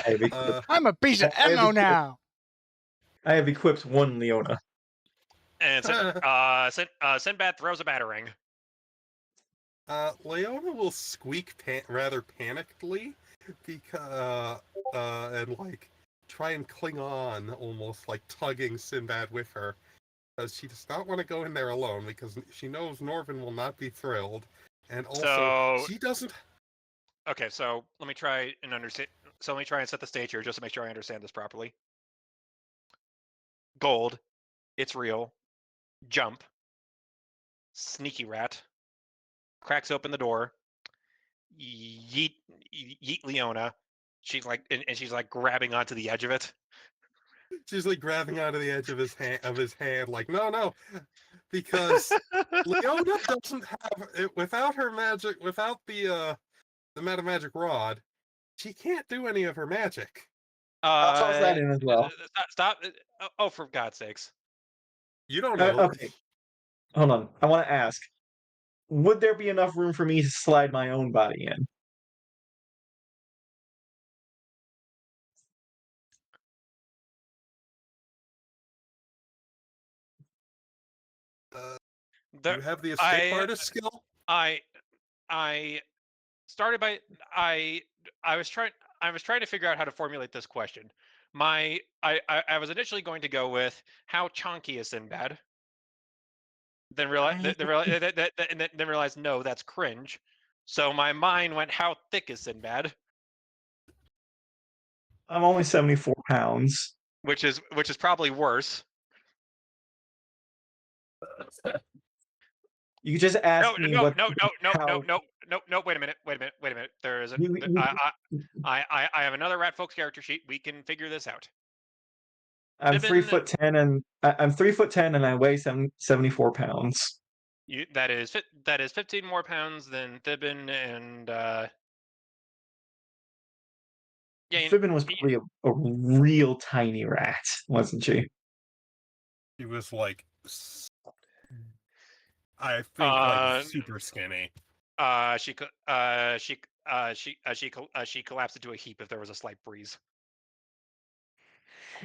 have equipped. I'm a piece of I have ammo equipped- now. I have equipped one Leona. And Sinbad throws a batarang. Leona will squeak rather panickedly because and like try and cling on, almost like tugging Sinbad with her, because she does not want to go in there alone because she knows Norvin will not be thrilled, and also she doesn't. Okay, so let me try and understand. So let me try and set the stage here just to make sure I understand this properly. Gold, it's real. Jump. Sneaky rat. Cracks open the door. Yeet Leona. She's like, and she's like grabbing onto the edge of it. She's like grabbing onto the edge of his hand, like no, because Leona doesn't have it without her magic, without the meta magic rod. She can't do any of her magic. I'll toss that in as well. Stop! Oh, for God's sakes! You don't know. Okay, hold on. I want to ask: would there be enough room for me to slide my own body in? You have the escape artist skill. I started by I was trying to figure out how to formulate this question. I was initially going to go with how chonky is Sinbad. Then realized no, that's cringe. So my mind went, how thick is Sinbad? I'm only 74 pounds. Which is probably worse. You could just ask No, me no, what no, no, no, how no, no, no, no. Wait a minute. Wait a minute. Wait a minute. There is a. you, I have another Rat Folks character sheet. We can figure this out. I'm Fibbin, 3'10" and I'm 3'10" and I weigh 74 pounds. that is 15 more pounds than Fibbin, and yeah, Fibbin was probably a real tiny rat, wasn't she? He was like, I think like uh, super skinny. she she collapsed into a heap if there was a slight breeze.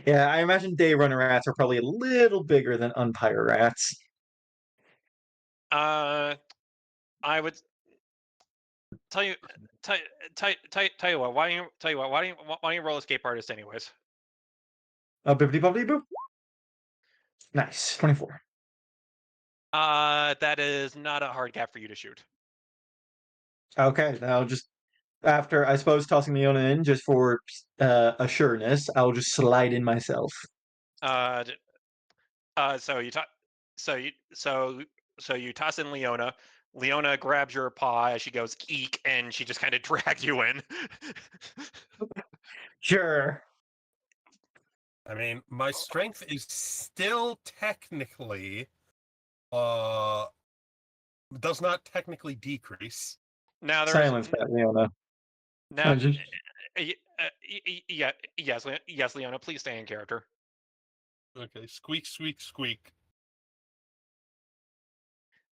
Yeah, I imagine day runner rats are probably a little bigger than umpire rats. I would tell you, tell you what. Why don't you tell you what? Why don't you roll escape artist anyways? Bippity boppity boop. Nice, 24. That is not a hard gap for you to shoot. Okay, now just after I suppose tossing Leona in just for a sureness, I'll just slide in myself. Uh, so you toss, so you toss in Leona. Leona grabs your paw as she goes eek, and she just kind of drags you in. Sure. I mean, my strength is still technically, does not technically decrease. Now there's Silence that, Leona. now, I just yeah, yes, Leona, please stay in character. Okay, squeak, squeak, squeak.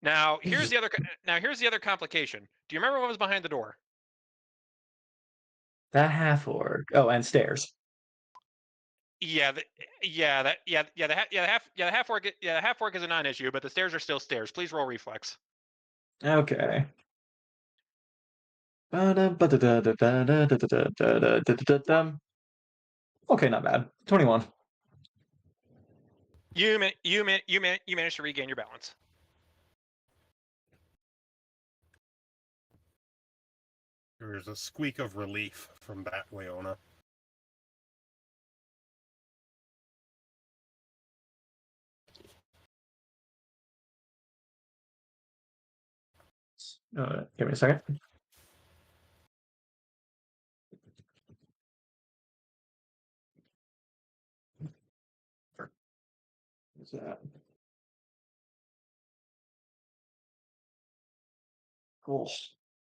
Now here's the other complication. Do you remember what was behind the door? that half orc. Oh, and stairs. Yeah, the half orc, the half orc is a non-issue, but the stairs are still stairs. Please roll reflex. Okay. Okay, not bad. 21. You managed to regain your balance. There's a squeak of relief from that, Leona. Give me a second. What's that? Cool.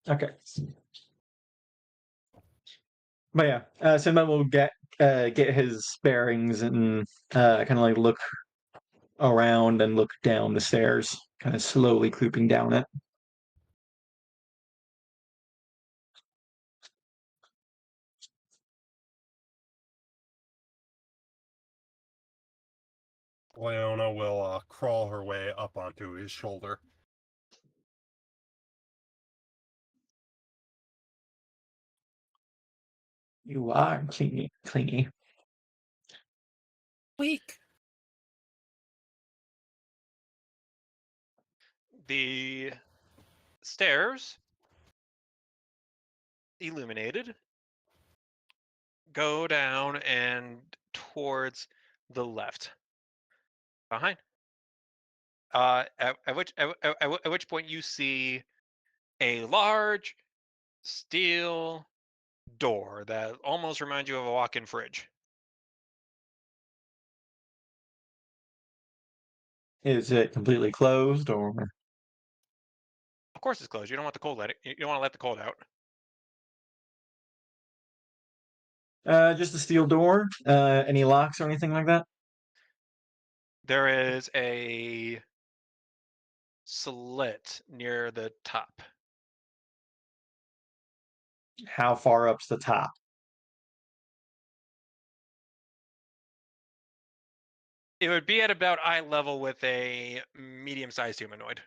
Okay. But yeah, Simba will get his bearings and kind of like look around and look down the stairs, kind of slowly creeping down it. Leona will crawl her way up onto his shoulder. You are clingy, clingy. Squeak. The stairs, illuminated, go down and towards the left. Behind. At which point you see a large steel door that almost reminds you of a walk-in fridge. Is it completely closed or Of course, it's closed. You don't want the cold you don't want to let the cold out. just a steel door? Any locks or anything like that? There is a slit near the top. How far up's the top? It would be at about eye level with a medium-sized humanoid.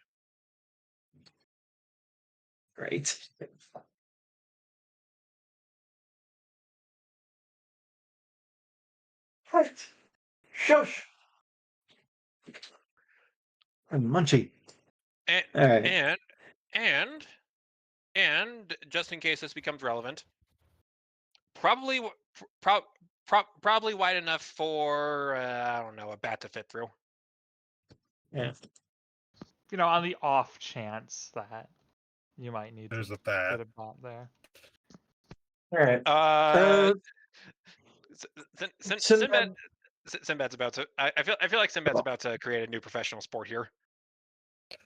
Great. What? Shush. I'm munchy. And All right. and just in case this becomes relevant, probably probably wide enough for I don't know, a bat to fit through. Yeah. on the off chance that you might need There's to a that. put a bot there. All right. Uh, Sinbad. Sinbad's about to. I feel like Sinbad's about to create a new professional sport here.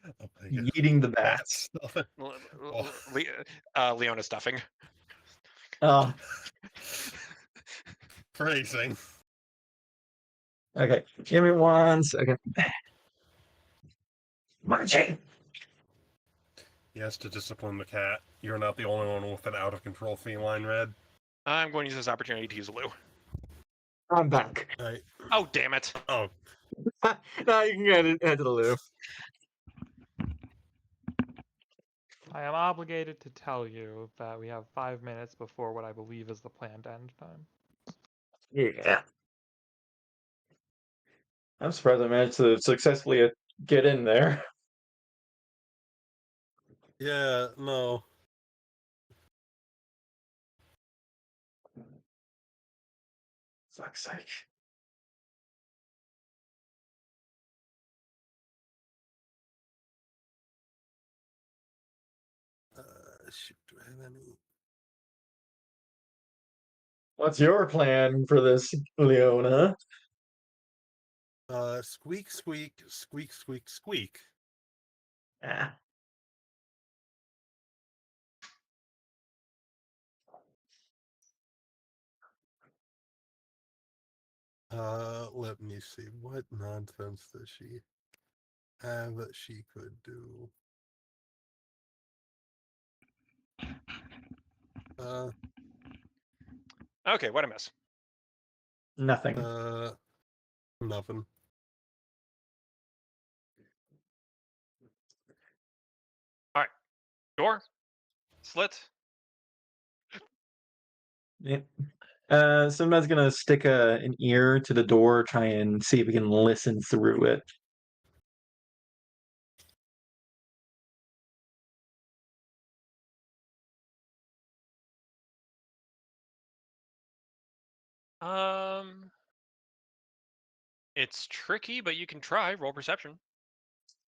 Oh my God. Eating the bats. Leona stuffing. Oh, Phrasing. okay. Give me 1 second. Marching. He has to discipline the cat. You're not the only one with an out of control feline, Red. I'm going to use this opportunity to use a loo. I'm back. All right. Oh damn it! Oh, Now you can head to the loo. I am obligated to tell you that we have 5 minutes before what I believe is the planned end time. Yeah. I'm surprised I managed to successfully get in there. yeah, no. Fuck's sake. Shoot, do I have any? What's your plan for this, Leona? Squeak, squeak, squeak, squeak, squeak. Ah. Let me see. What nonsense does she have that she could do? Okay, what a miss. Nothing. Nothing. Door, slit. Yeah. Somebody's gonna stick an ear to the door, try and see if we can listen through it. It's tricky, but you can try. Roll perception.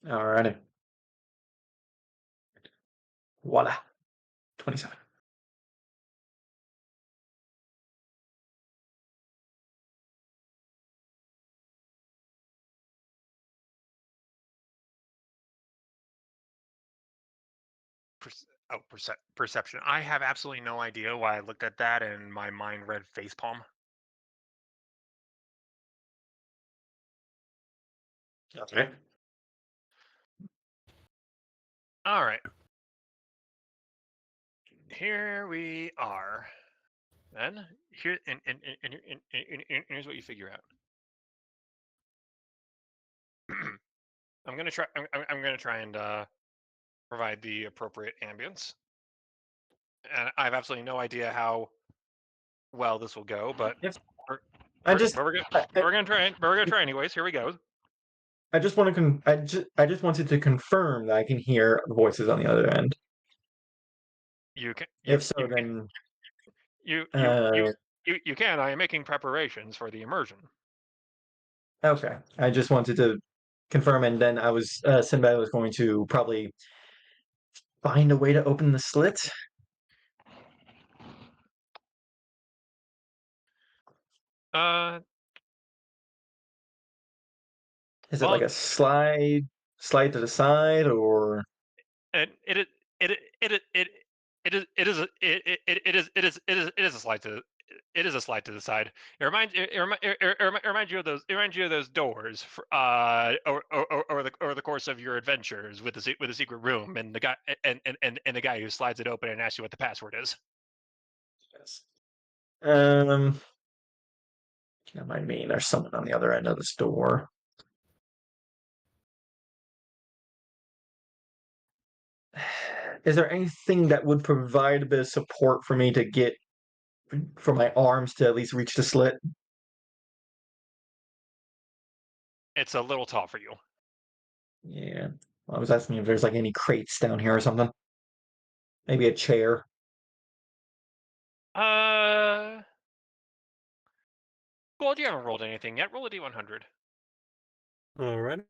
Alrighty. Voila. 27. Perception. I have absolutely no idea why I looked at that and my mind read facepalm. Okay. All right. Here we are. Then here and here's what you figure out. I'm gonna try. I'm gonna try and provide the appropriate ambience, and I have absolutely no idea how well this will go, but Yes. we're, I just, we're gonna I, I, we're gonna try. We're gonna try anyways. Here we go. I just want to I just wanted to confirm that I can hear voices on the other end. You can If so, then you you you uh, you can. I am making preparations for the immersion. okay. I just wanted to confirm, and then Sinbad was going to probably find a way to open the slit. Uh, Is it well, like a slide to the side, or and it is a slide to the side. It reminds you of those doors over the course of your adventures with the secret room and the guy and the guy who slides it open and asks you what the password is. yes. That might mean there's someone on the other end of this door. Is there anything that would provide a bit of support for me to get for my arms to at least reach the slit? It's a little tall for you. Yeah. Well, I was asking if there's like any crates down here or something. Maybe a chair. Well, you haven't rolled anything yet. Roll a d100. Alrighty.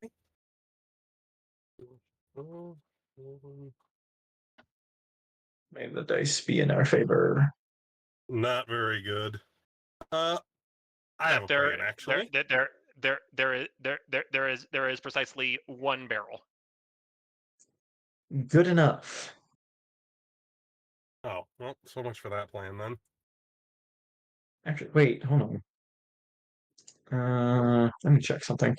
May the dice be in our favor. Not very good. I have That a plan actually. there is precisely one barrel. Good enough. Oh, well, so much for that plan then. Actually, wait, hold on. Let me check something.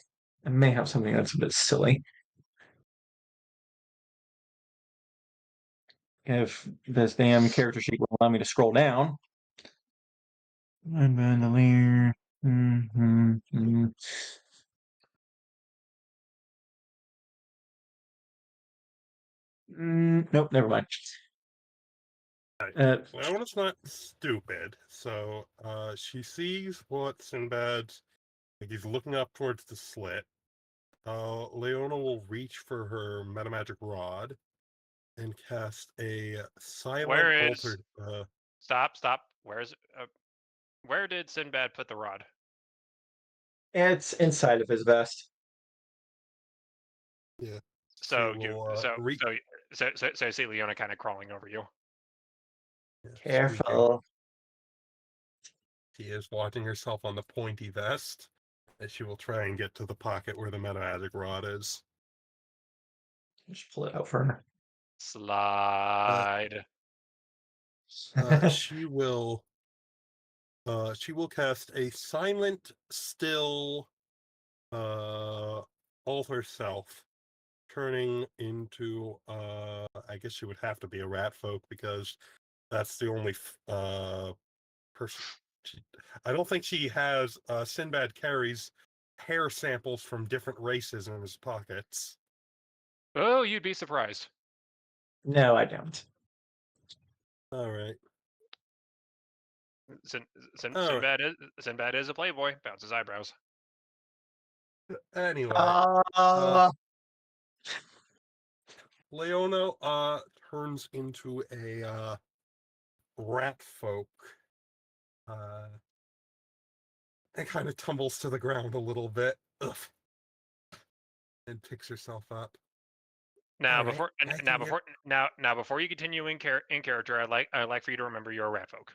I may have something that's a bit silly. If this damn character sheet will allow me to scroll down. Bandolier. Nope, never mind. Leona's not stupid, so she sees what Sinbad, like he's looking up towards the slit. Leona will reach for her metamagic rod and cast a silent Where is? altered. Stop. Where did Sinbad put the rod? It's inside of his vest. Yeah, she So you will reach. so you see Leona kind of crawling over you. Yeah, squeaking. Careful. She is watching herself on the pointy vest, and she will try and get to the pocket where the metamagic rod is. Just pull it out for her. Slide. She will. She will cast a silent, still, alter self, turning into. I guess she would have to be a rat folk because that's the only person. I don't think she has. Sinbad carries hair samples from different races in his pockets. Oh, you'd be surprised. No, I don't. All right. Sin, All right. Sinbad is a playboy. Bounces eyebrows. Anyway, Uh, Leona turns into a rat folk. And kind of tumbles to the ground a little bit. Ugh. And picks herself up. Now All right, before I now can get. before now before you continue in character, I'd like for you to remember you're a rat folk.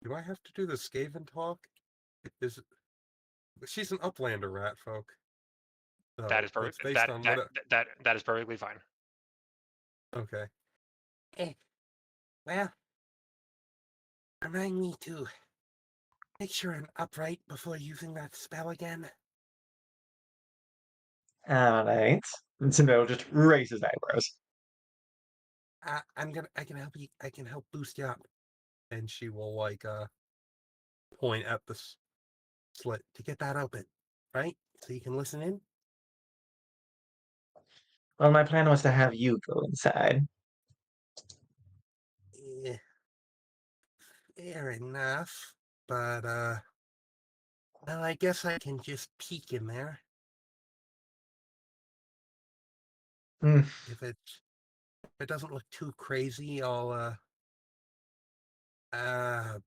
Do I have to do the Skaven talk? Is she's an Uplander rat folk? That So is perfect. it's based on what? That is perfectly fine. Okay. Eh, well, remind me to make sure I'm upright before using that spell again. alright. And Sinbad will just raise his eyebrows. I can help you. I can help boost you up. And she will point at the slit to get that open, right? So you can listen in. Well, my plan was to have you go inside. Yeah, fair enough. But well, I guess I can just peek in there. Hmm. If it doesn't look too crazy, I'll uh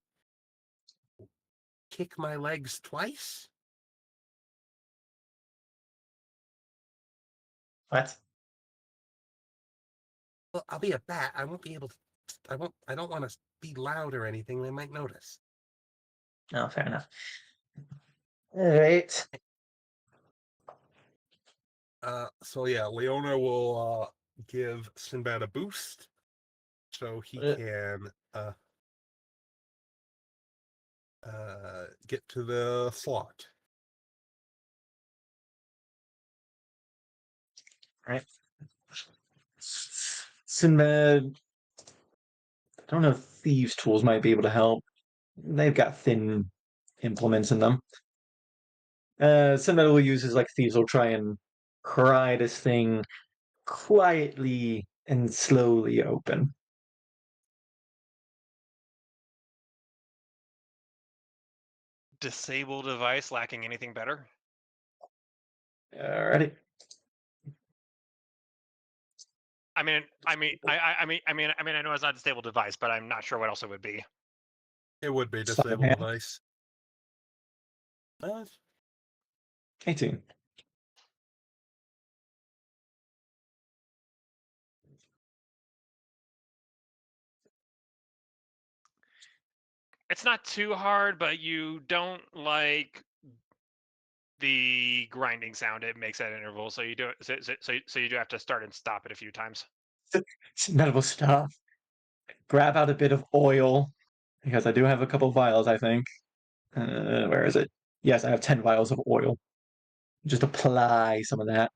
kick my legs twice. What? Well, I'll be a bat. I won't be able to. I won't. I don't want to be loud or anything. They might notice. Oh, fair enough. Alright. So yeah, Leona will give Sinbad a boost so he can get to the slot. Right. Sinbad. I don't know if thieves' tools might be able to help. They've got thin implements in them. Sinbad will use his like thieves will try and pry this thing quietly and slowly open. Disable device lacking anything better. Alrighty. I know it's not a stable device, but I'm not sure what else it would be. It would be Sleight of disable hand. device. 18. it's not too hard, but you don't like the grinding sound it makes at intervals, so you do so you do have to start and stop it a few times. Sinbad will stop, grab out a bit of oil, because I do have a couple vials, I think. Where is it? Yes, I have 10 vials of oil. Just apply some of that.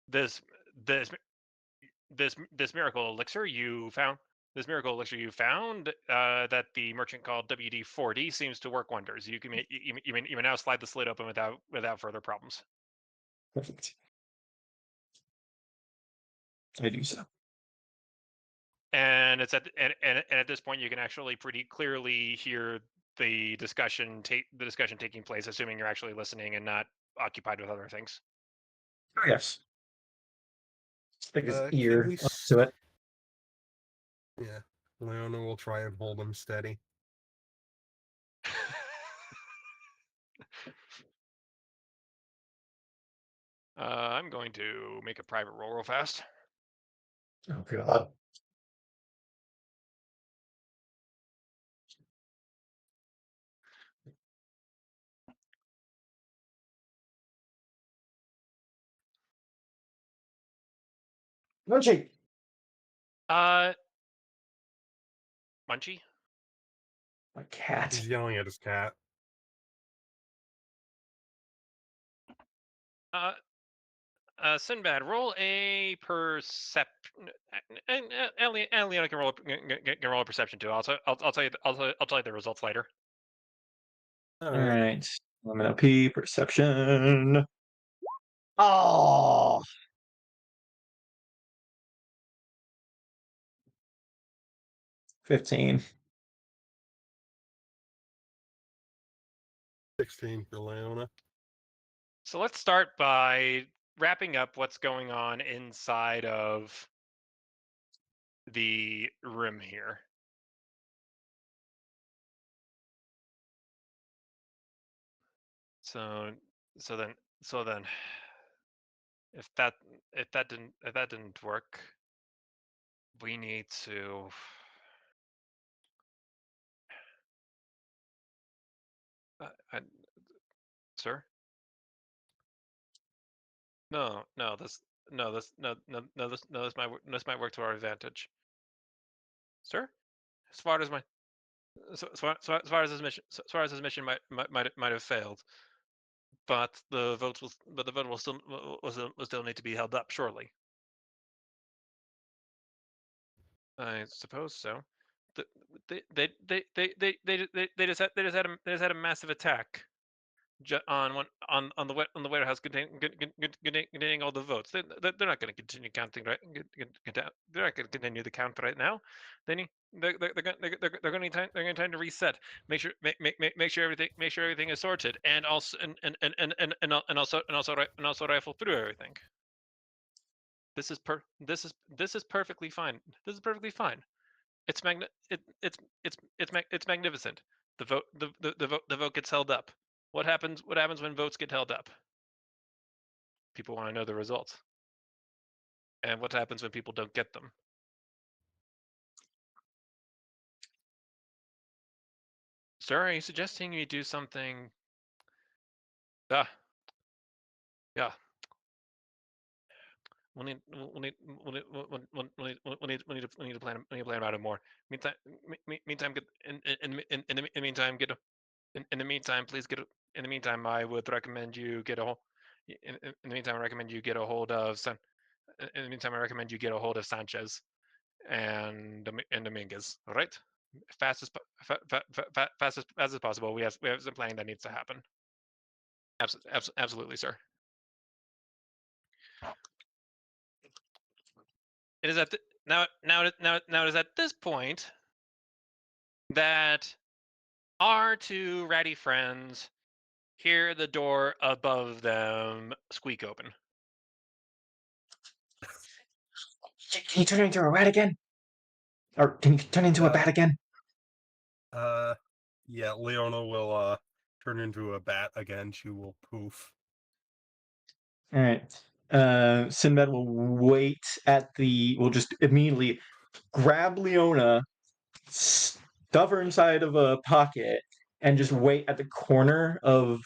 This this this miracle elixir you found. This miracle elixir you found that the merchant called WD-40 seems to work wonders. You can you may now slide the slit open without further problems. Perfect. I do so. And it's and at this point you can actually pretty clearly hear the discussion taking place, assuming you're actually listening and not occupied with other things. Oh, yes. Stick his Can ear we? up to it. Yeah. Leona will try and hold him steady. I'm going to make a private roll real fast. Oh, God. Munchie! Uh, Munchie. My cat. He's yelling at his cat. Uh, Sinbad, roll a perception. And Leona can roll a perception too. I'll tell you I'll tell you the results later. Alright. Alright. Lemon P, perception. Oh! 15. 16 for Leona. So let's start by wrapping up what's going on inside of the room here. So so then if that didn't work, we need to I, sir? No, this might work to our advantage. Sir? As far as my as far as his mission as far as his mission might have failed, but the vote will still need to be held up, surely. I suppose so. The- they just had a massive attack on one on the warehouse containing all the votes. They're not going to continue counting right. They're not going to continue the count right now. They need they're going to need time to reset. Make sure everything is sorted, and also and also rifle through everything. This is perfectly fine. This is perfectly fine. It's it's magnificent. The vote gets held up. What happens when votes get held up? People want to know the results. And what happens when people don't get them? Sir, are you suggesting we do something? Ah, yeah. We need to plan about it more. Meantime, get in the meantime, get in the meantime, please get. In the meantime, I would recommend you get a hold. In the meantime, I recommend you get a hold of In the meantime, I recommend you get a hold of Sanchez and Dominguez. All right, fast as possible. We have some planning that needs to happen. Absolutely, sir. It is now it is at this point that our two ratty friends hear the door above them squeak open. Can you turn into a rat again? Or can you turn into a bat again? Yeah, Leona will turn into a bat again. She will poof. Alright. Sinbad will wait at the. Will just immediately grab Leona, stuff her inside of a pocket, and just wait at the corner of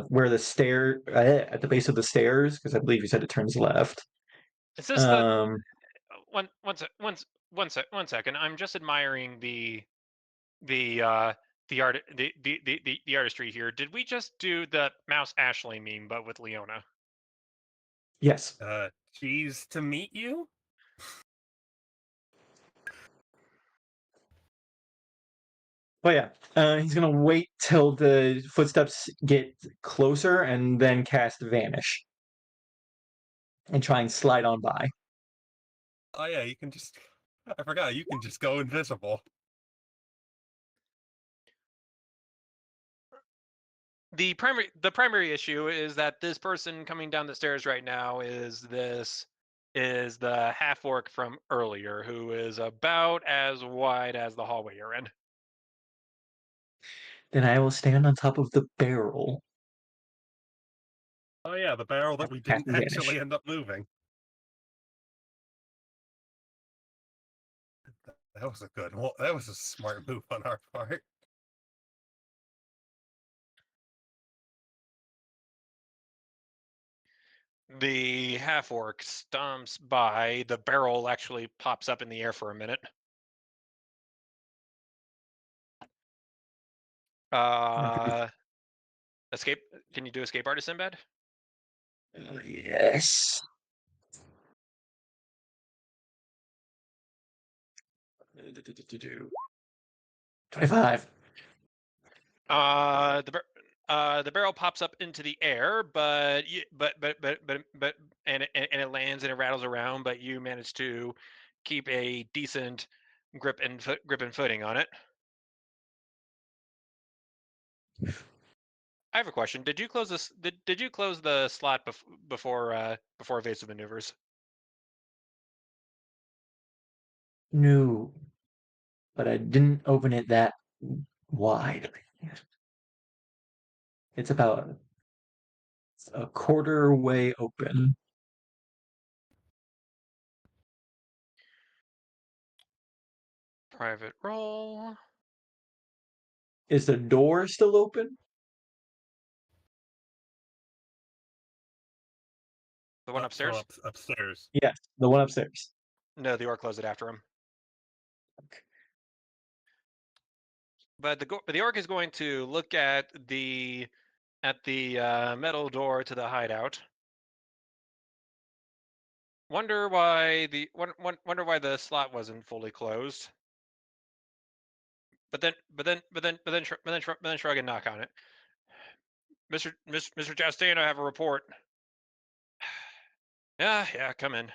where the stair at the base of the stairs, because I believe you said it turns left. Is this the Um, one second? I'm just admiring the the artistry here. Did we just do the Mouse Ashley meme, but with Leona? yes. Cheese to meet you? But yeah, he's gonna wait till the footsteps get closer and then cast Vanish and try and slide on by. Oh yeah, you can just. I forgot, you can just go invisible. The primary issue is that this person coming down the stairs right now is the half orc from earlier, who is about as wide as the hallway you're in. Then I will stand on top of the barrel. Oh yeah, the barrel that we Cast didn't Vanish. actually end up moving. That was a good one. That was a smart move on our part. The half orc stomps by. The barrel actually pops up in the air for a minute. Escape. Can you do escape artist, Sinbad? Yes. 25. The barrel pops up into the air, but and it lands and it rattles around, but you manage to keep a decent grip and footing on it. I have a question. Did you close this? Did you close the slot before evasive maneuvers? No, but I didn't open it that wide. It's about a quarter way open. Private roll. Is the door still open? The one So upstairs? upstairs. Yes, the one upstairs. No, the orc closed it after him. Okay. But the orc is going to look at the metal door to the hideout. Wonder why the slot wasn't fully closed. But then shrug and knock on it. Mr. Chastain, I have a report. Yeah, come in.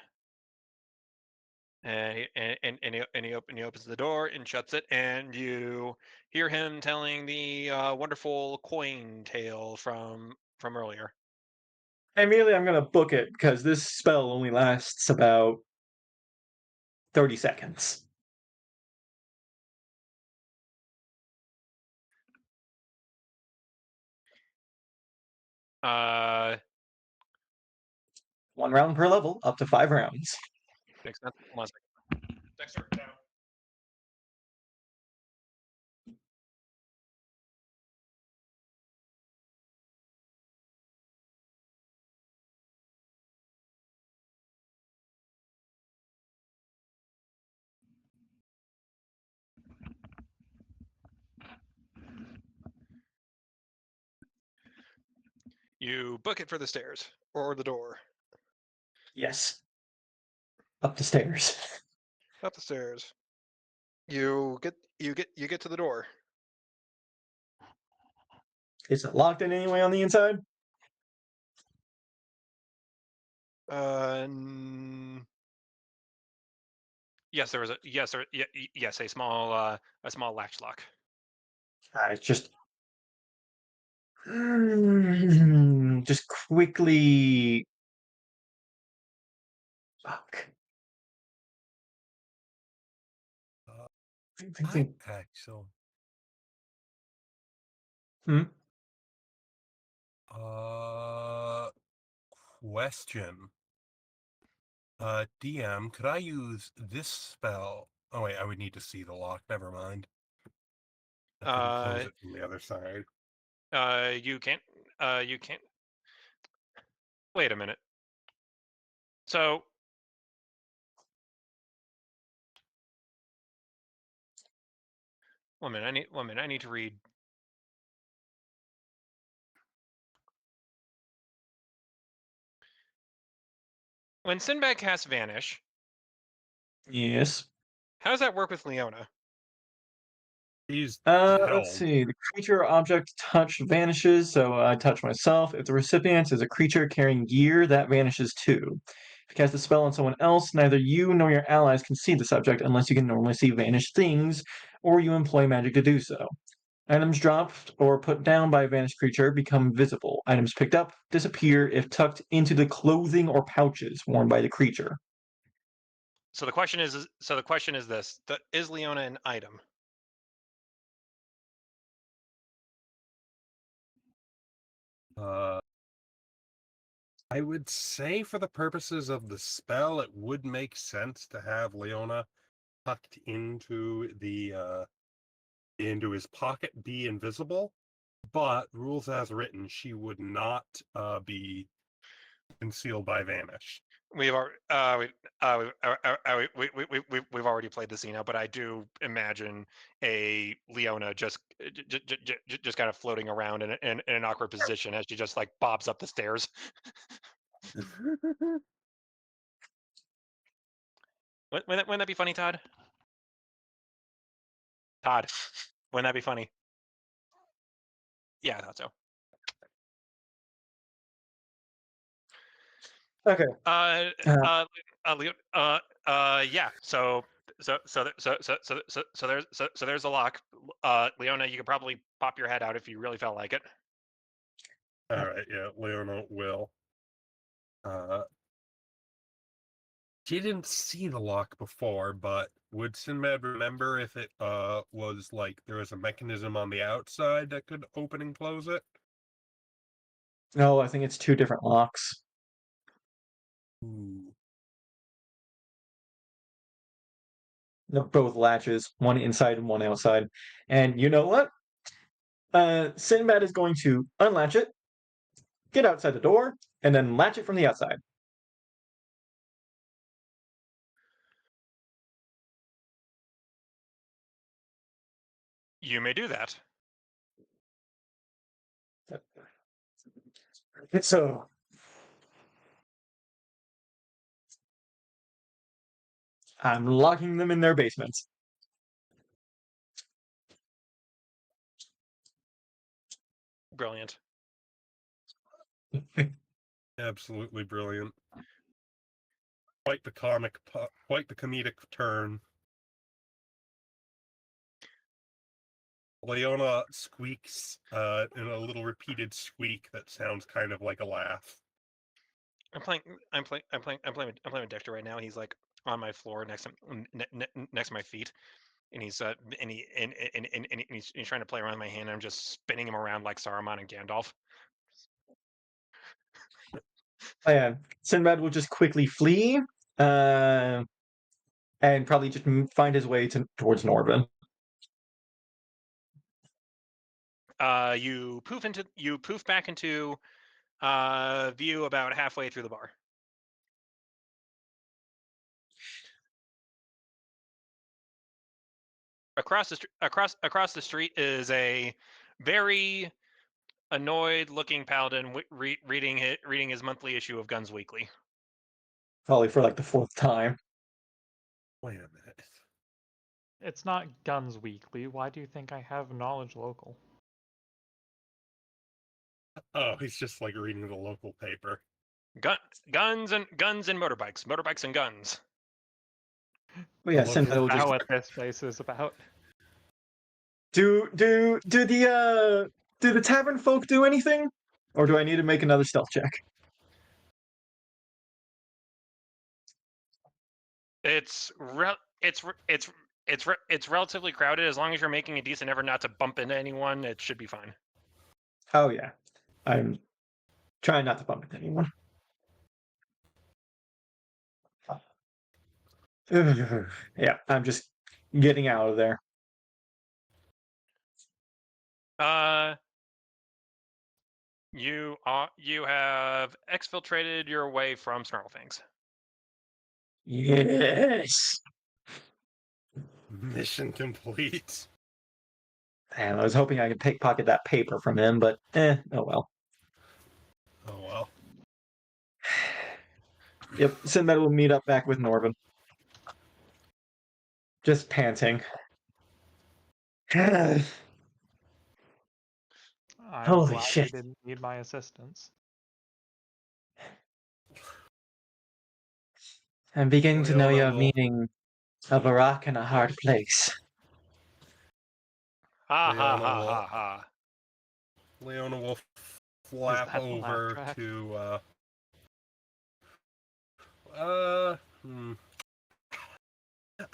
And he opens the door and shuts it, and you hear him telling the wonderful coin tale from earlier. Immediately, I'm gonna book it because this spell only lasts about 30 seconds. Uh, 1 round per level, up to 5 rounds. makes sense. Hold on a second. Dexter, down. You book it for the stairs or the door. Yes. Up the stairs. Up the stairs. You get to the door. Is it locked in any way on the inside? Yes, there was a yes, a small latch lock. It's just quickly. Fuck. I actually. Hmm? Uh, question. DM, could I use this spell? Oh wait, I would need to see the lock. Never mind. I couldn't close it from the other side. You can't. You can't. Wait a minute. So. One minute. I need to read. When Sinbad casts Vanish, Yes. how does that work with Leona? He's Let's held. see. The creature or object touched vanishes, so I touch myself. If the recipient is a creature carrying gear, that vanishes too. If you cast a spell on someone else, neither you nor your allies can see the subject unless you can normally see vanished things, or you employ magic to do so. Items dropped or put down by a vanished creature become visible. Items picked up disappear if tucked into the clothing or pouches worn by the creature. So the question is this: is Leona an item? I would say for the purposes of the spell, it would make sense to have Leona tucked into his pocket, be invisible. But rules as written, she would not be concealed by vanish. We've already played the scene now, but I do imagine a Leona just kind of floating around in an awkward position as she just like bobs up the stairs. Wouldn't that be funny, Todd? Todd, wouldn't that be funny? Yeah, I thought so. Okay. Yeah. So there's a lock. Leona, you could probably pop your head out if you really felt like it. All right, yeah, Leona will. She didn't see the lock before, but would Sinbad remember if it was like there was a mechanism on the outside that could open and close it? No, I think it's two different locks. Ooh. They're both latches, one inside and one outside. And you know what? Sinbad is going to unlatch it, get outside the door, and then latch it from the outside. You may do that. So I'm locking them in their basements. Brilliant. Absolutely brilliant. Quite the comedic turn. Leona squeaks in a little repeated squeak that sounds kind of like a laugh. I'm playing with Dexter right now. He's like on my floor next to my feet, and he's he's trying to play around with my hand. I'm just spinning him around like Saruman and Gandalf. And Sinbad will just quickly flee, and probably just find his way towards Norvin. You poof back into view about halfway through the bar. Across the street is a very annoyed looking paladin reading his monthly issue of Guns Weekly. Probably for like the fourth time. Wait a minute. It's not Guns Weekly. Why do you think I have knowledge local? Oh, he's just like reading the local paper. Guns and motorbikes and guns. But yeah, Local Sinbad will Is that just what this place is about? do the tavern folk do anything, or do I need to make another stealth check? It's relatively crowded. As long as you're making a decent effort not to bump into anyone, it should be fine. Oh yeah, I'm trying not to bump into anyone. Yeah, I'm just getting out of there. Uh, you have exfiltrated your way from Snarlfangs. Yes. Mission complete. And I was hoping I could pickpocket that paper from him, but oh well. Oh well. Yep, Sinbad will meet up back with Norvin. Just panting. I'm Holy glad you shit. didn't need my assistance. I'm beginning to know Leona your will meaning of a rock and a hard place. Ha ha Leona ha will ha ha. Leona will Is flap that the laugh over track? to uh hmm.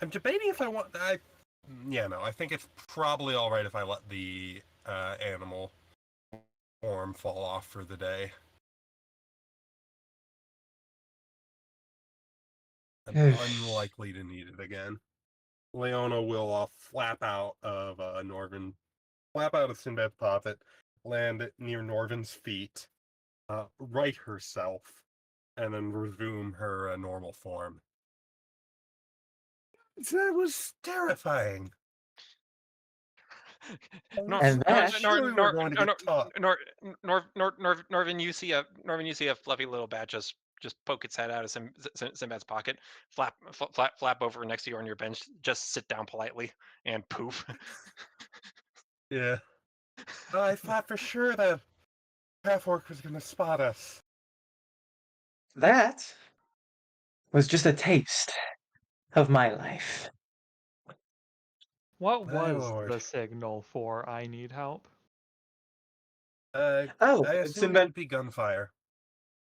I'm debating if I want yeah, no, I think it's probably alright if I let the animal form fall off for the day. I'm unlikely to need it again. Leona will flap out of Norvin, flap out of Sinbad's pocket, land near Norvin's feet, right herself, and then resume her normal form. That was terrifying. And that Surely we're going to get taught. Norvin, you see a fluffy little bat just poke its head out of Sinbad's pocket, flap over next to you on your bench, just sit down politely, and poof. Yeah. I thought for sure that Pathwork was going to spot us. that was just a taste of my life. What My was lord. the signal for I need help? Oh, I assumed it Sinbad. would be gunfire.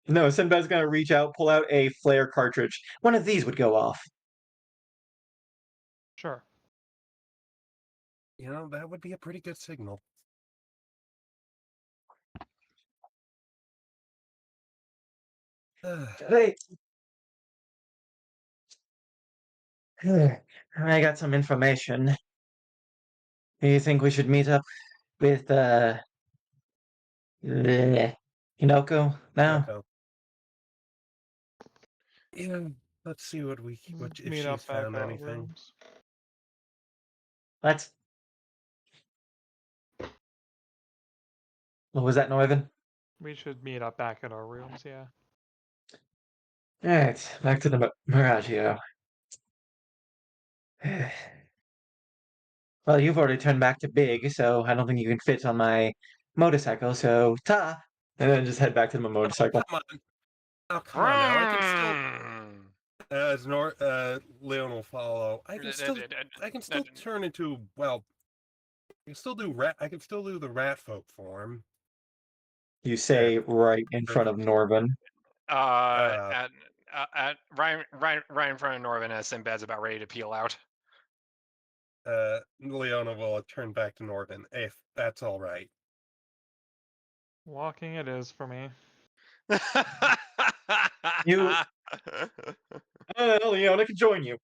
No, Sinbad's gonna reach out, pull out a flare cartridge. One of these would go off. Sure. You know, that would be a pretty good signal. Hey, I got some information. Do you think we should meet up with Hinoko now? Yoko. Yeah, let's see what if Meet she's up back found at our anything. rooms. Let's. What was that, Northern? We should meet up back at our rooms, yeah. All right, back to the Miragio. Well, you've already turned back to big, so I don't think you can fit on my motorcycle. So ta, and then just head back to my Oh, motorcycle. come on. Oh, come on now. I can still, Vroom. as Leon will follow, I can still turn into, well, I can still do the rat folk form. You There. say right in front of Norvin. Uh, at Ryan in front of Norvin as Sinbad's about ready to peel out. Leona will turn back to Norvin, if that's all right. Walking it is for me. You, Leon, I could join you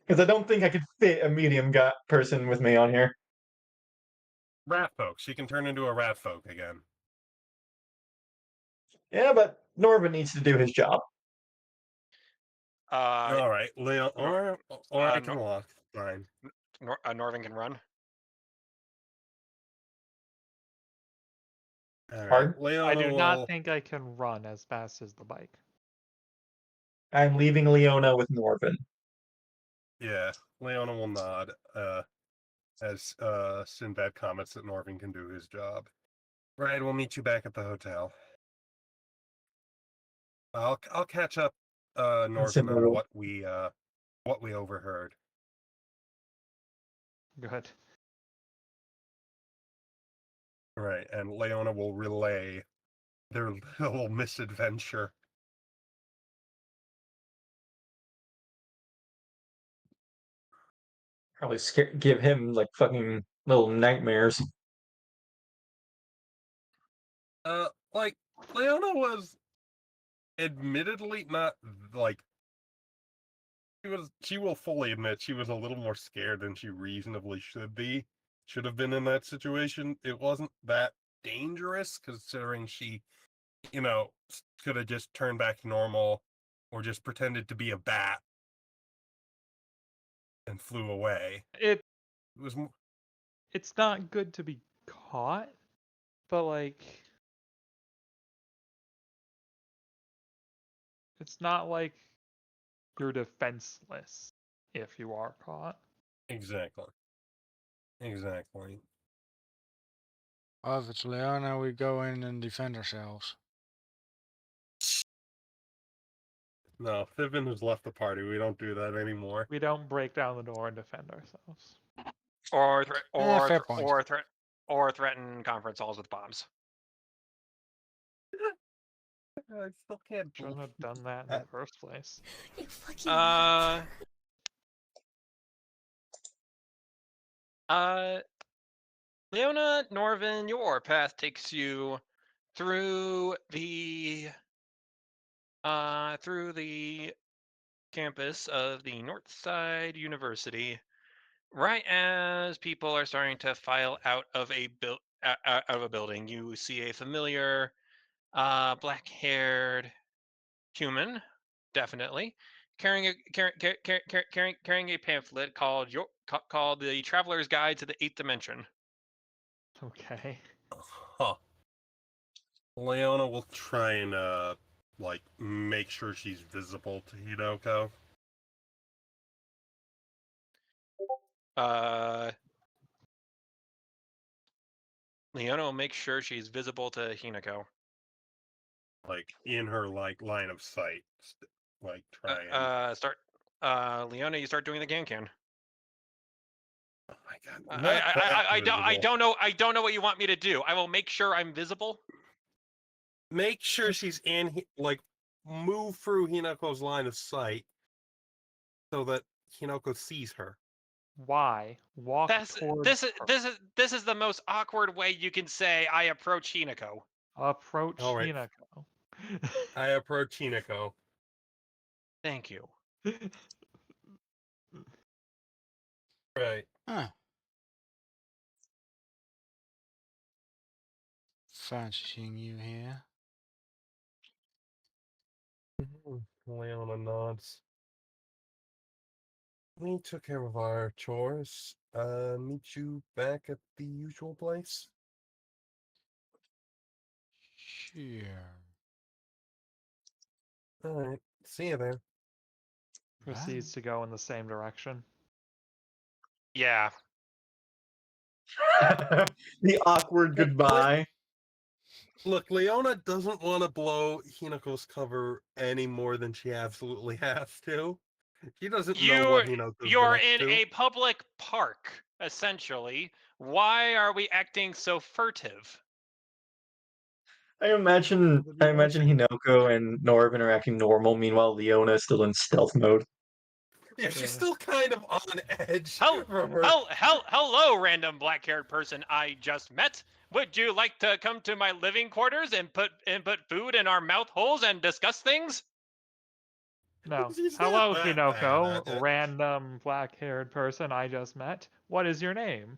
because I don't think I could fit a medium person with me on here. Rat folk. She can turn into a rat folk again. Yeah, but Norvin needs to do his job. All right, Leon, Nor, or I can Nor, walk. Fine. Norvin can run. All right, Pardon? I Leona do not will. think I can run as fast as the bike. I'm leaving Leona with Norvin. Yeah, Leona will nod. As Sinbad comments that Norvin can do his job. Right, we'll meet you back at the hotel. I'll catch up, Norvin, Sinbad on will. what we overheard. Good. Right, and Leona will relay their little misadventure. Probably give him like fucking little nightmares. Like Leona was admittedly not like She will fully admit she was a little more scared than she reasonably should have been in that situation. It wasn't that dangerous considering she, could have just turned back to normal or just pretended to be a bat and flew away. It It was it's not good to be caught, but like it's not like you're defenseless if you are caught. exactly. Oh, if it's Leona, we go in and defend ourselves. No, Fibbin has left the party. We don't do that anymore. We don't break down the door and defend ourselves. Or Fair point. threaten conference halls with bombs. I still can't Shouldn't have done that in the first place. You fucking Uh, Leona, Norvin, your path takes you through the campus of the Northside University, right as people are starting to file out of a building. You see a familiar black-haired human, definitely, carrying a pamphlet called the Traveler's Guide to the Eighth Dimension. Okay. Huh. Leona will try and make sure she's visible to Hidoko. Leona will make sure she's visible to Hinako. Like in her line of sight. Try and Leona, you start doing the can. oh my god. Not I don't know what you want me to do. I will make sure I'm visible. Make sure she's in move through Hinako's line of sight so that Hinako sees her. Why? Walk towards her. This is the most awkward way you can say I approach Hinako. Approach All right. Hinako. I approach Hinako. Thank you. Right. Huh. Fancy seeing you here. Leona nods. We took care of our chores. Meet you back at the usual place? Sure. Alright. See you there. Proceeds to go in the same direction. Yeah. The awkward goodbye. Look, Leona doesn't want to blow Hinako's cover any more than she absolutely has to. She doesn't know what Hinako's been You're up in to. a public park, essentially. Why are we acting so furtive? I imagine Hinoko and Norvin are acting normal, meanwhile Leona is still in stealth mode. Yeah, she's Yeah. still kind of on edge. Hello, random black-haired person I just met. Would you like to come to my living quarters and put food in our mouth holes and discuss things? No. She's Hello, not that bad Hinoko, at it. random black-haired person I just met. What is your name?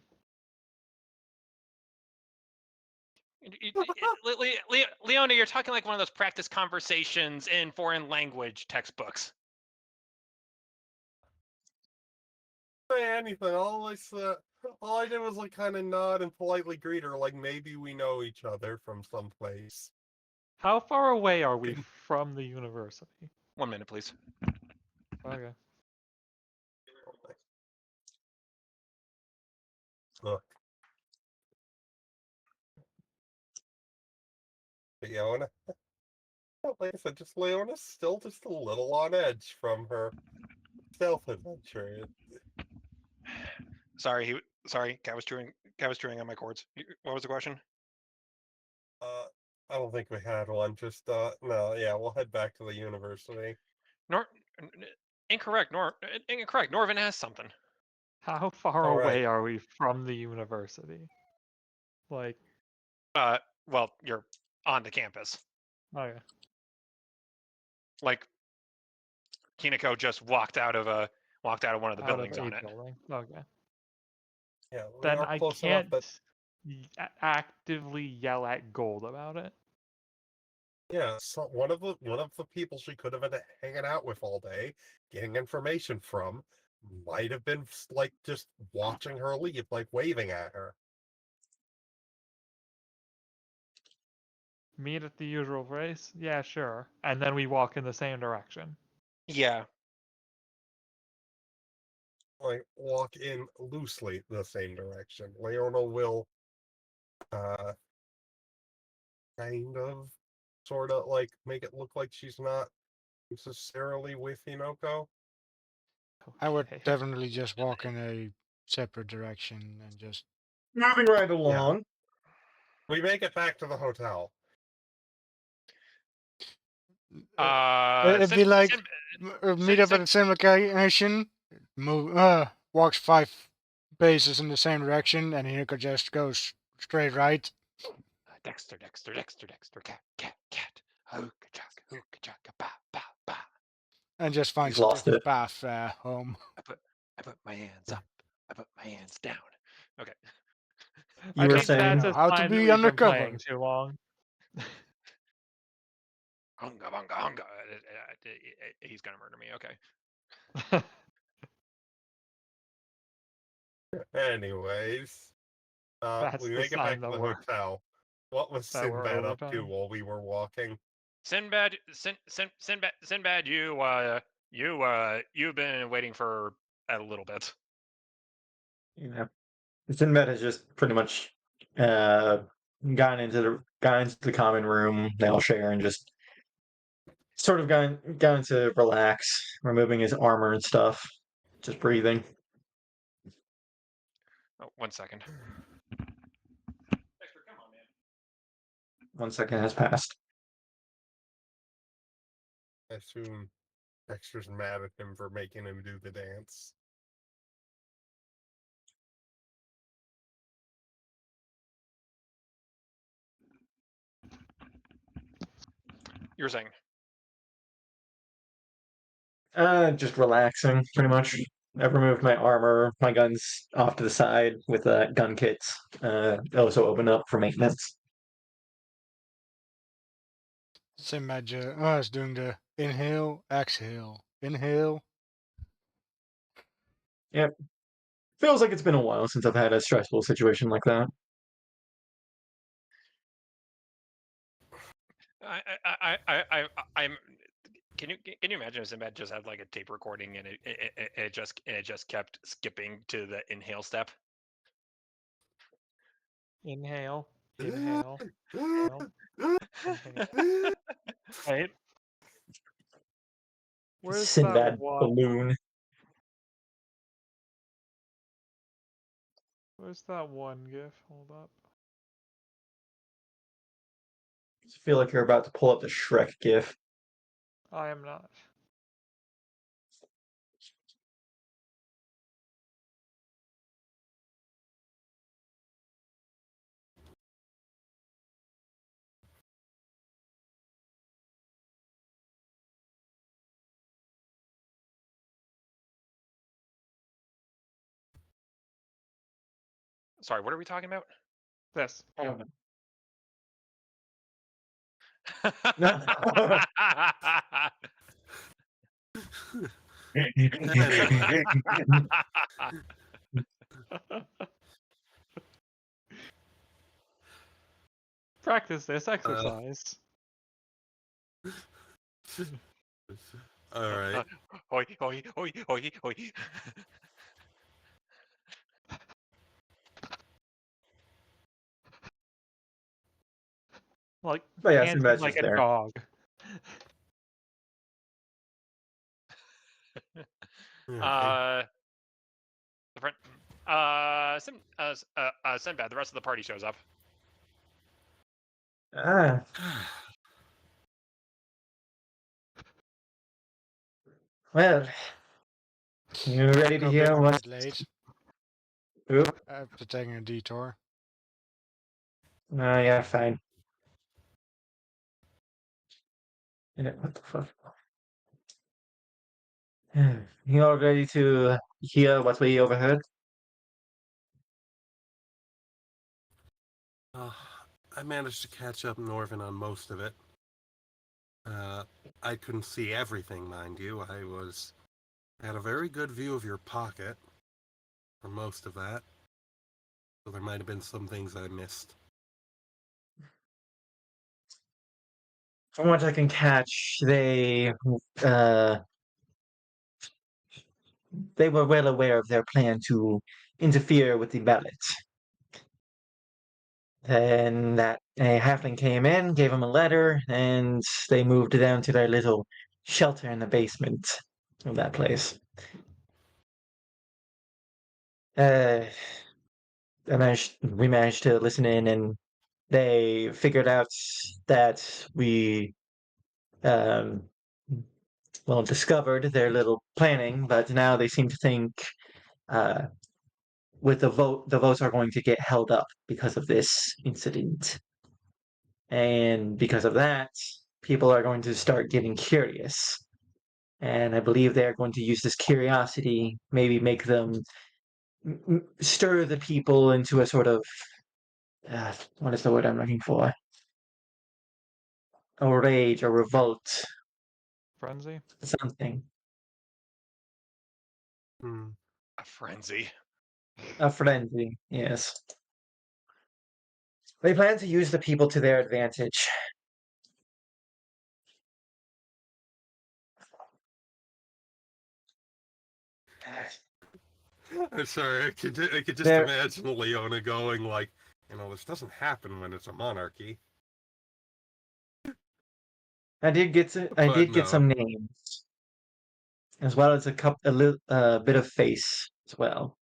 Leona, you're talking like one of those practice conversations in foreign language textbooks. Say anything. All I did was kind of nod and politely greet her, like maybe we know each other from someplace. How far away are we from the university? 1 minute, please. Okay. Look, Leona. Like I said, just Leona's still just a little on edge from her stealth adventure. Sorry, cat was chewing on my cords. What was the question? I don't think we had one. Just no, yeah, we'll head back to the university. Incorrect. Incorrect. Norvin has something. How far All away right. are we from the university? Like, Well, you're on the campus. okay. Like Hinako just walked out of one of the Out of buildings a on it. building. Okay. Yeah, we Then are I close enough can't that actively yell at Gold about it. yeah, so one of the people she could have been hanging out with all day, getting information from, might have been like just watching her leave, like waving at her. Meet at the usual place? Yeah, sure. And then we walk in the same direction. Yeah. Like walk in loosely the same direction. Leona will uh kind of sort of like make it look like she's not necessarily with Hinoko. I would Okay. definitely just walk in a separate direction and just. Moving right Yeah. along. We make it back to the hotel. It'd be like meet up at Sin, the same location, move, walks 5 paces in the same direction, and he could just go straight right Dexter, cat. Hookah chaka, ba ba. and just He's finds a lost different it. path home. I put my hands up. I put my hands down. Okay. You I were think saying that's a Know how to sign that be we've been playing undercover. too long. Hunga bunga hunga. He's gonna murder me. Okay. Anyways, That's we the make it back sign to that the we're hotel. What was that we're Sinbad up to overtime. while we were walking? Sinbad, you've been waiting for a little bit. You know, Sinbad has just pretty much uh gone into the common room they all share and just sort of gone to relax, removing his armor and stuff, just breathing. Oh, 1 second. Dexter, come on, man. 1 second has passed. I assume Dexter's mad at him for making him do the dance. You were saying. Just relaxing, pretty much. I've removed my armor, my guns off to the side with gun kits. Also open up for maintenance. Same magic. It's doing the inhale, exhale, inhale. Yep. Feels like it's been a while since I've had a stressful situation like that. I'm. Can you imagine if Sinbad just had like a tape recording and it just kept skipping to the inhale step? Inhale, inhale, inhale, inhale. Wait, where's that Sinbad one? balloon. Where's that one GIF? Hold up. I feel like you're about to pull up the Shrek gif. I am not. Sorry, what are we talking about? This. I don't know. Anyway, Practice this exercise. all right. Hoi, hoi, hoi, hoi, hoi. Like But yeah, panting Sinbad's like just a there. dog. Okay. The friend, Sinbad. The rest of the party shows up. Ah, well, you ready to Go a bit, hear a what? bit late Oop. after taking a detour. Yeah, fine. Yeah, what the fuck? You all ready to hear what we overheard? Uh, I managed to catch up Norvin on most of it. Uh, I couldn't see everything, mind you. I had a very good view of your pocket for most of that, so there might have been some things I missed. From what I can catch, uh, they were well aware of their plan to interfere with the ballot. Then that a halfling came in, gave them a letter, and they moved down to their little shelter in the basement of that place. Uh, we managed to listen in, and they figured out that we, um, well, discovered their little planning, but now they seem to think, uh, with the votes are going to get held up because of this incident. And because of that, people are going to start getting curious. And I believe they're going to use this curiosity, maybe make them stir the people into a sort of what is the word I'm looking for? A rage, a revolt, Frenzy? something. Hmm. A frenzy. A frenzy, yes. They plan to use the people to their advantage. I'm sorry, I could just There, imagine Leona going like, this doesn't happen when it's a monarchy. I But did get no. some names, as well as a bit of face as well.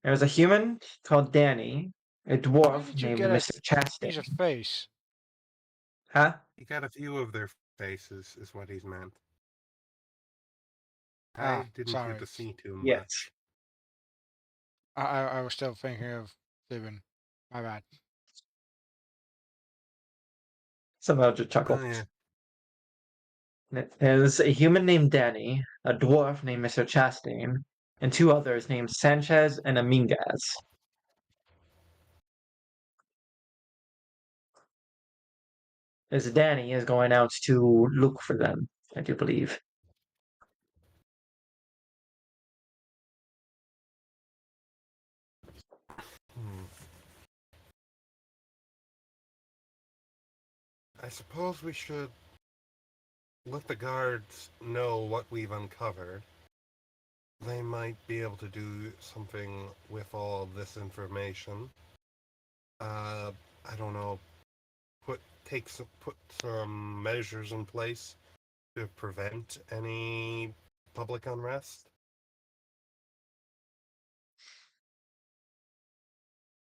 There was a human called Danny, a Where dwarf did you named get a Mr. piece of Chastain. face? Huh? He got a few of their faces, is what he's meant. Ah, I didn't get sorry. to see too Yes. much. I was still thinking of Steven. My bad. Somehow just Oh chuckle. yeah. There's a human named Danny, a dwarf named Mr. Chastain, and two others named Sanchez and Amingas. As Danny is going out to look for them, I do believe. Hmm. I suppose we should let the guards know what we've uncovered. They might be able to do something with all of this information. I don't know. Put some measures in place to prevent any public unrest.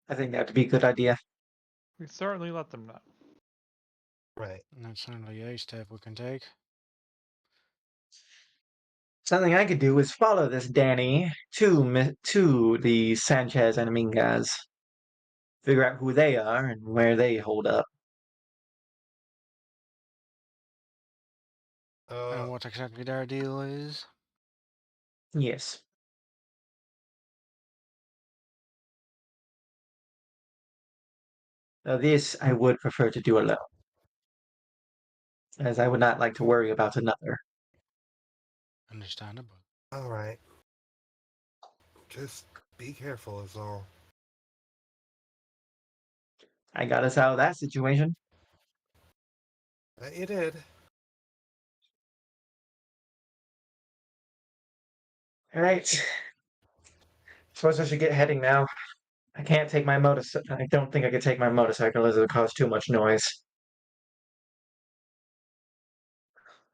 I think that would be a good idea. We certainly let them know. Right. And that's certainly a step we can take. Something I could do is follow this Danny to the Sanchez and Amingas, figure out who they are and where they hold up. Uh, And what exactly their deal is. Yes. Now this I would prefer to do alone, as I would not like to worry about another. Understandable. all right. Just be careful is all. I got us out of that situation. You did. All right. Suppose I should get heading now. I can't take my motorcycle. I don't think I could take my motorcycle as it would cause too much noise.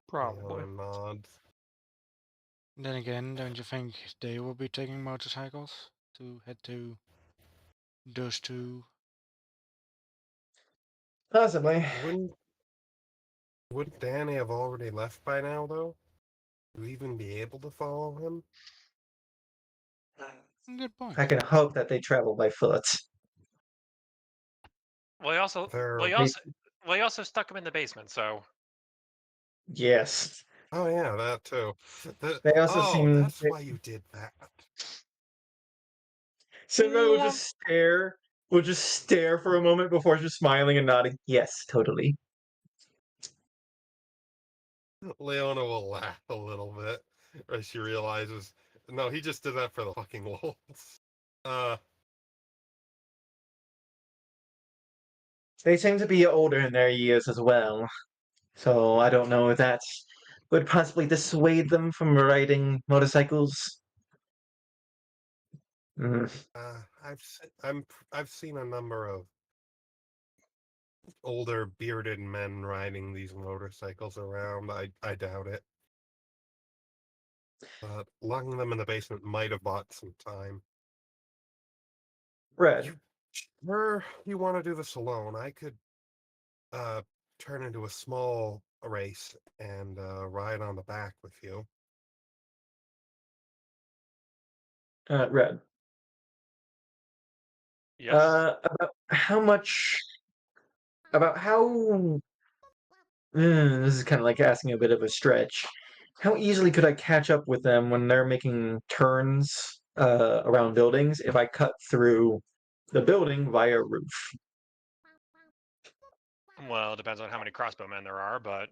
Probably. Leona nods. Then again, don't you think they will be taking motorcycles to head to those two? Possibly. Wouldn't wouldn't Danny have already left by now though? To even be able to follow him? Good I point. can hope that they travel by foot. Well, he also, well, They're he They, also, well, he also stuck him in the basement. So yes. Oh yeah, that too. They also Oh, seem. that's why you did that. Sinbad will just stare. Will just stare for a moment before just smiling and nodding. Yes, totally. Leona will laugh a little bit as she realizes, no, he just did that for the fucking lulz. Uh, They seem to be older in their years as well, so I don't know if that would possibly dissuade them from riding motorcycles. Mm. I've seen a number of older bearded men riding these motorcycles around. I doubt it. But locking them in the basement might have bought some time. Red. Sure, you want to do this alone? I could uh turn into a small race and ride on the back with you. Red. Yes. About how much? About how? This is kind of like asking a bit of a stretch. How easily could I catch up with them when they're making turns around buildings if I cut through the building via roof? Well, it depends on how many crossbowmen there are, but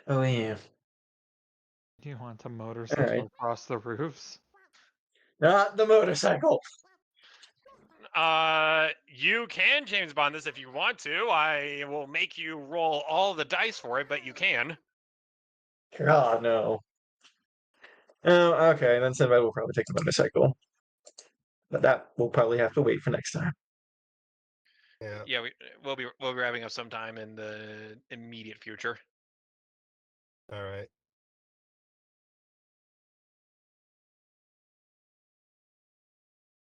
Oh yeah. Do you want a All motorcycle right. across the roofs? Not the motorcycle. you can James Bond this if you want to. I will make you roll all the dice for it, but you can. God no. Oh, okay. Then Sinbad will probably take the motorcycle, but that will probably have to wait for next time. Yeah. Yeah, we'll be wrapping up sometime in the immediate future. All right.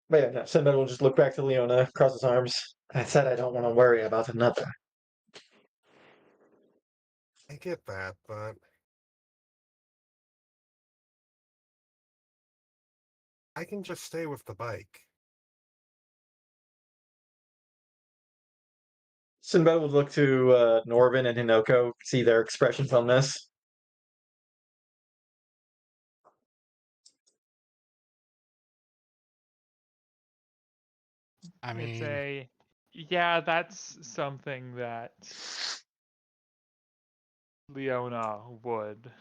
But yeah, no, Sinbad will just look back to Leona, cross his arms. I said I don't want to worry about another. I get that, but I can just stay with the bike. Sinbad would look to Norvin and Hinoko, see their expressions on this. I It's mean, yeah, that's something that Leona would.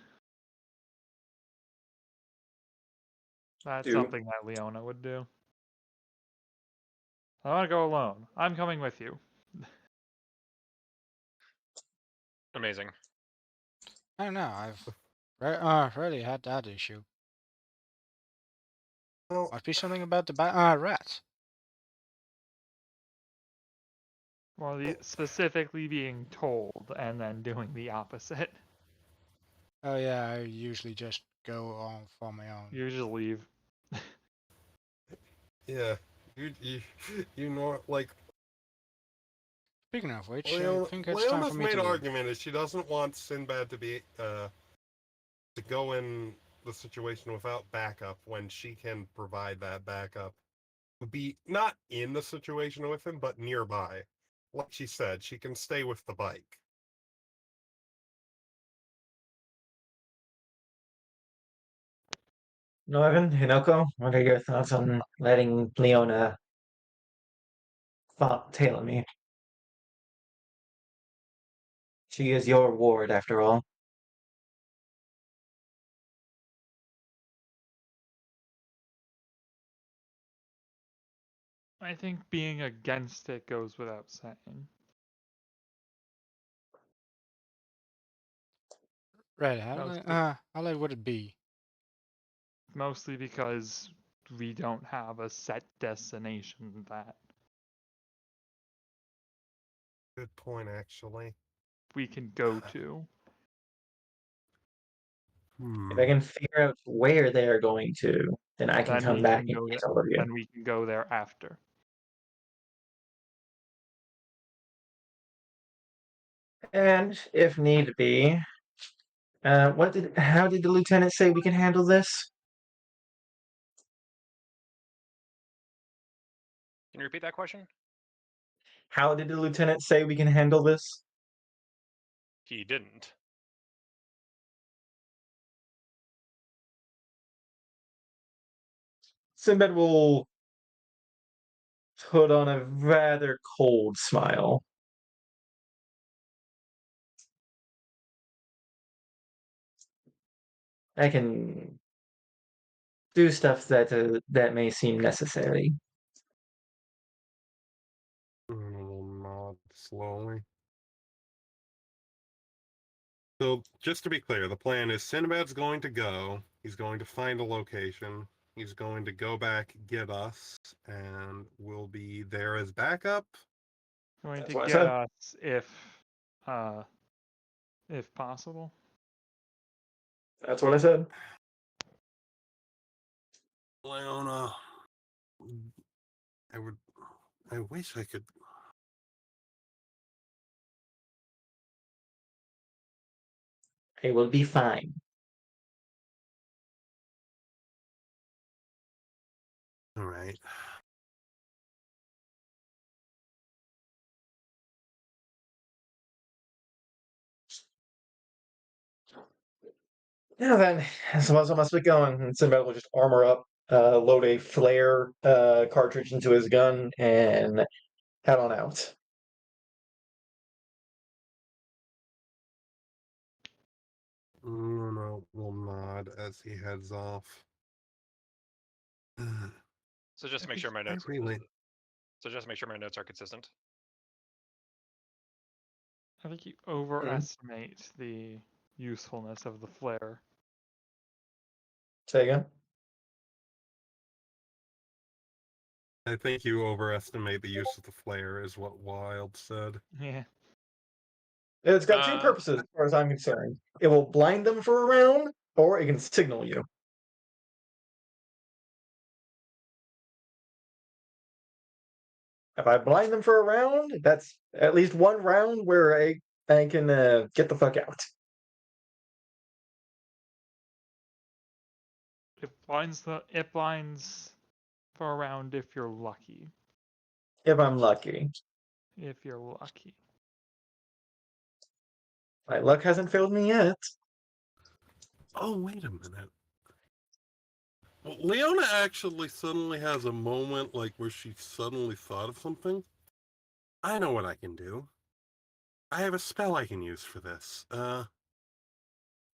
That's Do something that Leona would do. I want to go alone. I'm coming with you. Amazing. I don't know. I've rarely had that issue. Well, Must be something about the rats. Well, specifically being told and then doing the opposite. Oh yeah, I usually just go off on my own. You just leave. yeah. You you know, like Speaking of which, I think it's time for Leona's me to main leave. argument is she doesn't want Sinbad to be to go in the situation without backup when she can provide that backup. Be not in the situation with him, but nearby. Like she said, she can stay with the bike. Norvin, Hinoko, what are your thoughts on letting Leona tail me? She is your ward, after all. I think being against it goes without saying. Right, Mostly, how late would it be? mostly because we don't have a set destination that Good point, actually. we can go to. If I Hmm. can figure out where they're going to, then I can Then come we back can and go there. get all of you. Then we can go there after. And if need be, how did the lieutenant say we can handle this? Can you repeat that question? How did the lieutenant say we can handle this? He didn't. Sinbad will put on a rather cold smile. I can do stuff that may seem necessary. Will nod slowly. So, just to be clear, the plan is Sinbad's going to go. He's going to find a location. He's going to go back, get us, and we'll be there as backup. Going That's to what I get said. us if possible. That's what I said. Leona, I wish I could. I will be fine. All right. Now then, so I must be going. And Sinbad will just armor up, load a flare cartridge into his gun, and head on out. Leona will nod as he heads off. So just make sure my I notes. really. So just make sure my notes are consistent. I think you overestimate the usefulness of the flare. Say again. I think you overestimate the use of the flare, is what Wild said. Yeah. It's got two purposes, as far as I'm concerned. It will blind them for a round, or it can signal you. If I blind them for a round, that's at least one round where I can get the fuck out. It blinds for a round if you're lucky. If I'm lucky. If you're lucky. My luck hasn't failed me yet. Oh, wait a minute. Well, Leona actually suddenly has a moment like where she suddenly thought of something. I know what I can do. I have a spell I can use for this.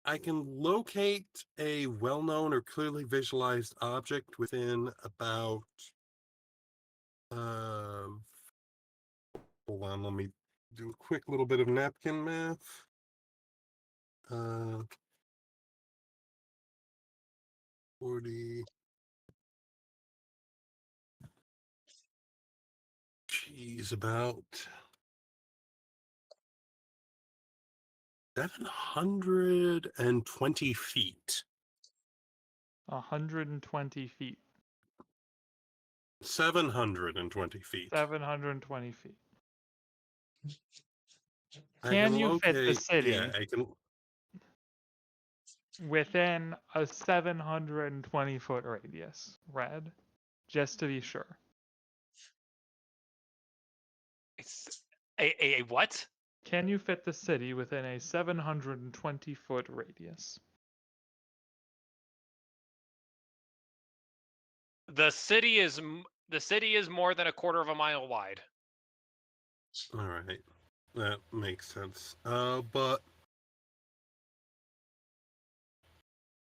I can locate a well-known or clearly visualized object within about hold on, let me do a quick little bit of napkin math. 40. Geez, about 720 feet. 120 feet. 720 feet. 720 feet. I Can can you fit the locate. city Yeah, I can. within a 720-foot radius? Red, just to be sure. It's a what? Can you fit the city within a 720-foot radius? The city is more than a quarter of a mile wide. All right, that makes sense. But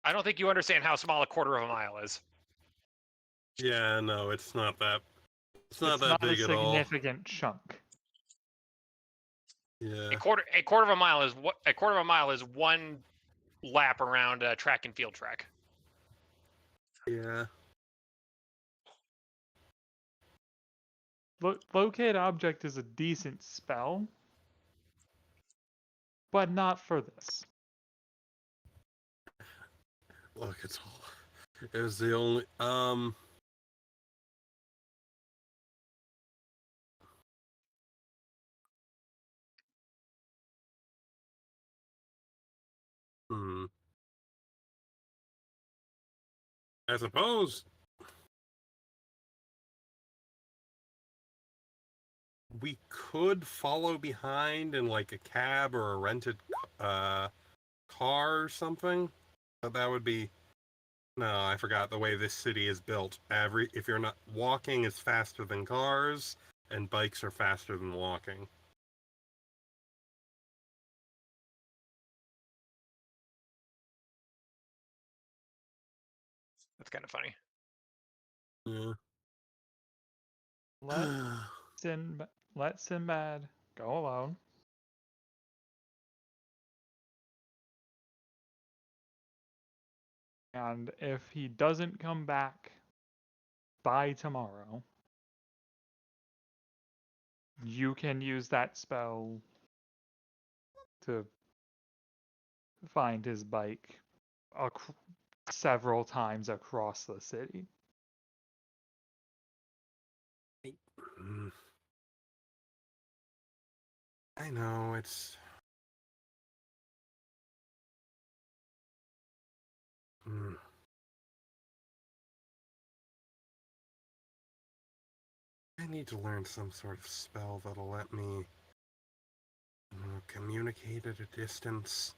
I don't think you understand how small a quarter of a mile is. yeah, no, it's not that. It's not It's that not a big at all. significant chunk. Yeah, A quarter of a mile is one lap around a track and field track. yeah. Locate object is a decent spell, but not for this. Look, it's all. It was the only. Hmm. I suppose we could follow behind in like a cab or a rented car or something. But that would be No, I forgot the way this city is built. If you're not walking is faster than cars, and bikes are faster than walking. That's kind of funny. Yeah. Let let Sinbad go alone. And if he doesn't come back by tomorrow, you can use that spell to find his bike several times across the city. Mm. I know it's. Mm. I need to learn some sort of spell that'll let me communicate at a distance.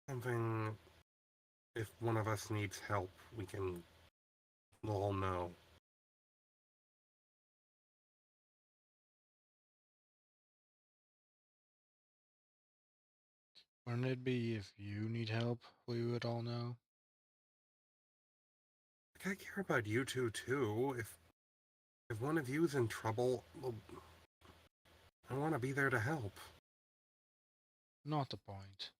Something. If one of us needs help, we'll all know. Wouldn't it be if you need help, we would all know? Like, I care about you two too. If one of you's in trouble, well, I want to be there to help. Not the point.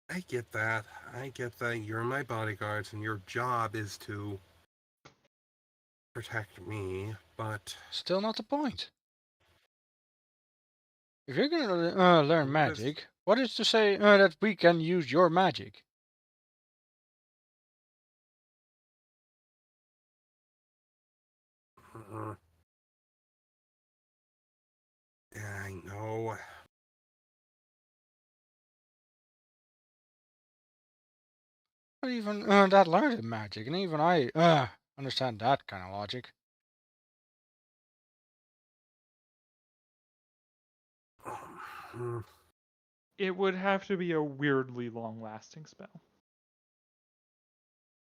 I get that. I get that you're my bodyguards and your job is to protect me, but Still not the point. If you're gonna learn what is. magic, what is to say that we can use your magic? Uh, yeah, I know. Not even that learned in magic, and even I understand that kind of logic. Hmm, It would have to be a weirdly long-lasting spell.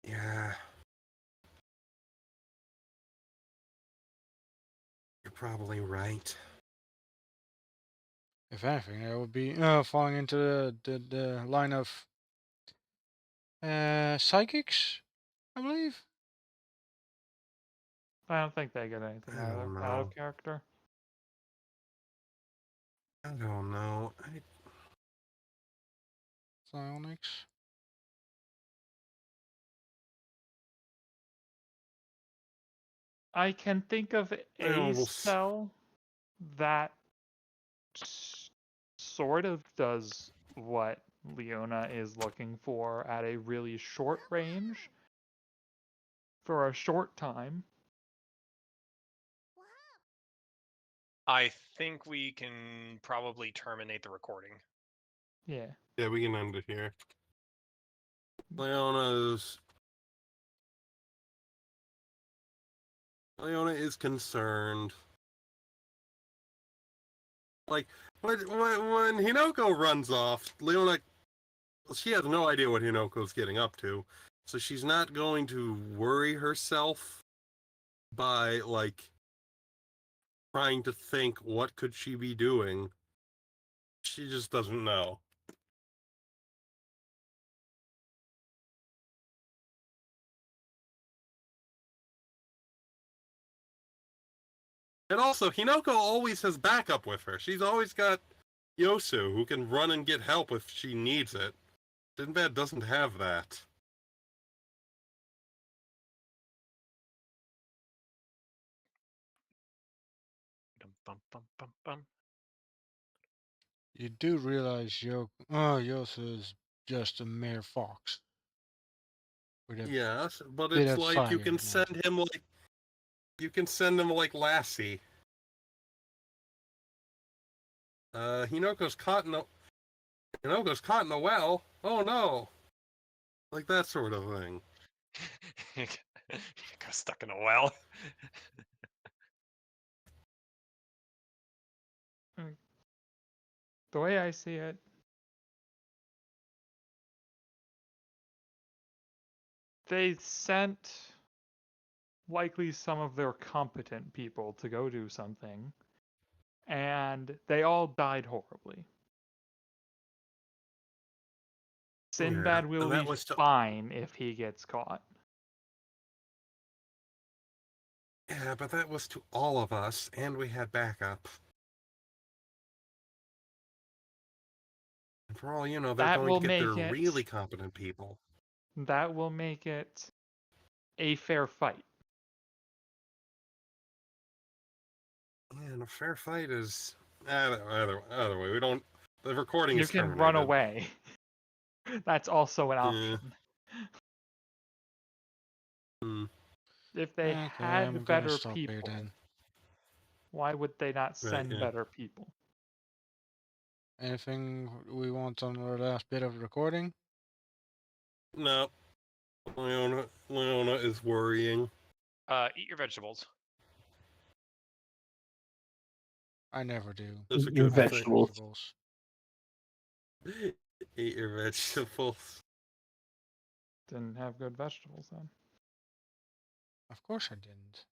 yeah, you're probably right. If anything, it would be falling into the line of psychics, I believe. I don't think they get anything I don't out of know. character. I don't know. Psionics. I can think of Well, a spell that sort of does what Leona is looking for at a really short range for a short time. I think we can probably terminate the recording. Yeah. yeah, we can end it here. Leona's. Leona is concerned. Like, when Hinoko runs off, Leona, she has no idea what Hinoko's getting up to. So she's not going to worry herself by, like, trying to think what could she be doing. She just doesn't know. And also, Hinoko always has backup with her. She's always got Yosu, who can run and get help if she needs it. Sinbad doesn't have that. Dum, bum, bum, bum, bum. You do realize Yosu is just a mere fox with a Yes, but bit it's of like fire magic. you can send him like Lassie. Hinoko's caught in a well. Oh no. Like that sort of thing. Got stuck in a well. The way I see it, they sent likely some of their competent people to go do something, and they all died horribly. Sinbad will and that be was to fine if he gets caught. yeah, but that was to all of us, and we had backup. And for all you know, they're That going will to get their make really it competent people. that will make it a fair fight. And a fair fight is either way. We don't. The recording You is can run terminated. away. That's also an Yeah. option. Hmm. If they Okay, I'm had gonna better stop here people, then. why would they not Right. send Yeah. better people? Anything we want on our last bit of recording? No. Leona is worrying. Eat your vegetables. I never do. That's a Eat your I good hate thing. vegetables. vegetables. Eat your vegetables. Didn't have good vegetables then. Of course I didn't.